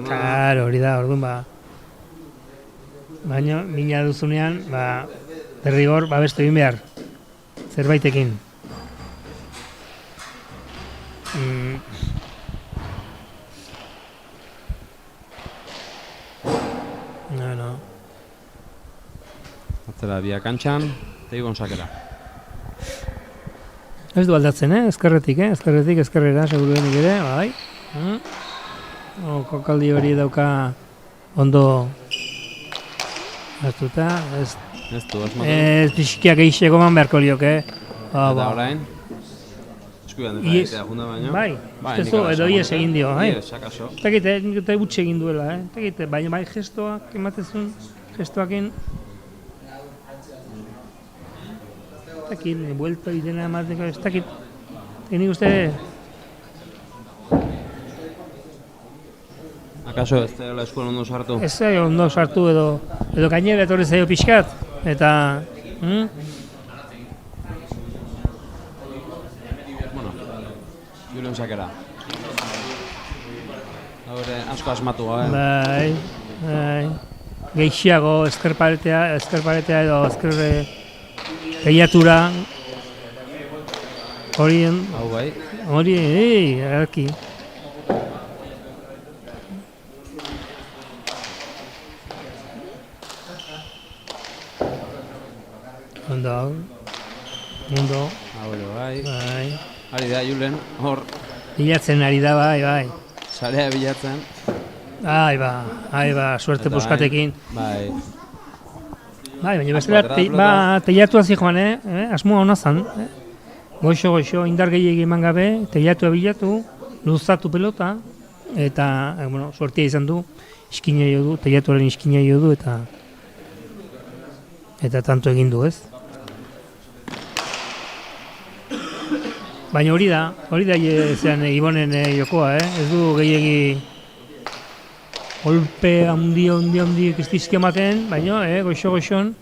claro, hori da, orduan baina, mina duzunean, derrigor, babestu egin behar, zerbaitekin. No. Atzera biak kantxan, eta Ibon sakera. Ez du aldatzen, ezkerrera, seguruenik ere, bai. Kokaldi hori dauka ondo hartuta, ez pixkiak egiteko eman beharko lioke. Eta orain, eskuian dut egitea junda baino. Bai, edo ies egin dio. Sakaso. Eta gutxe egin duela, baina bai gestoak ematezun, gestoakin. Buelto idena emateko, ez dakit. Nik uste... Akaso ez dela eskuan ondo sartu? Ez zaio ondo sartu edo gainera etorri zaio pixkat, eta... Bueno, Julen sakera. Haure asko asmatu gabe. Bai. Geixiago eskerparetea edo eskerre gehiatura. Hau bai. Hori, eraki. Ondo. Hau bai. Ari da, Julen, hor. Bilatzen ari da, bai. Sarea bilatzen. Suerte puskatekin. Bai, baina bestela teiatu hazi joan, asmoa hona zan. goxo, indar gehiegi eman gabe, teilatua bilatu, luzatu pelota, eta, suertia izan du, iskina jo du, teilatuaren iskina jo du, eta tanto egin du, ez? Baina hori da zean Ibonen jokoa, ez du gehiegi golpe handi kristizki ematen, baina, goxo-goxon,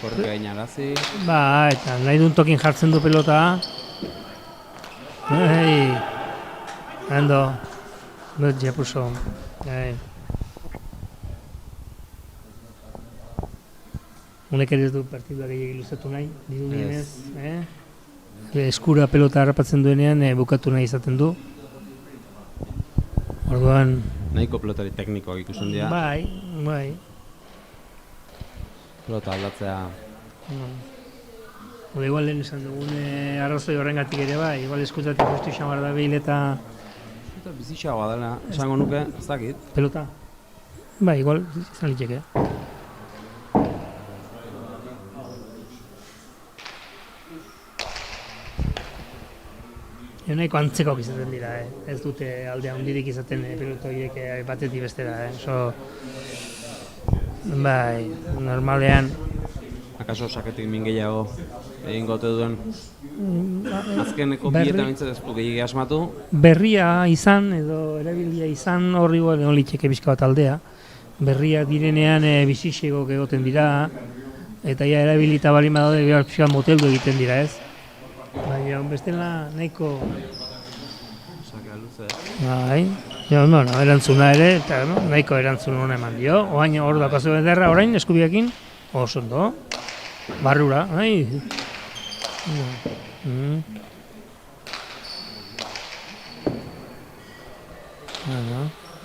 Korrika gainarazi. Eta nahi duen tokin jartzen du pelota. Ando, dut japuso. Honek ere ez du partidua gehiagik luzatu nahi, dirudienez. Eskura pelota harrapatzen duenean bukatu nahi izaten du. Orduan... Nahiko pelotari teknikoak ikusten dira. Bai. Pelota aldatzea... Igual lehen esan dugun arrazoi horrengatik ere bai, igual eskutatik justu xamar da behil eta... Eta bizitxagoa dela, esango nuke, ez dakit. Pelota? Bai, igual, izan liteke. Nahiko antzeko izaten dira, ez dute aldea hundirik izaten pelota horiek batetik bestera, Bai, normalean... Akaso saketik min gehiago egin gote duen? Azkeneko bietan nintzen ez du gehiagia asmatu? Berria izan edo erabilia izan horri egon litxeke bizka bat aldea. Berria direnean bizixegok egoten dira, eta ja erabilita balin badaude behar pixkan moteldu egiten dira, ez? Baina, bestela nahiko... Sakea luze. Bai, erantzuna ere, eta nahiko erantzun hona eman dio. Oain hor dakazu ederra orain, eskubiakin, oso ondo. Barrura,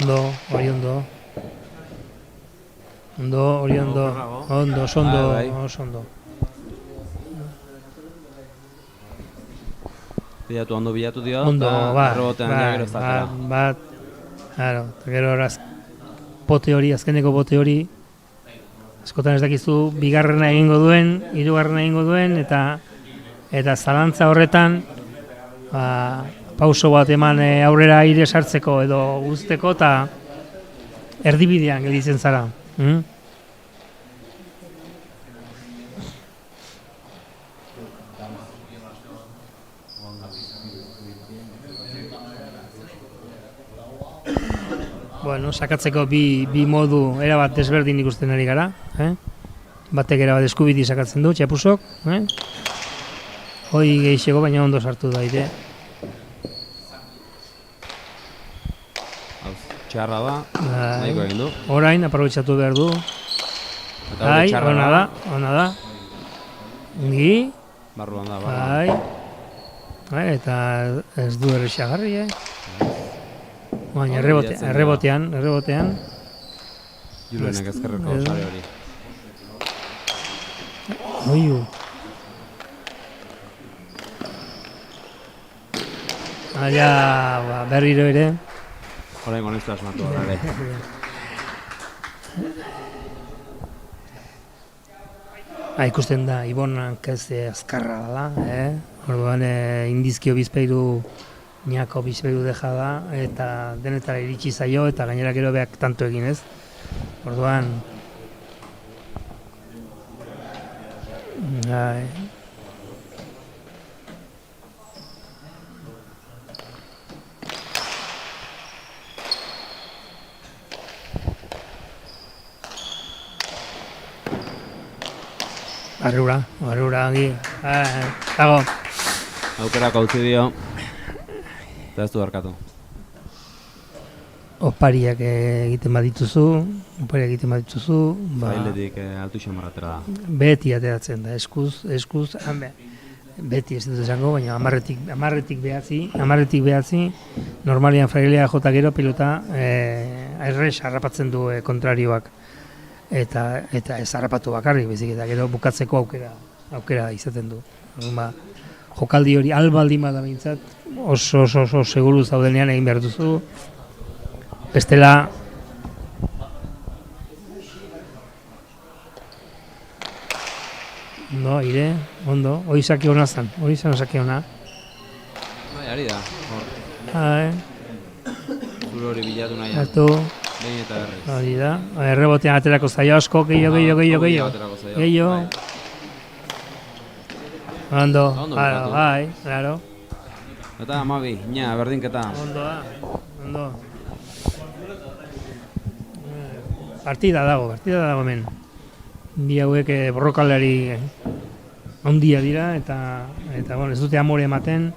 Ondo, hori ondo. Hori ondo. Ondo, oso ondo. Bilatu dio, ondo, errebotean gero ez dakera. Bat, gero pote hori, azkeneko pote hori, askotan ez dakizu, bigarrena egingo duen, hirugarrena egingo duen, eta zalantza horretan pauso bat eman aurrera aire sartzeko edo guzteko, eta erdibidean gelditzen zara. Bueno, sakatzeko bi modu erabat desberdin ikusten ari gara. Batek erabat eskubiti sakatzen du, txapusok. Hoi gehixego, baina ondo sartu da ere. Txarra da, nahiko egin du. Orain, aprobetxatu behar du. Ona da. Ongi. Barruan da, barruan. Eta ez du errexagarri, Baina errebotean. Julenek ezkerreko sare hori. Oiu. Berriro ere. Horain goneztu asmatu ere. Ikusten da, Ibonak ez azkarra dela, Orduan indizkio bizpeiru Niako bizpeiru deja da, eta denetara iritsi zaio, eta gainera gero beak tanto egin, ez? Orduan... Barrura, ongi. Dago. Aukerako utzi dio. Eta ez du harkatu. Opariak egiten badituzu. Zailetik altu xamarratera da. Beti ateratzen da, eskuz, beti ez dut esango, baina amarretik behatzi, normalian frailea jota gero pilota errez harrapatzen du kontrarioak. Eta ez harrapatu bakarrik, bezik eta gero bukatzeko aukera izaten du. Jokaldi hori albaldin bada behintzat, oso seguru zaudenean egin behar duzu. Bestela... Ondo, aire, ondo. Hoi sake hona zen, hoi zen sake hona. Bai, ari da. Hor, zure hori bilatu nahi. Hartu, Behin eta berriz. hori da. Errebotean aterako zaio asko, gehiago. Aterako zaio. Gehiago. Ondo, Ondo claro, bukatu. bai, claro. Eta amabi, ina, berdinketa. Ondo. Partida dago hemen. Bi hauek borrokalari handia dira eta bueno, ez dute amore ematen.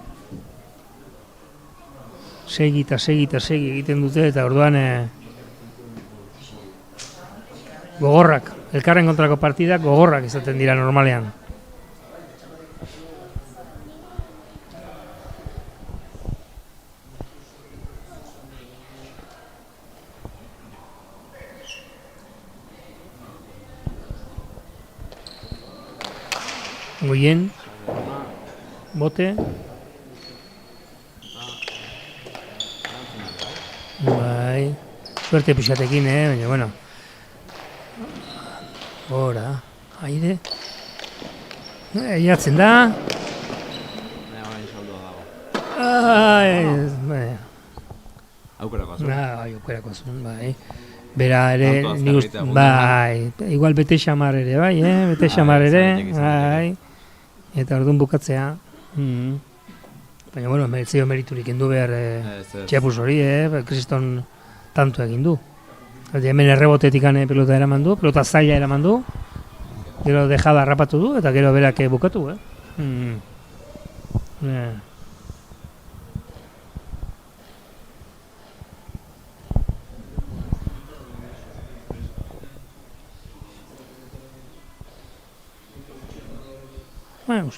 Segi egiten dute eta orduan gogorrak, elkarren kontrako partidak gogorrak izaten dira normalean. Goien, bote. Bai, suerte pixatekin, baina, bueno. Hora, aire. Iatzen da. Baina orain saldua dago. Bai. Aukerako azu. Aukerako azun, bai. Bera ere, Tanto azkarritea gundu, bai, igual bete xamar ere, bai, bete xamar ere, bai. Eta orduan bukatzea. Baina, bueno, meretzeo meriturik indu behar txepuz hori, kriston tanto egin du. Hemen errebotetik pelota eraman du, pelota zaila eraman du, gero dejada harrapatu du, eta gero berak bukatu, Bueno,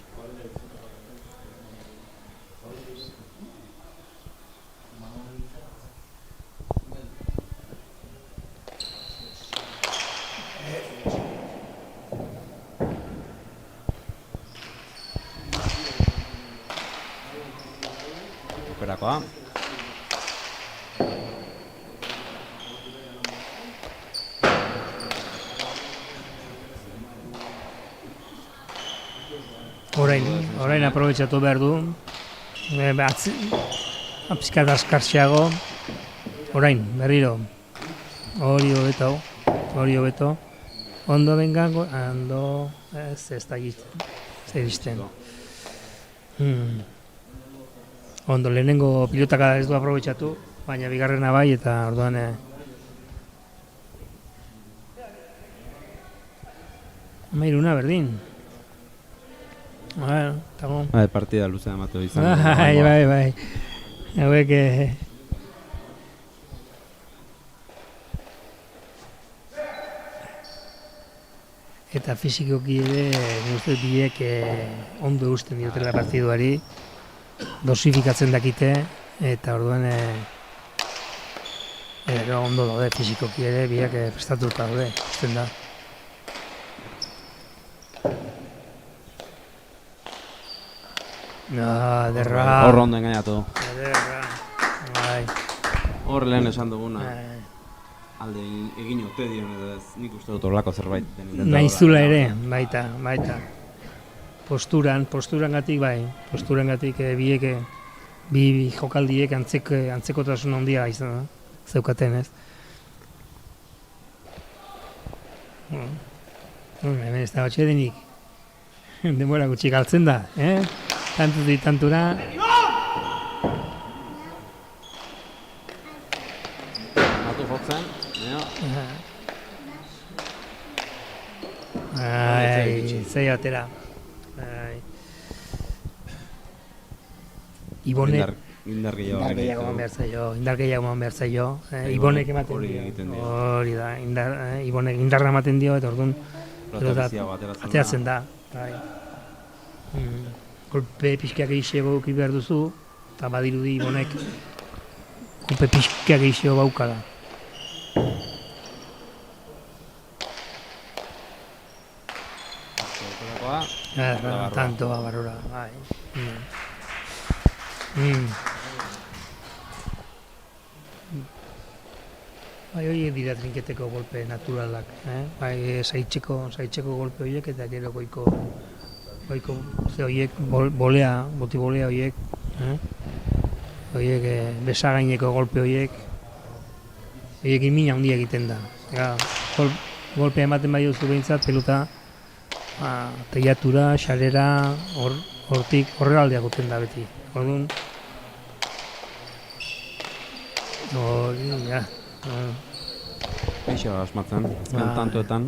Aukerakoa. Orain aprobetxatu behar du. Pizkat askartxeago. Orain, berriro. Hori hobeto. Ondo bengango, ondo, ez da egiten. Ondo, lehenengo pilotaka ez du aprobetxatu, baina bigarrena bai, eta orduan... Amairuna berdin. Bueno, eta bon. Partida luzea ematu izan. Bai. Hauek... Eta fizikoki ere, uste biek ondo usten diotela partiduari, dosifikatzen dakite, eta orduan ondo daude fizikoki ere, biak prestatuta daude, usten da. Derra. Hor ondo engainatu. Derra. Bai. Hor lehen esan duguna. Alde egin ote dion edo ez, nik uste dut horlako zerbait. Naizula ere, baita. Posturan gatik bai, biek, bi jokaldiek antzekotasun handia izan zeukaten, ez? Hemen ez da batxe denik, denbora gutxi galtzen da, tantutik tantura. Matu jotzen, zei atera. Ibonek Indar gehiago eman behar zaio. Ibonek ematen dio. Hori da, Ibonek indarra ematen dio, eta orduan ateratzen da. Kolpe pixkiak egizego eduki behar duzu, eta badirudi Ibonek kolpe pixkiak egizego baukala. Tanto barrura, bai. Bai, horiek dira trinketeko golpe naturalak, bai, saitzeko golpe horiek eta gero goiko ze horiek, boti bolea horiek, horiek besagaineko golpe horiek imina handia egiten da. Golpe ematen bai duzu behintzat, pelota teiatura, xarera, horrealdeak guten da beti. Orduan, Eixo asmatzen, azken tantoetan,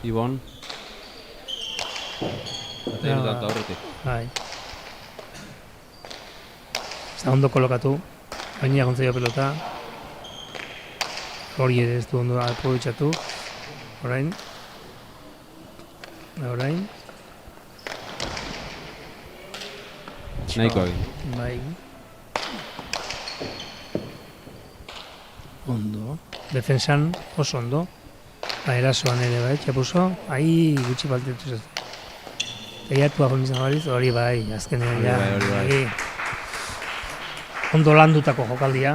Ibon. Eta irudatu aurretik. Bai. Ez da ondo kolokatu, gainera gontzaio pelota. Hori ere ez du ondo aprobetxatu. Orain. Nahiko egin. Bai. Ondo. Defensan oso ondo. Erasoan ere bai, txapuzo. Ahi gutxi faltetu ez. Teiatu ahol izan baliz, hori bai, azkenean ja. Hori bai. Ondo landutako jokaldia.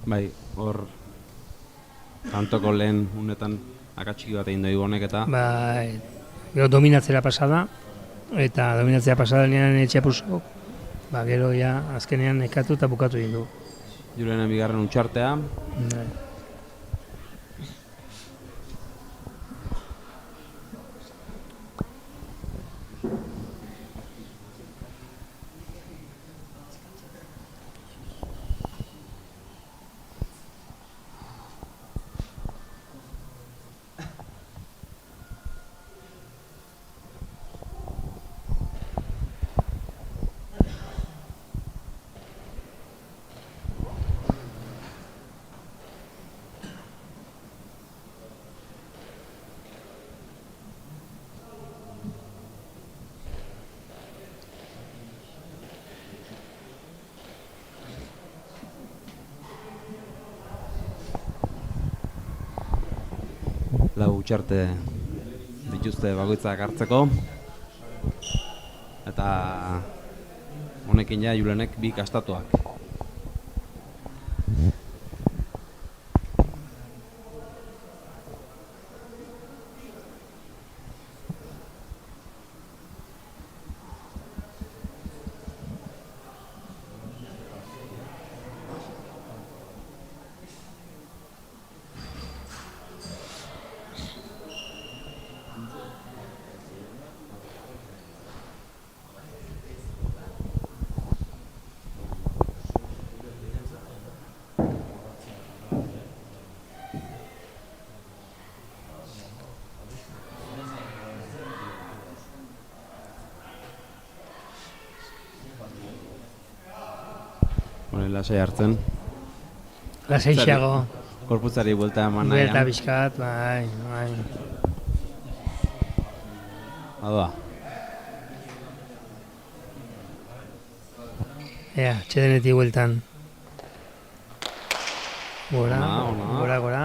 Bai, hor tantoko lehen unetan akatxiki bat egin da Ibonek eta Bai, gero dominatzera pasada, eta dominatzera pasada nian etxapuzok, gero ja azkenean nekatu eta bukatu egin du. Julenen bigarren utxartea. Bai. Lau utxarte dituzte bakoitzak hartzeko eta honekin ja Julenek bi kastatuak. Lasai hartzen. Lasaixago. Korputzari buelta eman nahian. Buelta bizkat, bai. Adoa. Ea, txedenetik bueltan. Gora.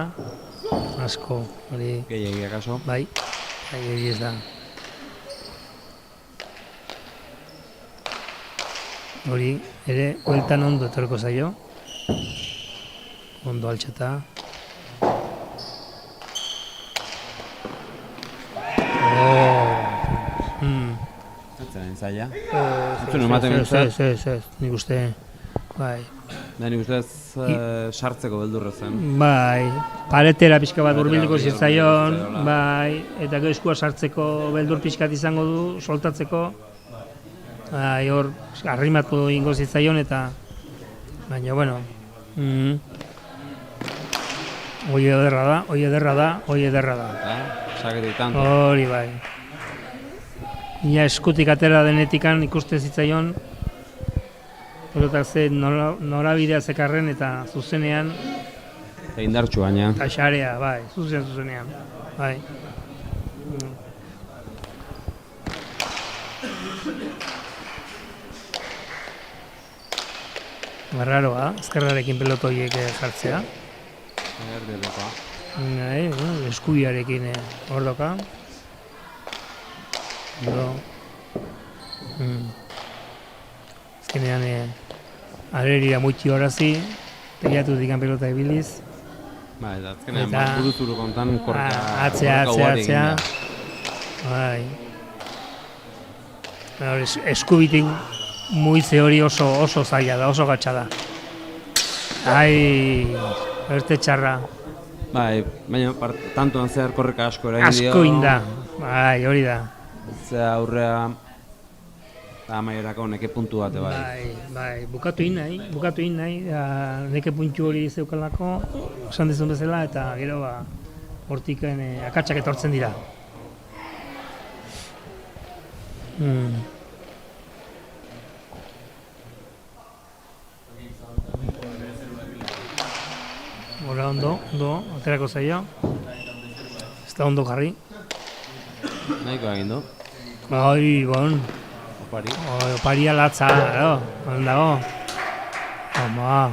Asko, hori. Gehiagia kaso. Bai, hori ez da. Hori ere, bueltan ondo etorko zaio. Ondo altxeta. Zatzen zaila. Ez, nik uste, bai. Da nik ustez sartzeko beldurra zen. Bai, paretera pixka bat hurbilduko zitzaion, bai, eta gero eskua sartzeko beldur pixkat izango du, soltatzeko. Hor, arrimatu ingo zitzaion eta baina, bueno, hoi ederra da. Saketik tanto. Hori bai. Ia eskutik atera denetikan ikuste zitzaion, pelotak ze norabidea zekarren eta zuzenean. Eta indartxu baina. Eta xarea, bai, zuzenean, bai. Barraroa, ezkerrarekin peloto horiek jartzea. Eskubiarekin hor doka. Azkenean arerira muitio horazi, tegiatu dikan pelota ibiliz. Bai, eta azkenean, Eta- buruzuru kontan korka Atzea. ugari egin da. Bai. Eskubitik muitze hori oso zaila da, oso gatsa da. Ai, beste txarra. Bai, baina tantoan zehar korreka asko eragin dio. Asko inda. Bai, hori da. Zea aurrea amaierako neke puntu bate bai. Bai, bukatu in nahi, neke puntu hori zeukalako, esan dizun bezala, eta gero hortik akatsak etortzen dira. Hora ondo, aterako zaio. Ez da ondo jarri. Nahiko egin du. Bai, bon. Opari. Oparia latza, dago. Oma,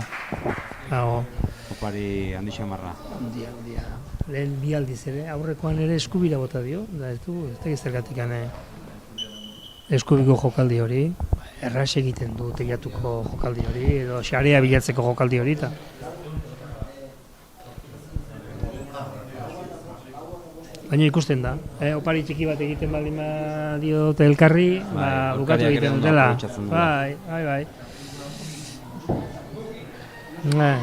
dago. Opari handi xamarra. Handia. Lehen bi aldiz ere, aurrekoan ere eskubira bota dio, da ez du, ez da zergatik eskubiko jokaldi hori, erraz egiten du tegiatuko jokaldi hori, edo xarea bilatzeko jokaldi hori, eta baina ikusten da, opari txiki bat egiten baldin badiote elkarri, bukatu aurkariak ere egiten ondo dutela. aprobetxatzen dela. Bai.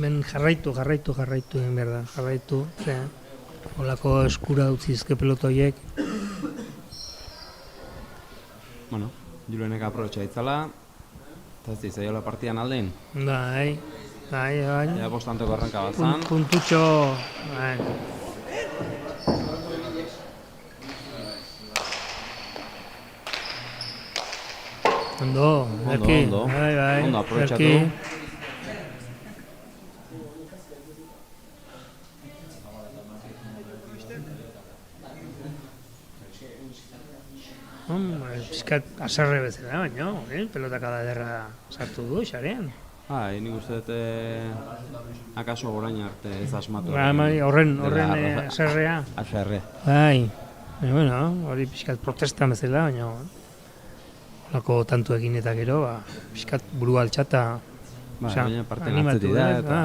Ben jarraitu egin behar da, holako eskura utzizke pelota horiek. Bueno, Julenek aprobetxa ditzala, eta ez dizaiola partidan aldein. Bai. Ea bostanteko arranka bat zan. Puntutxo, bai. Ondo, erki. Bai. Ondo aprobetxatu. Erki. Piskat azarre bezala, baina, pelotak ada ederra sartu du, xarean. Nik uste dut akaso orain arte ez asmatu. Horren azarrea. Azarre. Bai, bueno, hori piskat protesta bezala, baina holako tantu egin eta gero, piskat buru altxata. Baina parten atzetik da eta...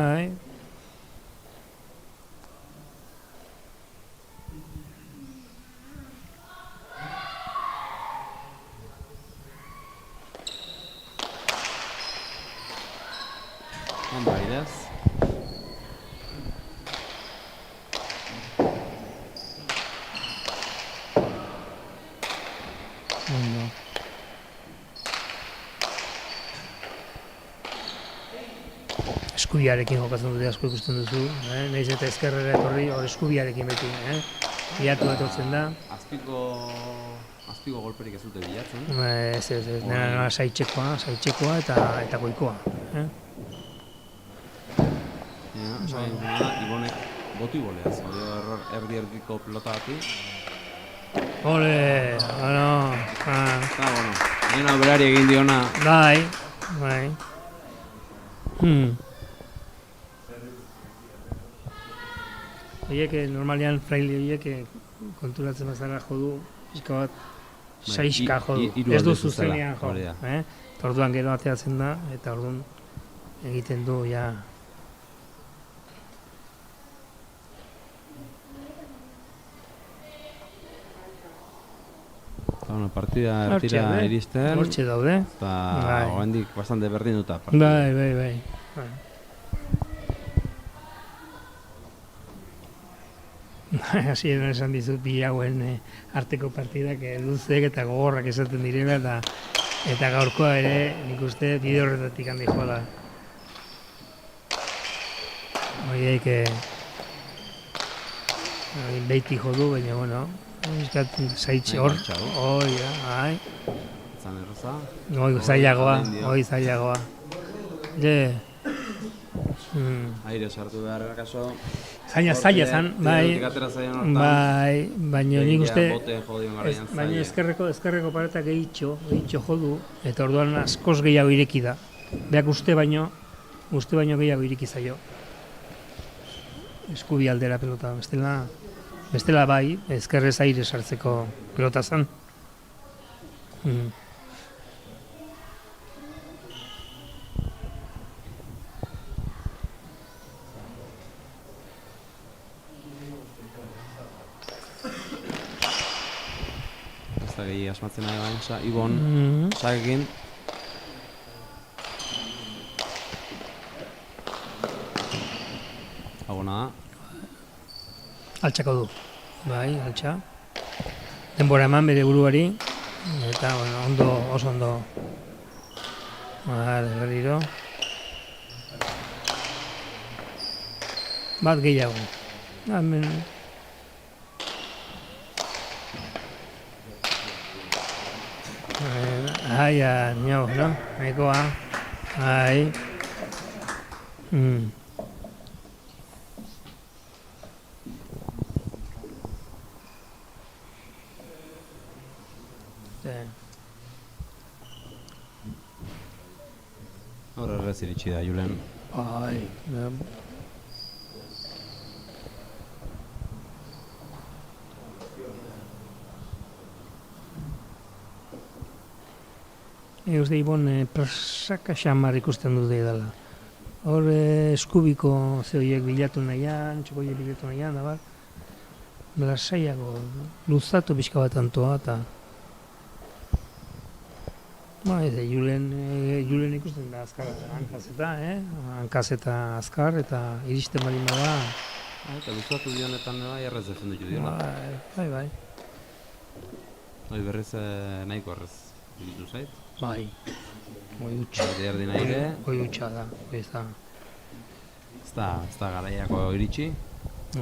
Ondo aidez. Ondo. Eskubiarekin jokatzen dute asko ikusten duzu, nahiz eta ezkerrera etorri, hor eskubiarekin beti, bilatu bat hortzen da. Azpiko golperik ez dute bilatzen. Ez, nena saitxekoa eta goikoa. Ibonek botu iboleaz, erdi-erdiko pelota bati. Ole, bueno. Nena berari egin diona. Bai. Horiek, normalean fraile horiek konturatzen bazara jodu, pixka bat, saiska jodu, ez du zuzenean jodu. Orduan gero ateatzen da, eta orduan egiten du, ja... Partida ertira iristen. Hortxe daude. Eta oraindik bastante berdinduta partida. Bai. Hasieran esan dizut bi hauen arteko partidak luzek eta gogorrak esaten direla eta gaurkoa ere nik uste bide horretatik handi joala. Horiek beiti jodu, baina bueno, zaitxe hor, bai. Zan erroza. Zailagoa. Aire sartu behar kaso. Zaila zan, bai, baina nik uste, baina ezkerreko pareta gehitxo jodu, eta orduan askoz gehiago ireki da. Beak uste baino gehiago ireki zaio. Eskubi aldera pelota, bestela Bestela bai, ezkerrez aire sartzeko pelota zen. Ez da gehi asmatzen nahi baina, Ibon, sakekin. Agona da. Altxako du. Bai, altxa. Denbora eman bere buruari. Eta, bueno, ondo, oso ondo. Berriro. Bat gehiago. Hemen. Aia, nio, no? Nahikoa. Ai. Hor errez iritsi da, Julen. Ai, uste Ibon presaka xamar ikusten dute dela. Hor eskubiko zehoiek bilatu nahian, txokoiek bilatu nahian, da bar. Lasaiago, luzatu pixka bat antoa, eta... Julen ikusten da azkar, hankazeta, hankazeta azkar, eta iristen bali bada. Eta luzatu dionetan bai errez defenditu diola. Bai. Hoi berriz nahiko errez ditu zait. Bai, goi utxa. Erdin aire. Goi utxa da, ez da. Ez da garaiako iritsi.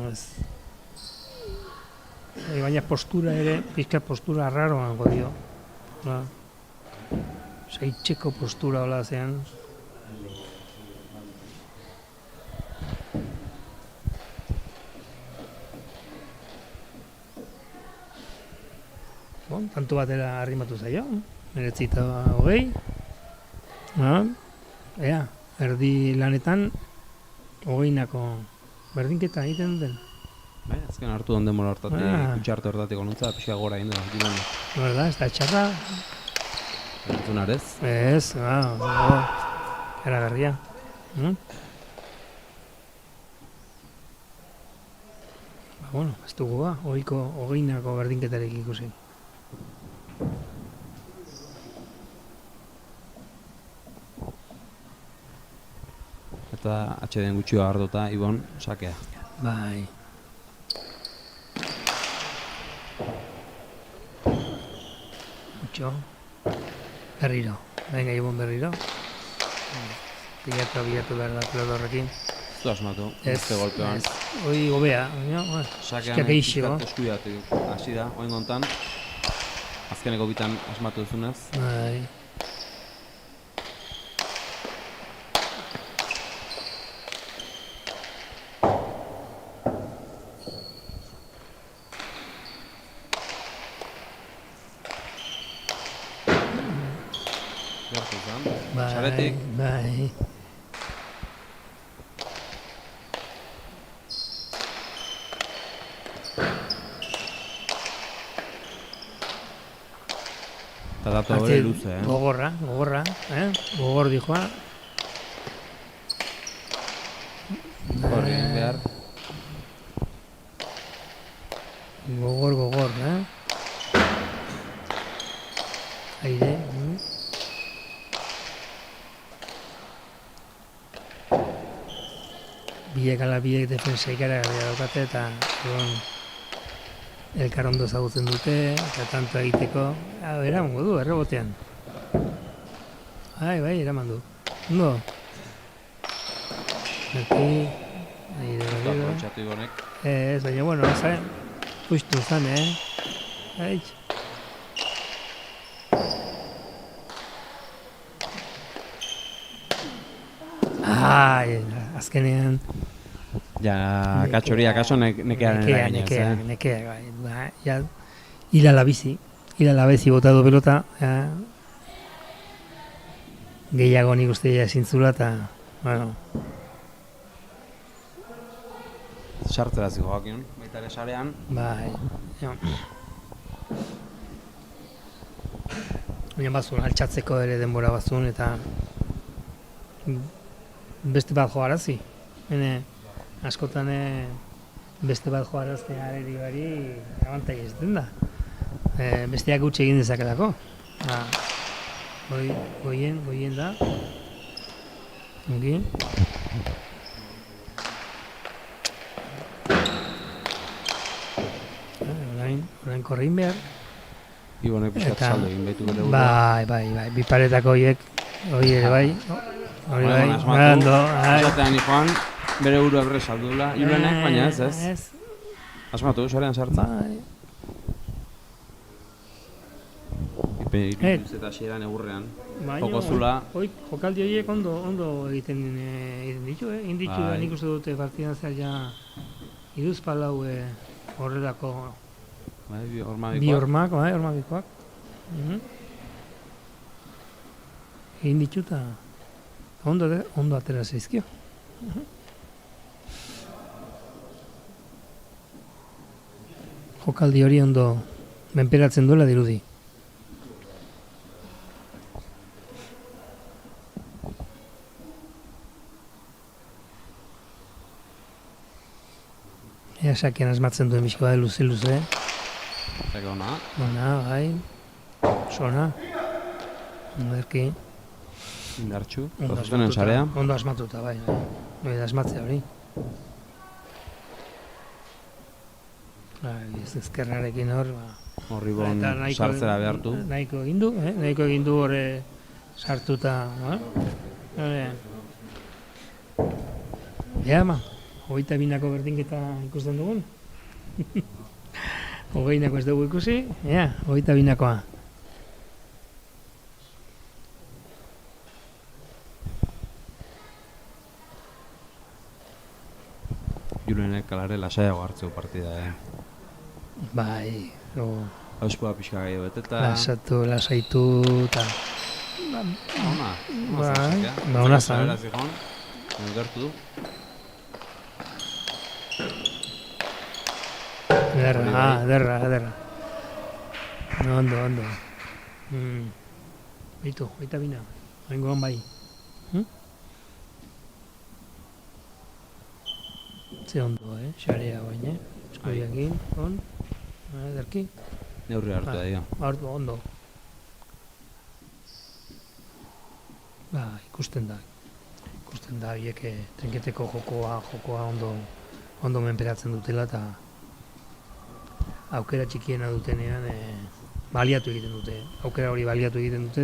Ez. Baina postura ere, pizka postura arraroan dio. Saitxeko postura hola zean. Bon, tanto batera arrimatu zaio. 19:20. Ea, erdi lanetan 20nako berdinketa egiten den. Bai, azken hartu den denbora hortatik, kutxarte hortatik onuntza, pixka gora egin da. Verdad, ez da txarra. Entzun arez? Ez, eragarria. Bueno, ez dugu ohiko 20nako berdinketarik ikusi. Eta atxeden gutxioa hartuta, Ibon, sakea. Bai. Gutxo. Berriro. Venga, Ibon berriro. Bilatu behar da pelota horrekin. Ez du asmatu, beste golpean. Hoi gobea, sakean eskubiatik hasi da, oin gontan. Azkeneko bitan asmatu duzunez. Bai. Txaretik. Bai. Eta datu hori luze, Gogorra, gogor dijoa. Horri behar. Gogor, Aire, biek defensa ikaragarria daukate eta elkar ondo ezagutzen dute eta tanto egiteko. Eramango du, errebotean. Bai, eraman du. Ondo. Aquí. Aprobetxatu Ibonek. Ez, baina, bueno, justu zan, Aitz. Azkenean... Ja, katxoria, kaso nekearen eraginez, Nekea, bai. Ja, hila la bizi botado pelota. Gehiago nik uste zintzula eta, bueno... sartzera zigoakion, baita ere sarean. Bai, jo. Baina bazun, altxatzeko ere denbora bazun, eta beste bat joarazi. Hene, askotan beste bat joaraztea eri bari abantai ez den da. Besteak gutxe egin dezakelako. Goien da. Ongi. Orain korrein behar. Ibonek pixkat saldo egin behitu gure burua. Bai, biparetako horiek, hori ere bai. Hori bai, ondo. Esatean joan, bere burua berre saldu dula. Julenek, baina ez. Asmatu, sarean sartza. Bai. Ipeniz eta xeran egurrean. Joko zula. Jokaldi horiek ondo egiten ditu, egin ditu da nik uste dute partidan zer ja iduzpalau horrelako bi hormabikoak. Egin ditu eta ondo atera zaizkio. Jokaldi hori ondo menperatzen duela dirudi. Ea sakian asmatzen duen bizikoa de luze. Zaka ona. Ona, bai. Sona. Onderki. Indartxu. Prozesuen sarea. Ondo asmatuta, bai. Bai, da asmatzea hori. Ez ezkerrarekin hor, horri bon sartzera behartu. Nahiko egin du hor sartuta. Ja, 22ko berdinketa ikusten dugun. 20ko ez dugu ikusi, 22koa. Julenek kalare lasaiago hartzeu partida, Bai, Auspua pixka gehiago beteta. Lasaitu, eta... Ona zan. Gertu du. Ederra. Ondo. Beitu, baita bina. Oingoan bai. Ze ondo, xarea baina. Eskudiakin, ederki. Neurri hartu da, dio. Hartu, ondo. Ikusten da. Horiek trenketeko jokoa ondo menperatzen dutela, eta aukera txikiena dutenean baliatu egiten dute. Aukera hori baliatu egiten dute,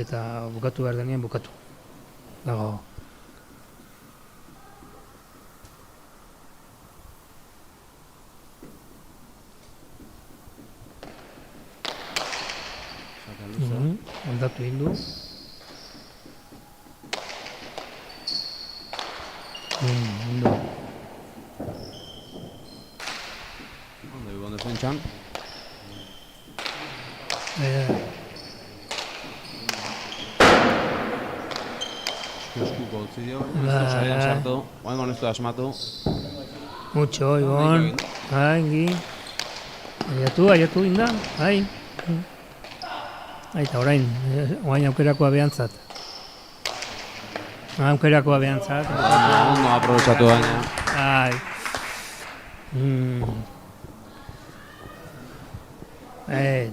eta bukatu behar denean bukatu. Dago. Ondatu egin du. Ondo. Ondo ibon defentsan. Eskuko utzi dio. Sarian sartu. Oain honestu asmatu. Mucho, Ibon. Haingi. Aiatu inda. Eta orain aukerakoa behantzat. Aukerakoa behantzat. Ondo aprobetsatu baina.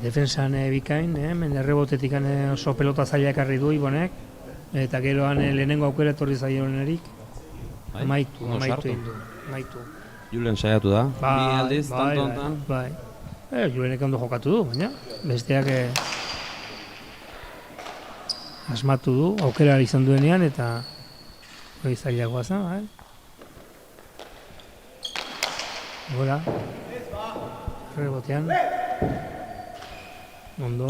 Defensan bikain, errebotetik oso pelota zaila ekarri du Ibonek. Eta geroan lehenengo aukera etorri zaionerik. Amaitu egin du. Julen saiatu da. Bi aldiz, tanto hontan. Bai. Julenek ondo jokatu du, baina besteak asmatu du, aukera izan duenean, eta hori zailagoa zen, Gora. Rebotean. Ondo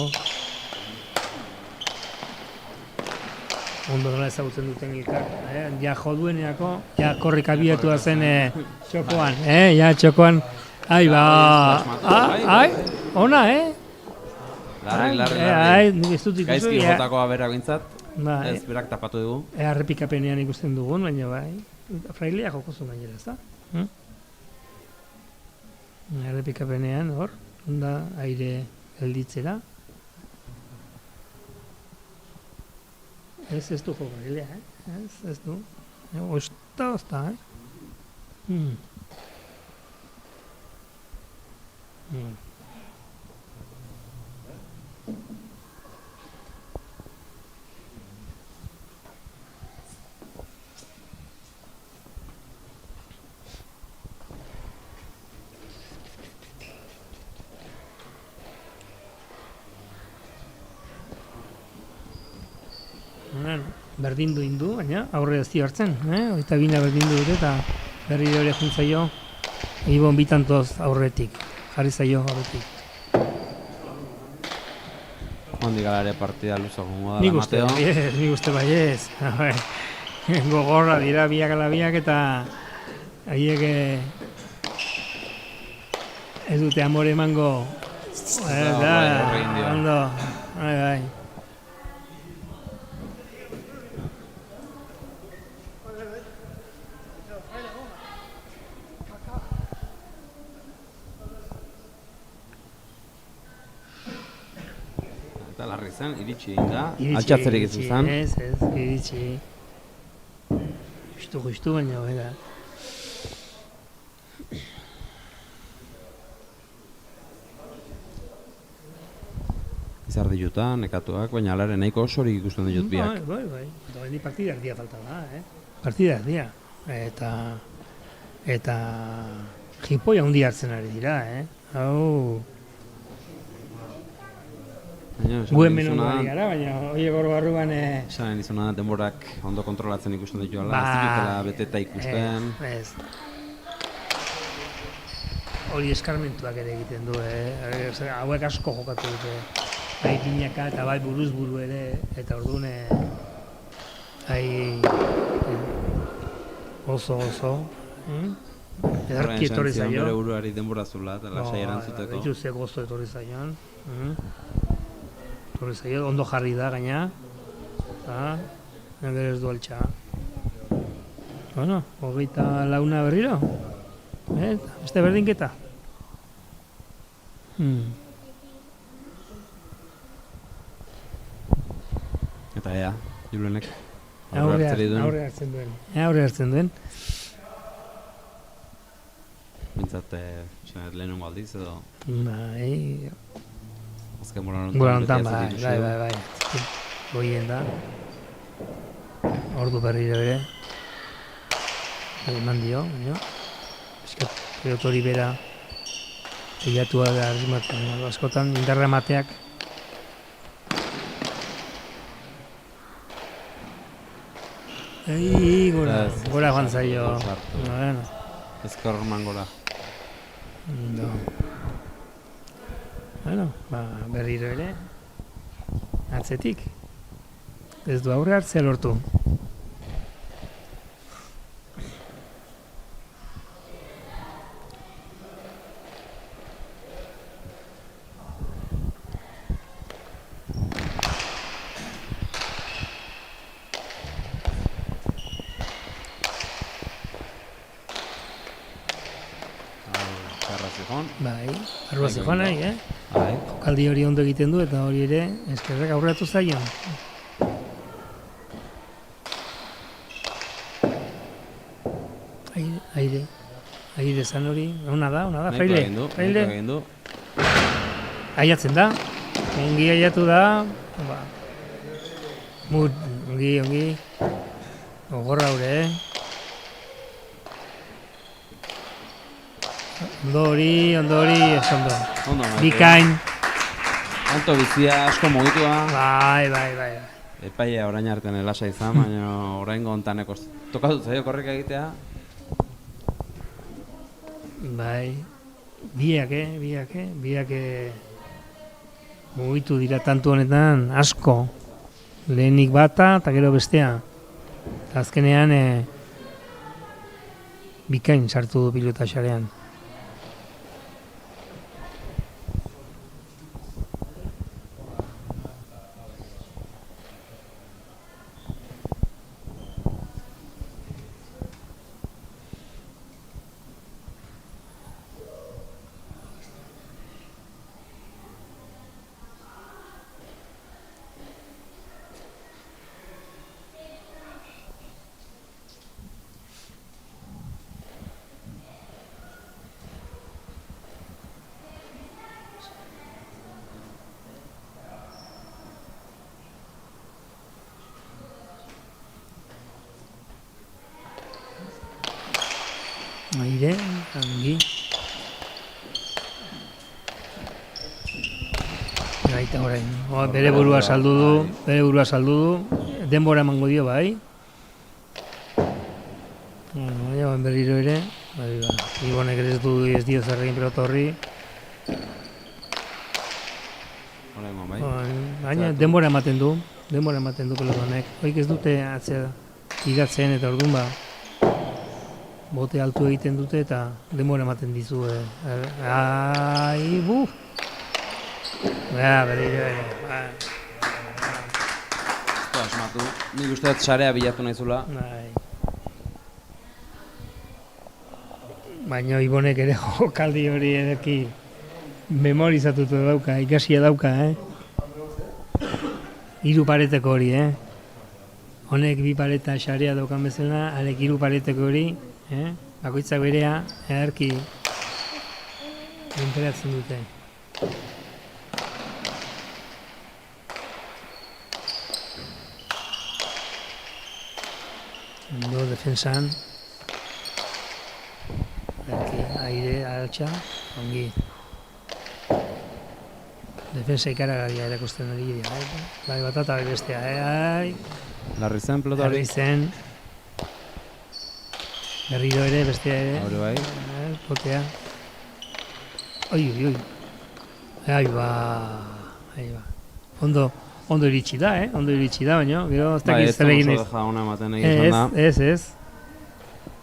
nola ezagutzen duten ilkar. Ja jo dueneako, ja korrik abiatua zen txokoan. Txokoan. Ona, Larri. Gaizki jotakoa berak bintzat. Ez berak tapatu dugu. Errepikapenean ikusten dugun, baina bai. Frailea joko zuen gainera, ez da? Errepikapenean, hor, da aire gelditzera. Ez du joko egilea, ez du. Ozta, Berdindu indu, baina aurre ez hartzen, Oita bina berdindu dute eta berri hori juntzaio Ibon bitantoz aurretik, jarri zaio aurretik. Hondik gara ere partida luza gongo da, Nik uste Mateo. baiez. Gogorra dira biak ala biak eta haiek ez dute amore emango. Ondo, bai. Eta larri zen, iritsi egin da, altxatzerik ez izan. Ez, iritsi. Justu, baina bera. Izar dituta, nekatuak, baina alare nahiko osorik ikusten ditut biak. Bai. Ni partida erdia falta da, Partida erdia. Eta jipoia hundi hartzen ari dira, Hau... Guen menongo ari gara, baina hori gor barruan... Esan izuna denborak ondo kontrolatzen ikusten dituela, ez ditutela beteta ikusten. Ez. Hori eskarmentuak ere egiten du, hauek asko jokatu dute. Bai pinaka eta bai buruz buru ere, eta orduan... Oso... Edarki etorri zaio. Bere buruari denbora zula eta lasai erantzuteko. Ditu ze gozo etorri zaion. Etorri zaio, ondo jarri da gaina. Nire ez du altxa. Bueno, 24 berriro. Beste berdinketa. Eta Julenek aurre hartzen duen. Bintzat, lehenengo aldiz edo? Bai. Azken Borantan, bai. Goien da. Ordu berriro ere. Eman dio, baina. Eskat, pilotori bera. Eiatua da argimatzen. Askotan, indarra emateak. Gora joan zaio. Ezker orman gora. Bueno, berriro ere, atzetik, ez du aurre hartzea lortu. Bai, arroa zijoan nahi, Jokaldi hori ondo egiten du eta hori ere eskerrek aurreatu zaion. Aire zan hori, ona da, fraile. Aiatzen da, ongi aiatu da, ongi, ogorra hori, Ondo hori, ez ondo. Bikain. Onto bizia asko mugitua. Bai. Epaia orain artean elasa izan, baina orain gontaneko tokatu zaio korrika egitea. Bai. Biak mugitu dira tantu honetan asko. Lehenik bata eta gero bestea. Azkenean bikain sartu du pilota xarean. Aire, ongi. Baita orain, bere burua saldu du, denbora emango dio bai. Baina berriro ere, Ibonek ez dio zer egin pelota horri. Baina denbora ematen du pelota honek. Hoik ez dute atzea igatzen eta orduan bote altu egiten dute eta denbora ematen dizu. Berriro ere. Asmatu, nik uste dut sarea bilatu nahizula. Baina Ibonek ere jokaldi hori edeki memorizatutu dauka, ikasia dauka, Hiru pareteko hori, Honek 2 pareta sarea daukan bezala, harek 3 pareteko hori, bakoitzak berea, edarki enteratzen dute. Ondo defensan. Aire, altxa, ongi. Defensa ikaragarria erakusten ari dira. Bai bat eta bai bestea. Larri zen pelota hori? Larri zen. Berriro ere, bestea ere. Hore bai. Potea. Oi. Ai ba. Ondo iritsi da, baina gero ez dakiz zer egin ez. Ez.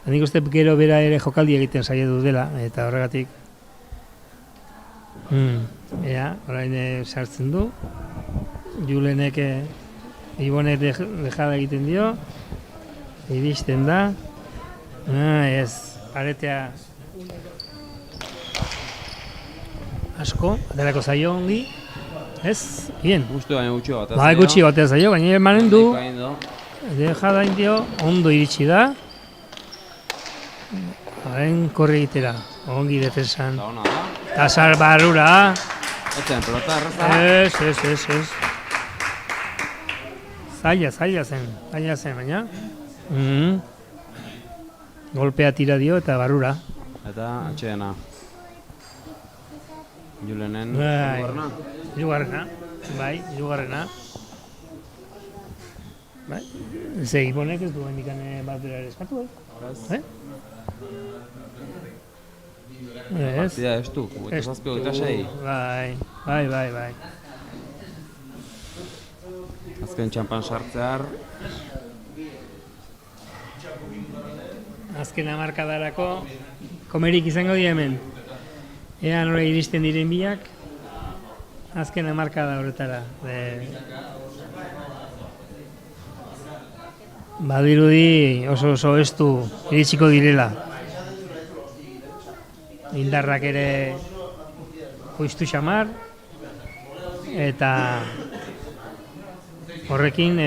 Nik uste gero bera ere jokaldi egiten saiatu dela, eta horregatik. Orain sartzen du. Julenek Ibonek dejada egiten dio. Iristen da. Paretea asko, aterako zaio ongi. Ez, bien. Guztu baina gutxi bat. Bai, gutxi bat zaio, baina emanen du. Dejada indio, ondo iritsi da. Haren korri egitera, ongi defensan. Eta hona da. Tasar barrura. Etzen, pelota erraza. Ez. Zaila zen, baina. Golpea tira dio eta barrura. Eta atxeena. Julenen hirugarrena. Bai. Ze Ibonek ez du hendikan bat bera ere eskatu, Partida ez du, 27-26. Bai. Azken txampan sartzear. Azken hamarkadarako komerik izango dira hemen. Ea nora iristen diren biak, azken hamarkada horretara. Badirudi oso estu iritsiko direla. Indarrak ere joiztu xamar, eta horrekin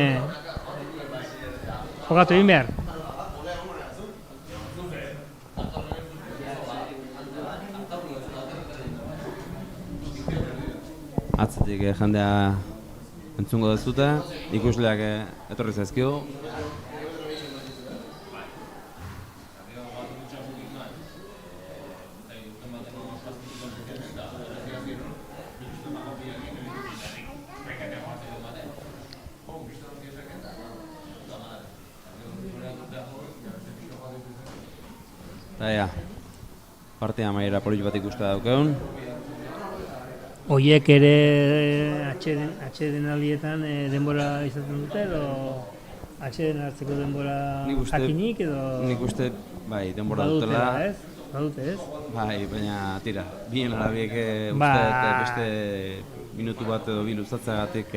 jogatu egin behar. Atzetik jendea entzungo dezute, ikusleak etorri zaizkio. Eta partia amaiera polit bat ikusta daukeun. Oiek ere atxeden aldietan denbora izaten dute, edo atxeden hartzeko denbora jakinik, edo... Nik uste, bai, denbora dutela. Badute, ez? Bai, baina tira, bien arabiek uste beste minutu bat edo bi luzatzagatik...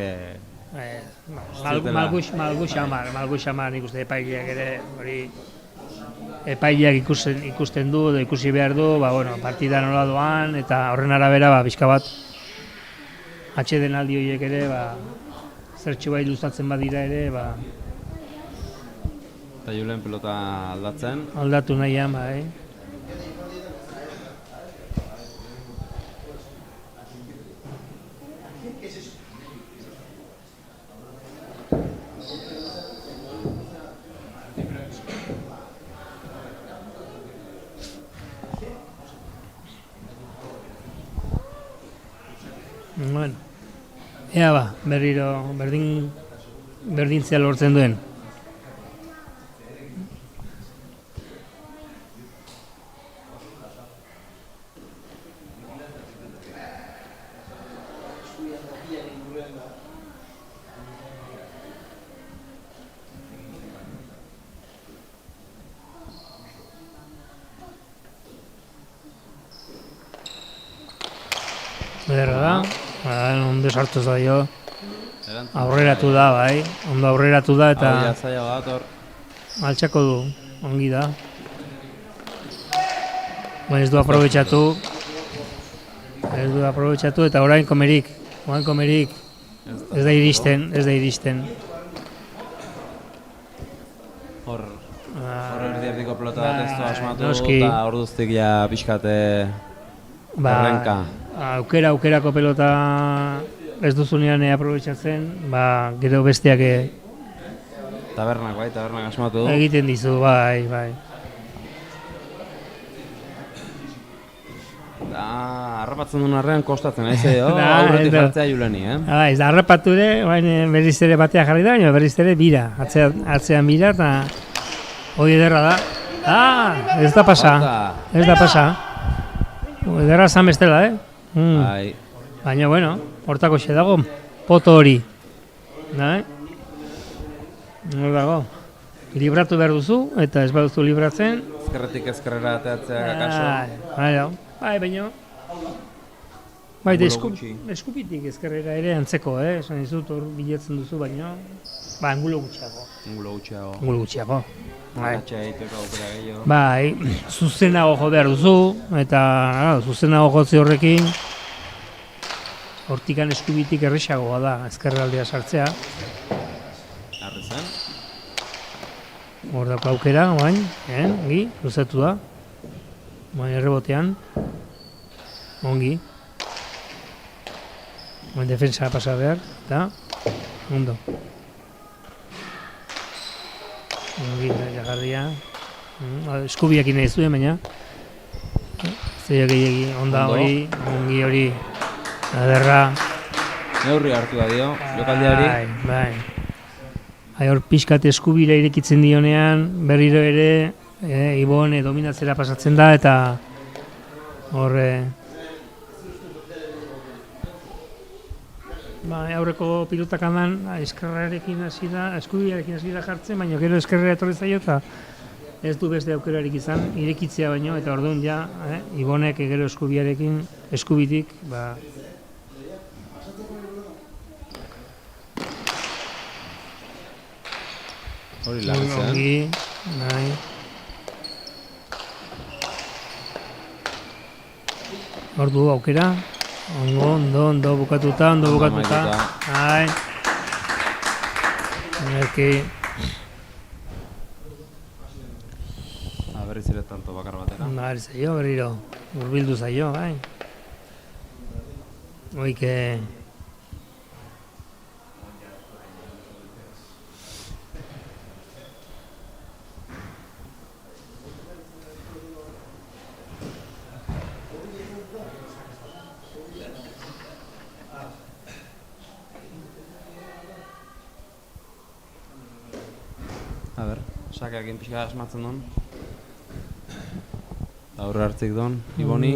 Malgu xamar nik uste epaileak ere, hori... Epaileak ikusten du, edo ikusi behar du, partida nola doan, eta horren arabera, bizka bat, atxeden aldi horiek ere, zertxo bai luzatzen badira ere, Eta Julen pelota aldatzen? Aldatu nahian, bai. Ea ba, berriro berdintzea lortzen duen. Ederra da, ondo sartu zaio, aurreratu da, bai, ondo aurreratu da eta Hau zaila bat, altxako du, ongi da. Ez du aprobetxatu eta orain komerik, ez da iristen. Hor erdierdiko pelota bat ez du asmatu noski. eta orduztik ja pixkate errenka. Aukerako pelota ez duzunean aprobetxatzen, gero besteak Tabernak asmatu du. egiten dizu, bai. Harrapatzen duen arrean kostatzen, aurretik jartzea Juleni, Ez da harrapatu ere, berriz ere batea jarri da, baina berriz ere bira, atzean bira eta hori ederra da. Ez da pasa. Ederra zan bestela, Bai. Baina, hortako xe dago, poto hori. Hor dago. Libratu behar duzu, eta ez baduzu libratzen. Ezkerretik ezkerrera ateatzea kakaso. Baina. Eskupitik ezkerrera ere antzeko, esan dizut hor bilatzen duzu, baina. Angulo gutxiago. Zuzenago jo behar duzu, eta zuzenago jotze horrekin hortikan eskubitik erresagoa da ezkerraldea sartzea. Arrezen? Hor dako aukera, ongi, luzatu da. Errebotean, ongi. Defensa pasa behar, eta ondo. Ongi, jagarria. Eskubiak nahi zuen, baina. Zeiak egin, onda hori, ongi hori. Aderra. Neurri hartu da dio, jokaldiari. Bai. Hor pixkat eskubira irekitzen dionean, berriro ere, Ibon dominatzera pasatzen da, eta horre... Aurreko pilotak handan, eskerrarekin hasi da, eskubiarekin hasi da jartzen, baina gero eskerrera etorri zaio, eta ez du beste aukerarik izan, irekitzea baino, eta orduan ja, Ibonek gero eskubitik, Hori larritzen. Ongi, nahi. Ordu aukera. Ondo bukatuta. Nahi. Nerki. Berriz ere tanto bakar batera. Berriz zaio, berriro. Urbildu zaio, bai. Oike... Sakeak pixka asmatzen duen. Aurre hartzik duen, Iboni.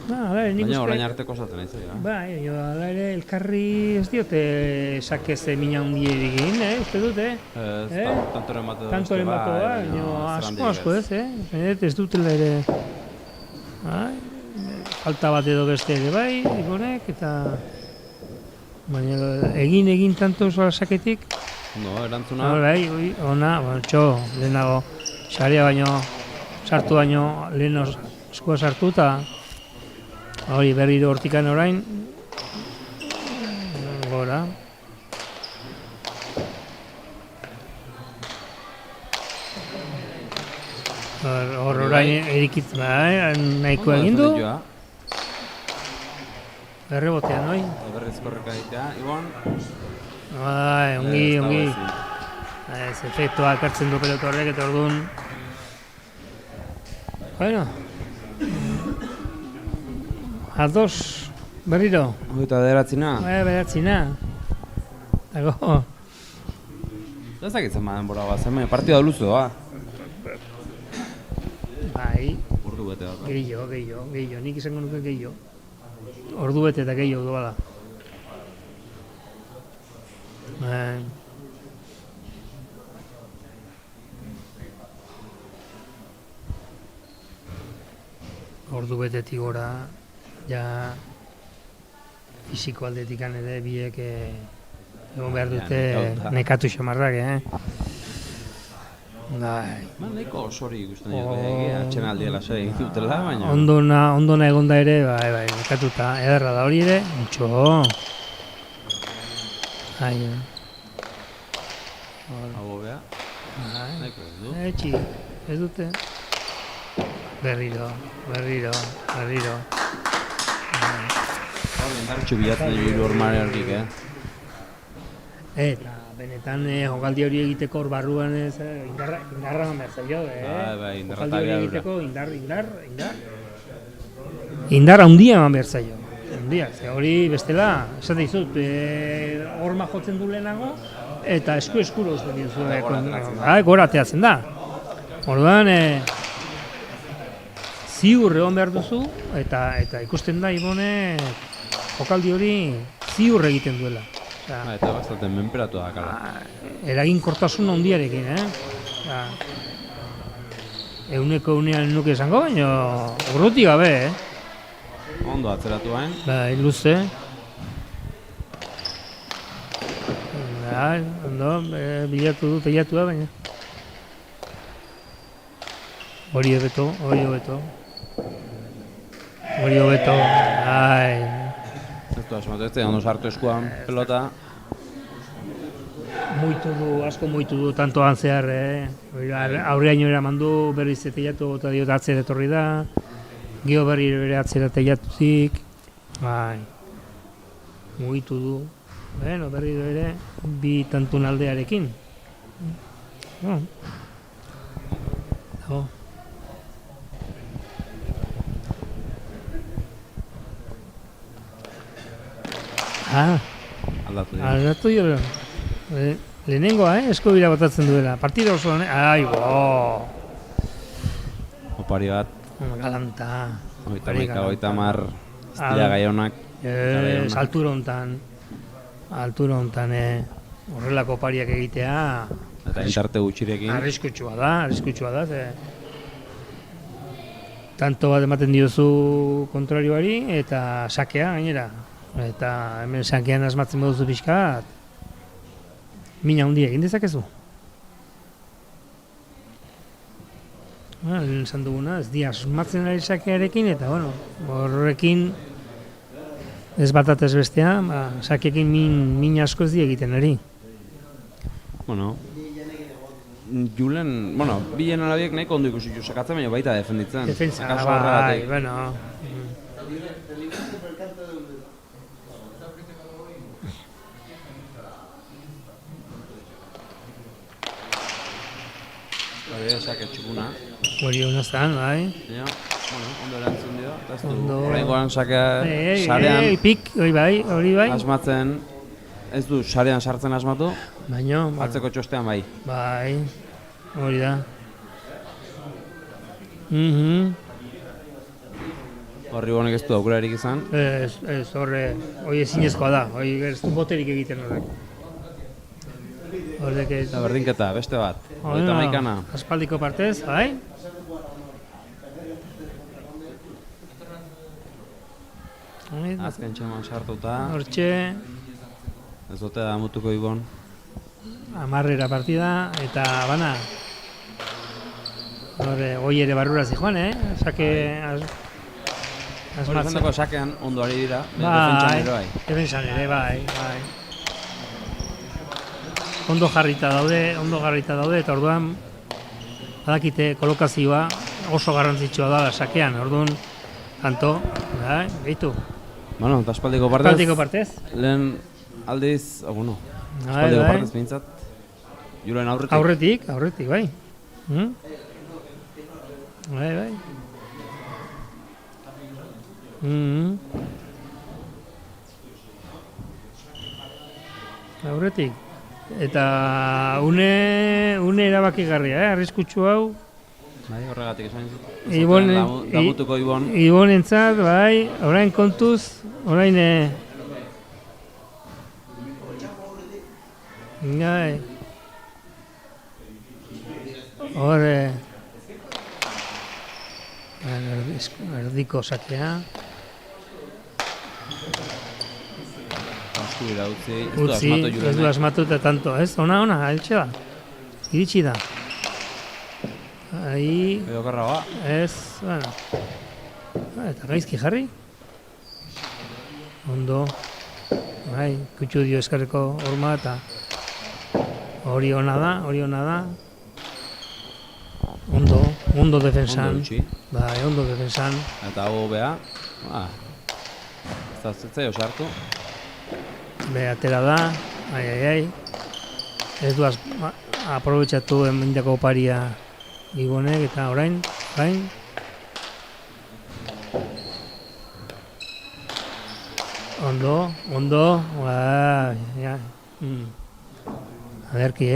Baina orain arte kostatzen nahi zela. Bai, ala ere elkarri ez diote sakez mina hundi egin, uste dut, Tantoren batu asko ez, ez dutela ere falta bat edo beste ere bai, Ibonek, eta baina egin tanto saketik. No, erantzuna. Bai, ona, lehenago sarea baino, sartu baino, lehen eskua sartu eta hori berriro hortikan orain, gora. Hor orain erikitzen, nahiko egin du. Errebotean, oi? Berriz korrika ditea, Ibon. Bai, ongi. Ez efektua ekartzen du pelota horrek eta orduan. Bueno. Ados Berriro? Hogeita bederatzina. Bederatzina. Dago. Ez dakitzen baden bora bat, zen partida luzu, ba. Bai, Ordu bete bat. gehiago. Nik izango nuke gehiago. Ordu bete eta gehiago doa da. Ordu betetik gora, ja fisiko aldetik ere biek egon behar dute nekatu xamarrak, Bai. Nahiko osori ikusten dut, atxena aldia lasai egin dutela, baina... Ondona egonda ere, bai, nekatuta, ederra da hori ere, mitxo. Hau bea, nahiko ez du. Etxi, ez dute. Berriro. Hor, indartxu bilatzen dut ormarearik, Eta benetan jokaldi hori egiteko hor barruan indarra eman behar zaio, Bai, indarra jokaldi hori eta egiteko indar handia eman behar zaio. Handia, ze hori bestela, esate dizut, horma jotzen du lehenago, eta eskuro uzten dizu. Gora ateratzen da. Orduan, ziur egon behar duzu, eta ikusten da Ibone jokaldi hori ziur egiten duela. Eta bastante menperatu da kala. Eraginkortasun handiarekin, Euneko nuke esango, baina urruti gabe, Ondo atzeratu hain. Bai, luze. Bai, ondo, bilatu da, baina. Hori hobeto. Bai. Ez du asmatu ez da, ondo sartu eskuan pelota. Asko moitu du tantoan zehar, aurreaino eraman du, berriz teiatu eta diot atzera etorri da, geho berri bere atzera teiatuzik, bai, mugitu du, berri ere, bi tantun aldearekin. Aldatu jo. Lehenengoa, eskobira botatzen duela. Partida oso Opari bat. Galanta. Oita mar estila gaionak. Altura hontan, horrelako opariak egitea. Eta intarte gutxirekin. Arriskutsua da, tanto bat ematen diozu kontrarioari eta sakea gainera. Eta hemen sakean asmatzen baduzu pixka, mina handia egin dezakezu. Lehen esan duguna, ez di asmatzen ari sakearekin, eta horrekin ez batatez bestea, sakeekin min asko ez di egiten ari. Julen, bilen alabiek nahiko ondo ikusi sakatzen, baina baita defenditzen. Defensa, bai, Hori sake txukuna. Hori honaztan, bai. Ondo erantzun dio, eta ez du horrengoan sakea sarean hori bai. Asmatzen, ez du sarean sartzen asmatu, baina atzeko txostean bai. Bai, hori da. Horri honek ez du aukerarik izan. Ez, hori ezinezkoa da, hori ez du boterik egiten horrek. Eta berdinketa, beste bat, 31. Aspaldiko partez, bai? Azken txeman sartuta. Hortxe. Ez dute da mutuko Ibon. 10 partida, eta bana. Hoi ere barrura zijoan, Sake... Hori zendako sakean ondo ari dira, defentsan ere, bai. Ondo jarrita daude, eta orduan badakite kolokazioa oso garrantzitsua da sakean, orduan tanto, behitu. Eta aspaldiko partez. Lehen aldiz, aspaldiko partez behintzat, Julen aurretik. Aurretik, bai. Bai. aurretik. Eta une erabakigarria, arriskutsu hau. Bai, horregatik esan dut. Damutuko Ibon. Ibonentzat, bai, orain kontuz, orain gai. Hor erdiko sakea. Asku dira, utzi, ez du asmatu eta tanto, ez? Ona, eltxe da. Iritsi da. Ahí... Edo karra ba. Ez, bueno. Eta gaizki jarri. Ondo. Bai, kutsu dio eskarreko horma eta hori ona da. Ondo defensan. Ondo utzi. Bai, ondo defensan. Eta hau beha. Ez da zetzai osartu. Be, atera da. Ai. Ez du aprobetxatu emendako oparia Ibonek eta orain. Ondo. Ja. Aderki,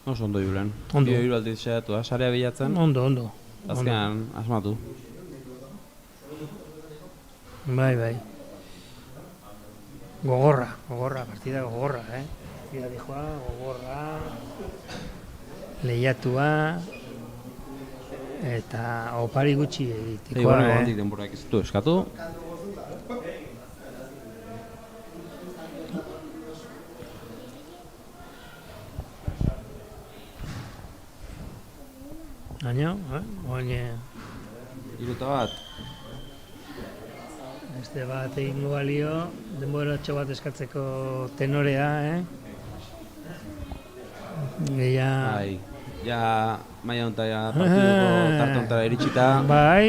Oso ondo Julen. Ondo. Hiru aldiz xeatu da, sarea bilatzen. Ondo. Azkenan, asmatu. Bai. Gogorra, partida gogorra, Partida dijoa, gogorra, lehiatua, eta opari gutxi egitikoa, Handik denborak ez du eskatu. Baina, Iruta bat. Beste bat egingo balio, denboratxo bat eskatzeko tenorea, Bai, ja maia hontara partiduko tarte hontara iritsita. Bai,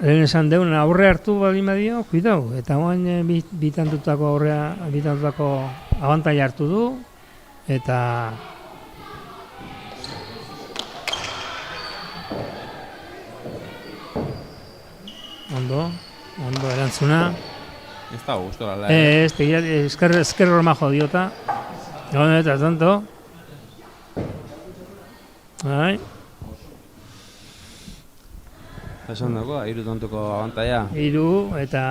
lehen esan deun aurre hartu baldin badio, kuidau, eta oain bitantutako abantaila hartu du, eta ondo erantzuna. Ez da gustora la. Ezker horma jodiota. Eta tanto. Bai. Esan dago, hiru tontuko abantaila. Hiru eta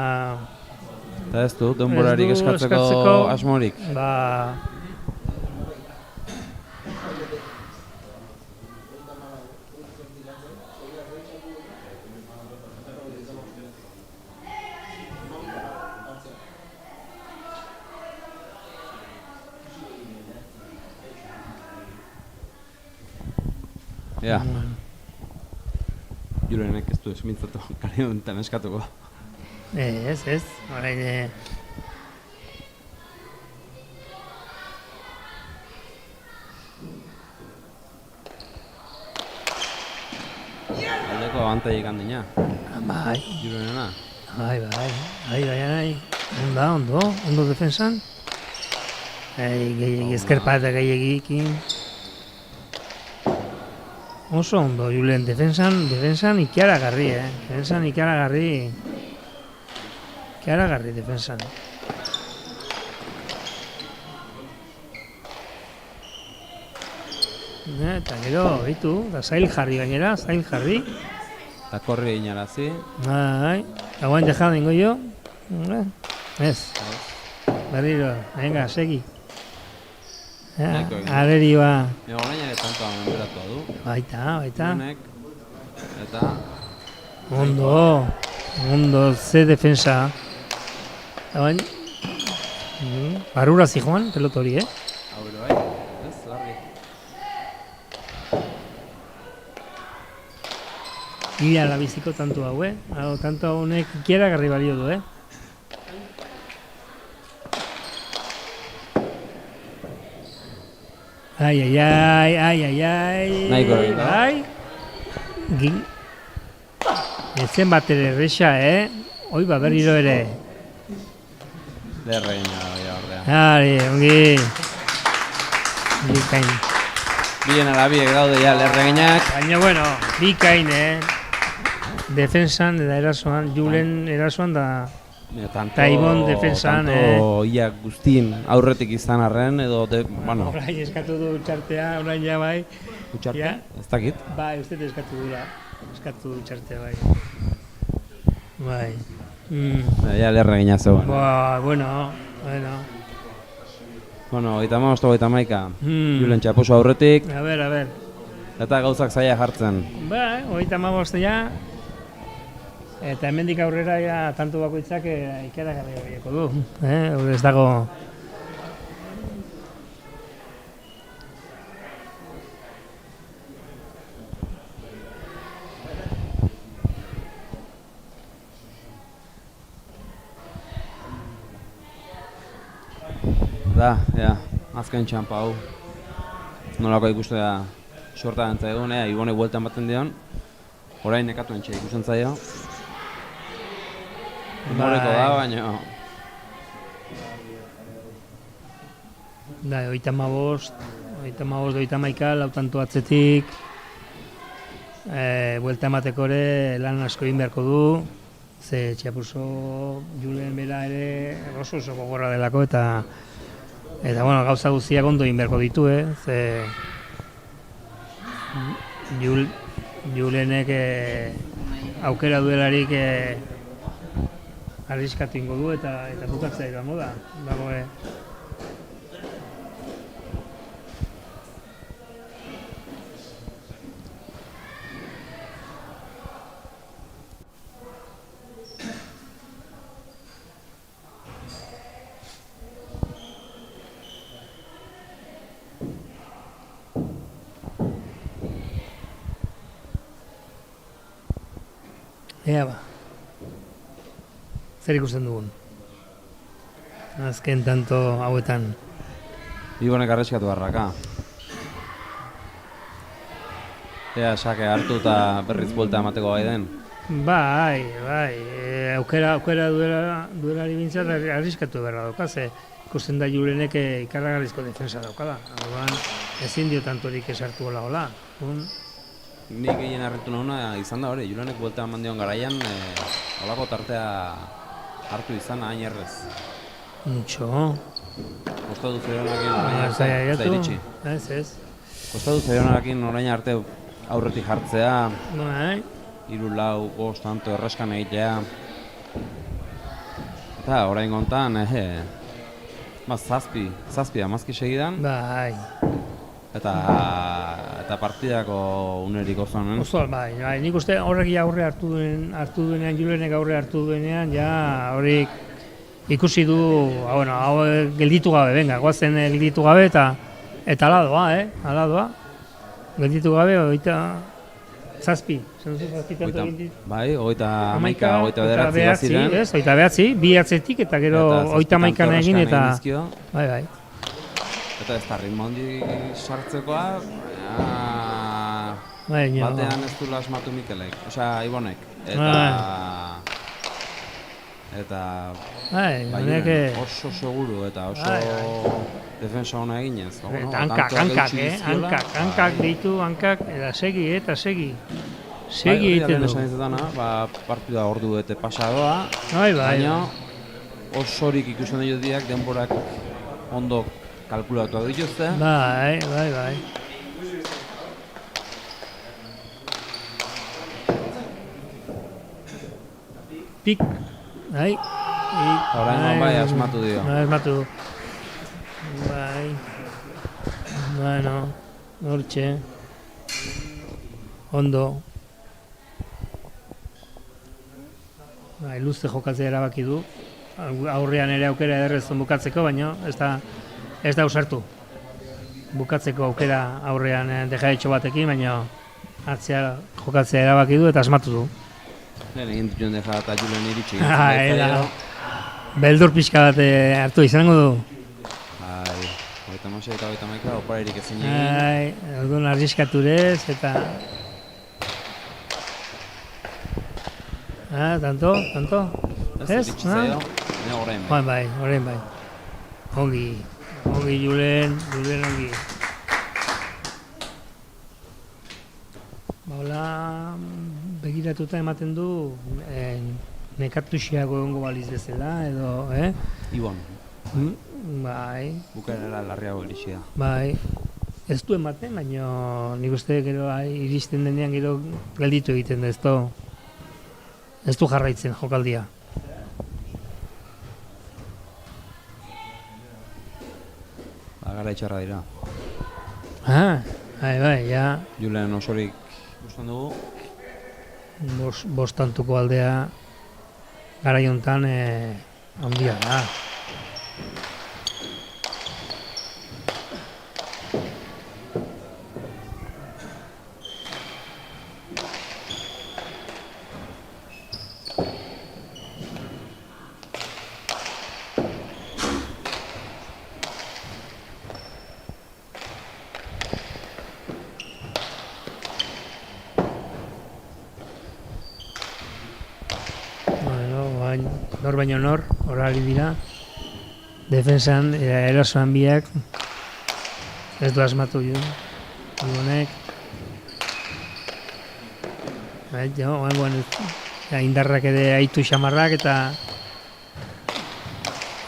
ez du, denborarik eskatzeko asmorik. Ba... Ja. Julenek ez du esmintzatu kari honetan eskatuko. Ez. Orain... Aldeko abantailik handina. Bai. Julenena. Bai. Ondo defensan. Gehiagi ezkerpa eta gehiagikin. Oso ondo, Julen, defensan ikaragarri, Defensan ikaragarri defensan. Eta gero, bitu, da zail jarri gainera, Eta korri inarazi. Bai, hauen dejada ingo jo. Ez. Berriro, venga, segi. Arerioa. Orain tantoa menberatua du. Baita. Eta... Ondo, ze defensa. Hauen... Barrura zijoan, pelotori, Hau bai, ez, larri. Gira labiziko tanto hau, Tanto honek ikeragarri balio du, Ai. Nahiko egin da. Bai. Ezen bat ere erresa, Hoi berriro ere. Lerreina da, ordea. Ongi. Bikain. Bien alabiek daude ja lerreginak. Baina, bikain, Defensan eta erasoan, Julen erasoan da Eta Ibon defensan, Tanto ia guztin aurretik izan arren, edo, bueno... Orain eskatu du txartea, orain ja bai. Utxarte? Ja. Ez dakit? Bai, uste eskatu dula. Eskatu du txartea, bai. Bai. Ja, lerra gina zegoen. Bueno. Bueno, 55-51. Julen Txapuso aurretik, A ver. eta gauzak zaila jartzen. Bai, 55 ja. Eta hemendik aurrera ja tanto bakoitzak ikeragarri horieko du. Hor ez dago... Azken txampa hau. Nolako ikustea sorta dantza egun, Ibone bueltan baten dion. Orain nekatu entxe ikusten zaio. Humoreko da, baina... Da, 55, 51, lau tanto atzetik. Buelta emateko ere lan asko egin beharko du. Ze Txapuso Julen bera ere oso gogorra delako eta bueno, gauza guztiak ondo egin beharko ditu, ze Julenek aukera duelarik arriskatu ingo du eta bukatzea irango da. Ea ba. Zer ikusten dugun? Azken tanto hauetan. Ibonek arreskatu barraka. Ea, sake hartu eta berriz buelta emateko gai den. Bai. Aukera duelari bintzat arriskatu beharra dauka, ze ikusten da Julenek ikarragarrizko defensa daukala. Orduan ezin dio tantorik esartu hola. Nik gehien harritu nahuna izan da hori, Julenek buelta eman dion garaian holako tartea hartu izan hain errez. Mucho. Kostatu zailonarekin orain arte iritsi. Ez. Kostatu zailonarekin orain arte aurretik jartzea, Bai. 3, 4, 5 tanto erraskan egitea. Eta orain kontan, zazpi amazki segidan. Bai. Eta partidako unerik osoan. Bai, nik uste horrek aurre hartu duenean, Julenek aurre hartu duenean, ja horrik ikusi du, hau gelditu gabe, venga, goazen gelditu gabe eta aladoa. Gelditu gabe, zazpi tanto egin ditu. Bai, 39 ziren. Ez, 39, bi atzetik eta gero 31 egin eta... Bai. Eta ez da ritmo handi sartzekoa, batean ez du asmatu Mikelek, Ibonek. Eta oso seguru eta oso defensa hona eginez. Eta hankak ditu, eta segi. Segi egiten du. Partida ordu eta pasadoa, baina osorik ikusten dut diak denborak ondo kalkulatuak dituzte. Bai. Pik. Orain bai asmatu dio. Bai. Bueno, hortxe. Ondo. Bai, luze jokatzea erabaki du. Aurrean ere aukera ederrezun bukatzeko, baina ez da usartu. Bukatzeko aukera aurrean dejaetxo batekin, baina atzea jokatzea erabaki du eta asmatu du. Lehen egin dut deja eta Julen iritsi. Beldur pixka bat hartu izango du. Bai, 56 eta 51 oparirik ezin egin. Orduan arriskaturez eta... Tanto? Ez? Iritsi zaio, Orain bai. Ongi Julen ongi. Hola, begiratuta ematen du nekatuxiago egongo baliz bezala, edo, Ibon, Bai, bukaerara larriago iritsi da. bai. Ez du ematen, baina nik uste gero iristen denean gero gelditu egiten da, ez du jarraitzen jokaldia. Gara itxarra dira. Bai, ja, Julen osorik ikusten dugu. bostantuko aldea garai hontan handia da. Nor baino nor, horari dira. Defensan, erasoan biak, ez du asmatu Ibonek. Indarrak ere aitu xamarrak eta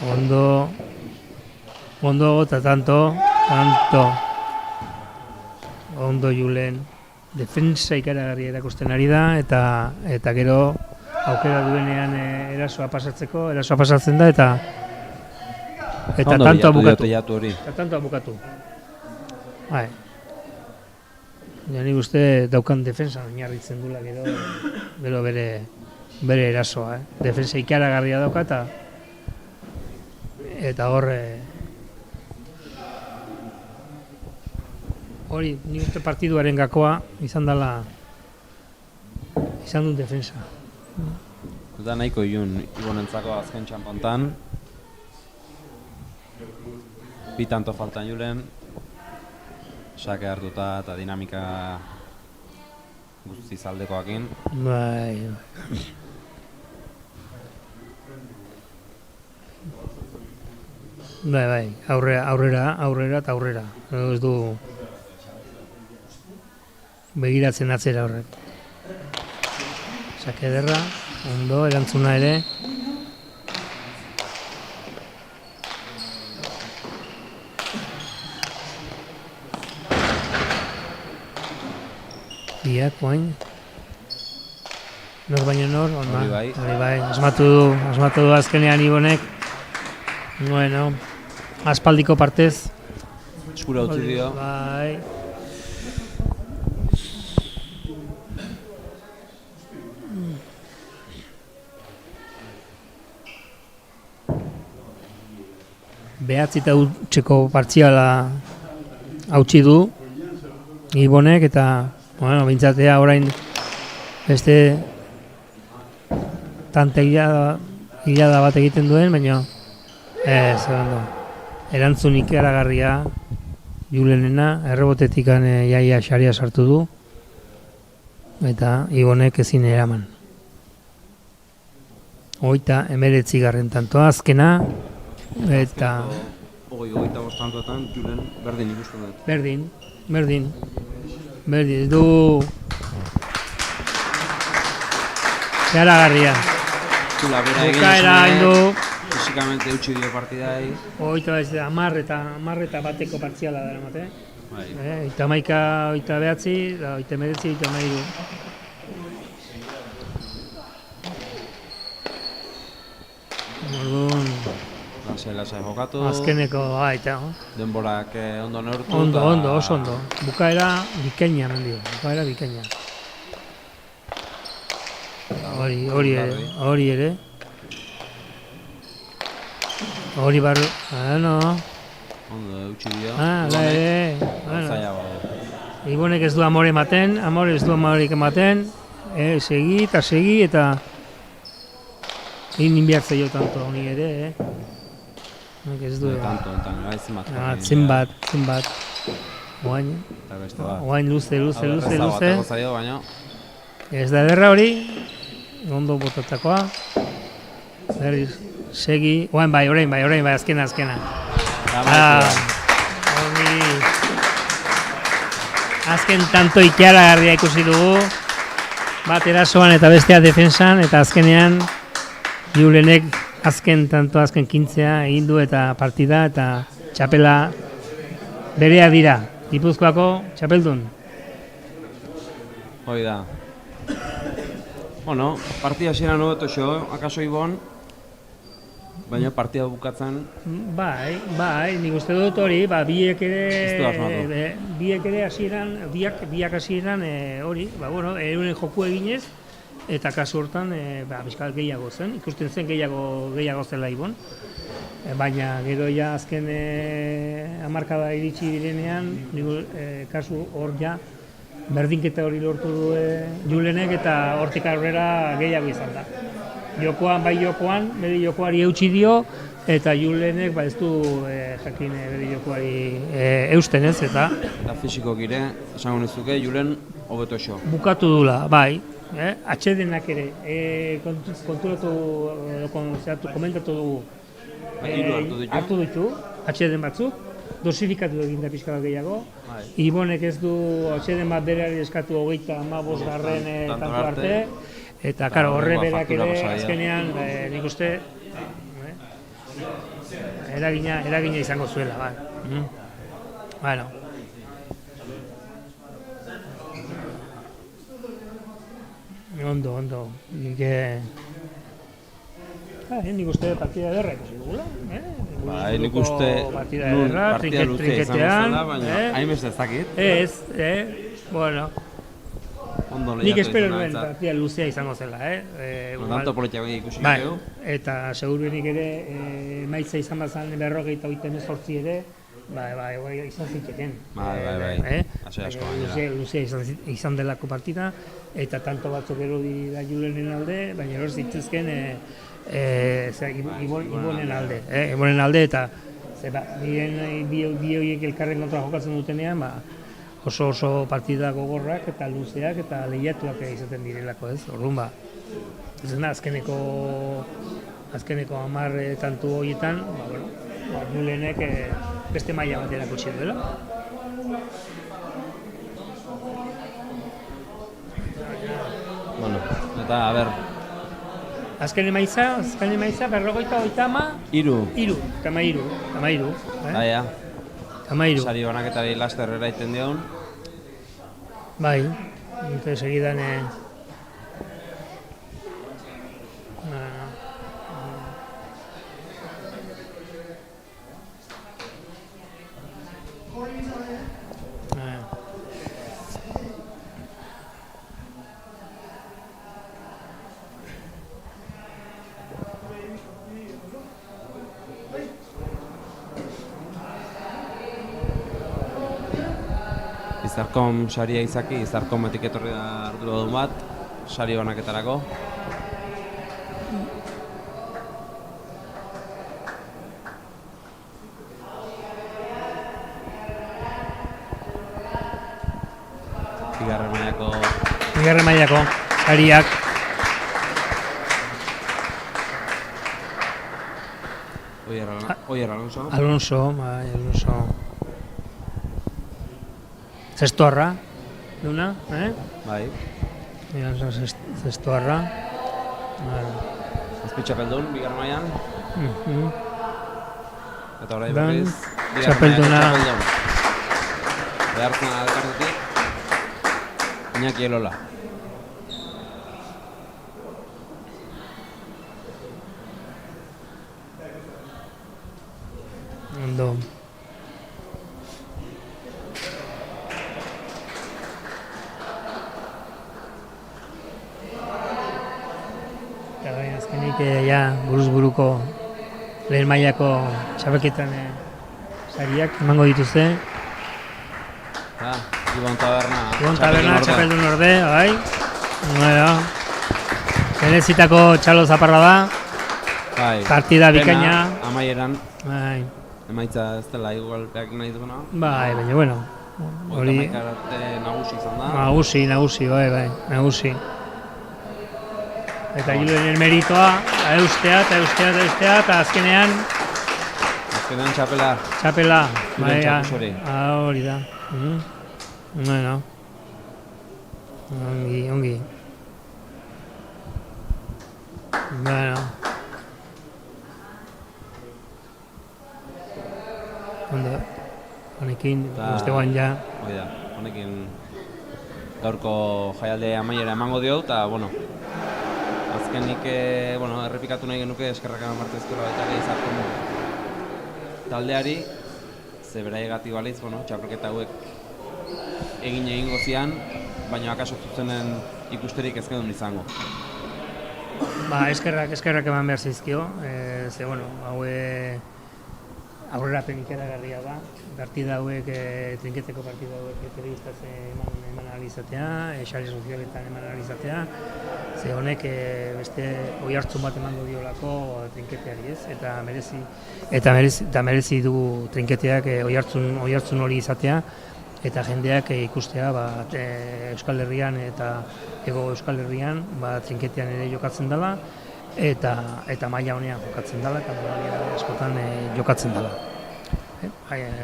ondo eta tanto, ondo Julen. Defensa ikaragarri erakusten ari da eta gero aukera duenean erasoa pasatzen da eta tanto abukatu. Bai. Nik uste daukan defensa oinarritzen dula gero bere erasoa. Defensa ikaragarria dauka eta hori nik uste partiduaren gakoa izan dut defensa. Eta nahiko Ibonentzako azken txampontan. Bi tanto faltan Julen. Sake hartuta eta dinamika guztiz aldekoakin. Bai. Bai, aurrera eta aurrera. Ez du begiratzen atzera horrek. Sake ederra, ondo, erantzuna ere. Biak, oain. Nor baino nor, hori bai. Asmatu du azkenean Ibonek. Bueno, aspaldiko partez. Eskura utzi dio. Bai. Behatzita utxeko partziala hautsi du Ibonek eta bintzatea orain beste tante hilada bat egiten duen, baina ez, erantzun ikaragarria Julenena, errebotetikan jaia xaria sartu du eta Ibonek ezin eraman. 39. tantoa azkena eta 25 tantoetan Julen berdin ikusten dut. Berdin, ez du garagarria. Bukaera hindu. Fisikamente eutxi dio partidai. 10 eta bateko partziala dara mate. 39, 39, 39. Orduan Lasai jokatu. Azkeneko, Denborak ondo neurtu. Ondo, oso ondo. Bukaera bikaina mendio. Hori ere. Hori barru. Ondo eutxi dio. Ere. Ibonek ez du amore ematen, segi eta egin behar zaio tanto honi ere, Ez du. Zenbat. Oain luze. Ez da ederra hori, ondo botatakoa. Berriz, segi, orain bai, azkena. Azken tanto ikaragarria ikusi dugu. Bat erasoan eta bestea defensan, eta azkenean Julenek azken 15 egin du eta partida eta txapela berea dira. Gipuzkoako txapeldun. Hoi da. Bueno, partida hasieran hobeto xo, akaso ibon, baina partida bukatzen Bai, nik uste dut hori, biek Ez du asmatu. ere hasieran, biak hasieran hori, euren joku eginez, eta kasu hortan bizkat gehiago zen, ikusten zen gehiago zela ibon. Baina gero ja azken hamarkada iritsi direnean, kasu hor ja berdinketa hori lortu du Julenek eta hortik aurrera gehiago izan da. Bere jokoari eutsi dio eta Julenek ez du jakin bere jokoari eusten ez eta fisiko gire, esango nizuke, Julen hobeto xo. bukatu dula, bai. Atsedenak ere, komentatu dugu. Hiru Hartu ditu, atxeden batzuk, dosifikatu egin da pixka bat gehiago. Ibonek ez du atxeden bat bereari eskatu 35 garren tanto arte. Eta, karo, horre berak ere azkenean, nik uste, eragina izango zuela, bai. Bueno. Ondo. Nik uste partida ederra ikusi dugula. Nik uste partida ederra, luzea izango zela, baina hainbeste ez dakit. Bueno. Ondo Nik espero nuen partida luzea izango zela, Tanto politiako ikusi dugu. Eta seguruenik ere, emaitza izan bazan 58 ere, izan ziteken. Bai. Luzea izan delako partida, eta tanto batzuk gero dira Julenen alde, baina hor zitzezken Ibonen alde, eta bi horiek elkarren kontra jokatzen dutenean, oso partida gogorrak eta luzeak eta lehiatuak izaten direlako, ez? Orduan ez dena azkeneko 10 tantu horietan, Julenek beste maila bat erakutsi duela. Bueno, eta, a ber. Azken emaitza, 53. Daia. Sari banaketari laster eraiten dion. Bai, eta segidan Izarkom saria izaki, Izarkometik etorri da arduradun bat, sari banaketarako. Bigarren mailako sariak. Oier Alonso. Alonso. Zestoarra, duna, Bai. Zestoarra. Azpi txapeldun, bigarren mailan. Eta orai Dan, berriz, txapelduna. Behartzen alkartetik, Iñaki Elola. Ondo. Azkenik buruz-buruko lehen mailako txapelketan sariak emango dituzte. Ibon Taberna txapeldun orde, bai. Berezitako txalo zaparra da. Partida bikaina. Amaieran. Bai. Emaitza ez dela igualpeak nahi duguna. Bai, baina bueno. Hori nagusi izan da. Nagusi, nagusi. Eta Julenen meritoa, eustea, eta azkenean txapela. Hori da. Bueno. Ongi. Bueno. Ondo, honekin, Ta- ostegoan ja, Hoi da, honekin gaurko jaialde amaiera emango dio, eta, bueno, azkenik, errepikatu nahi genuke eskerrak eman martezkola baita ere Izarko taldeari, ze beraiegati baliz, txapelketa hauek egingo zian, baina akaso zuzenen ikusterik ez genuen izango. eskerrak eman behar zaizkio, ze, haue aurrerapen ikaragarria da, partida hauek, trinketeko partida hauek telebistaz eman analizatea, sare sozialetan eman analizatea, ze honek beste oihartzun bat emango diolako trinketeari, ez? Eta merezi du trinketeak oihartzun hori izatea, eta jendeak ikustea Euskal Herrian eta Hego Euskal Herrian trinketean ere jokatzen dela, eta maila honean jokatzen dela, eta maila askotan jokatzen dela.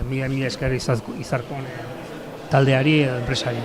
Mila esker Izarkon taldeari edo enpresari.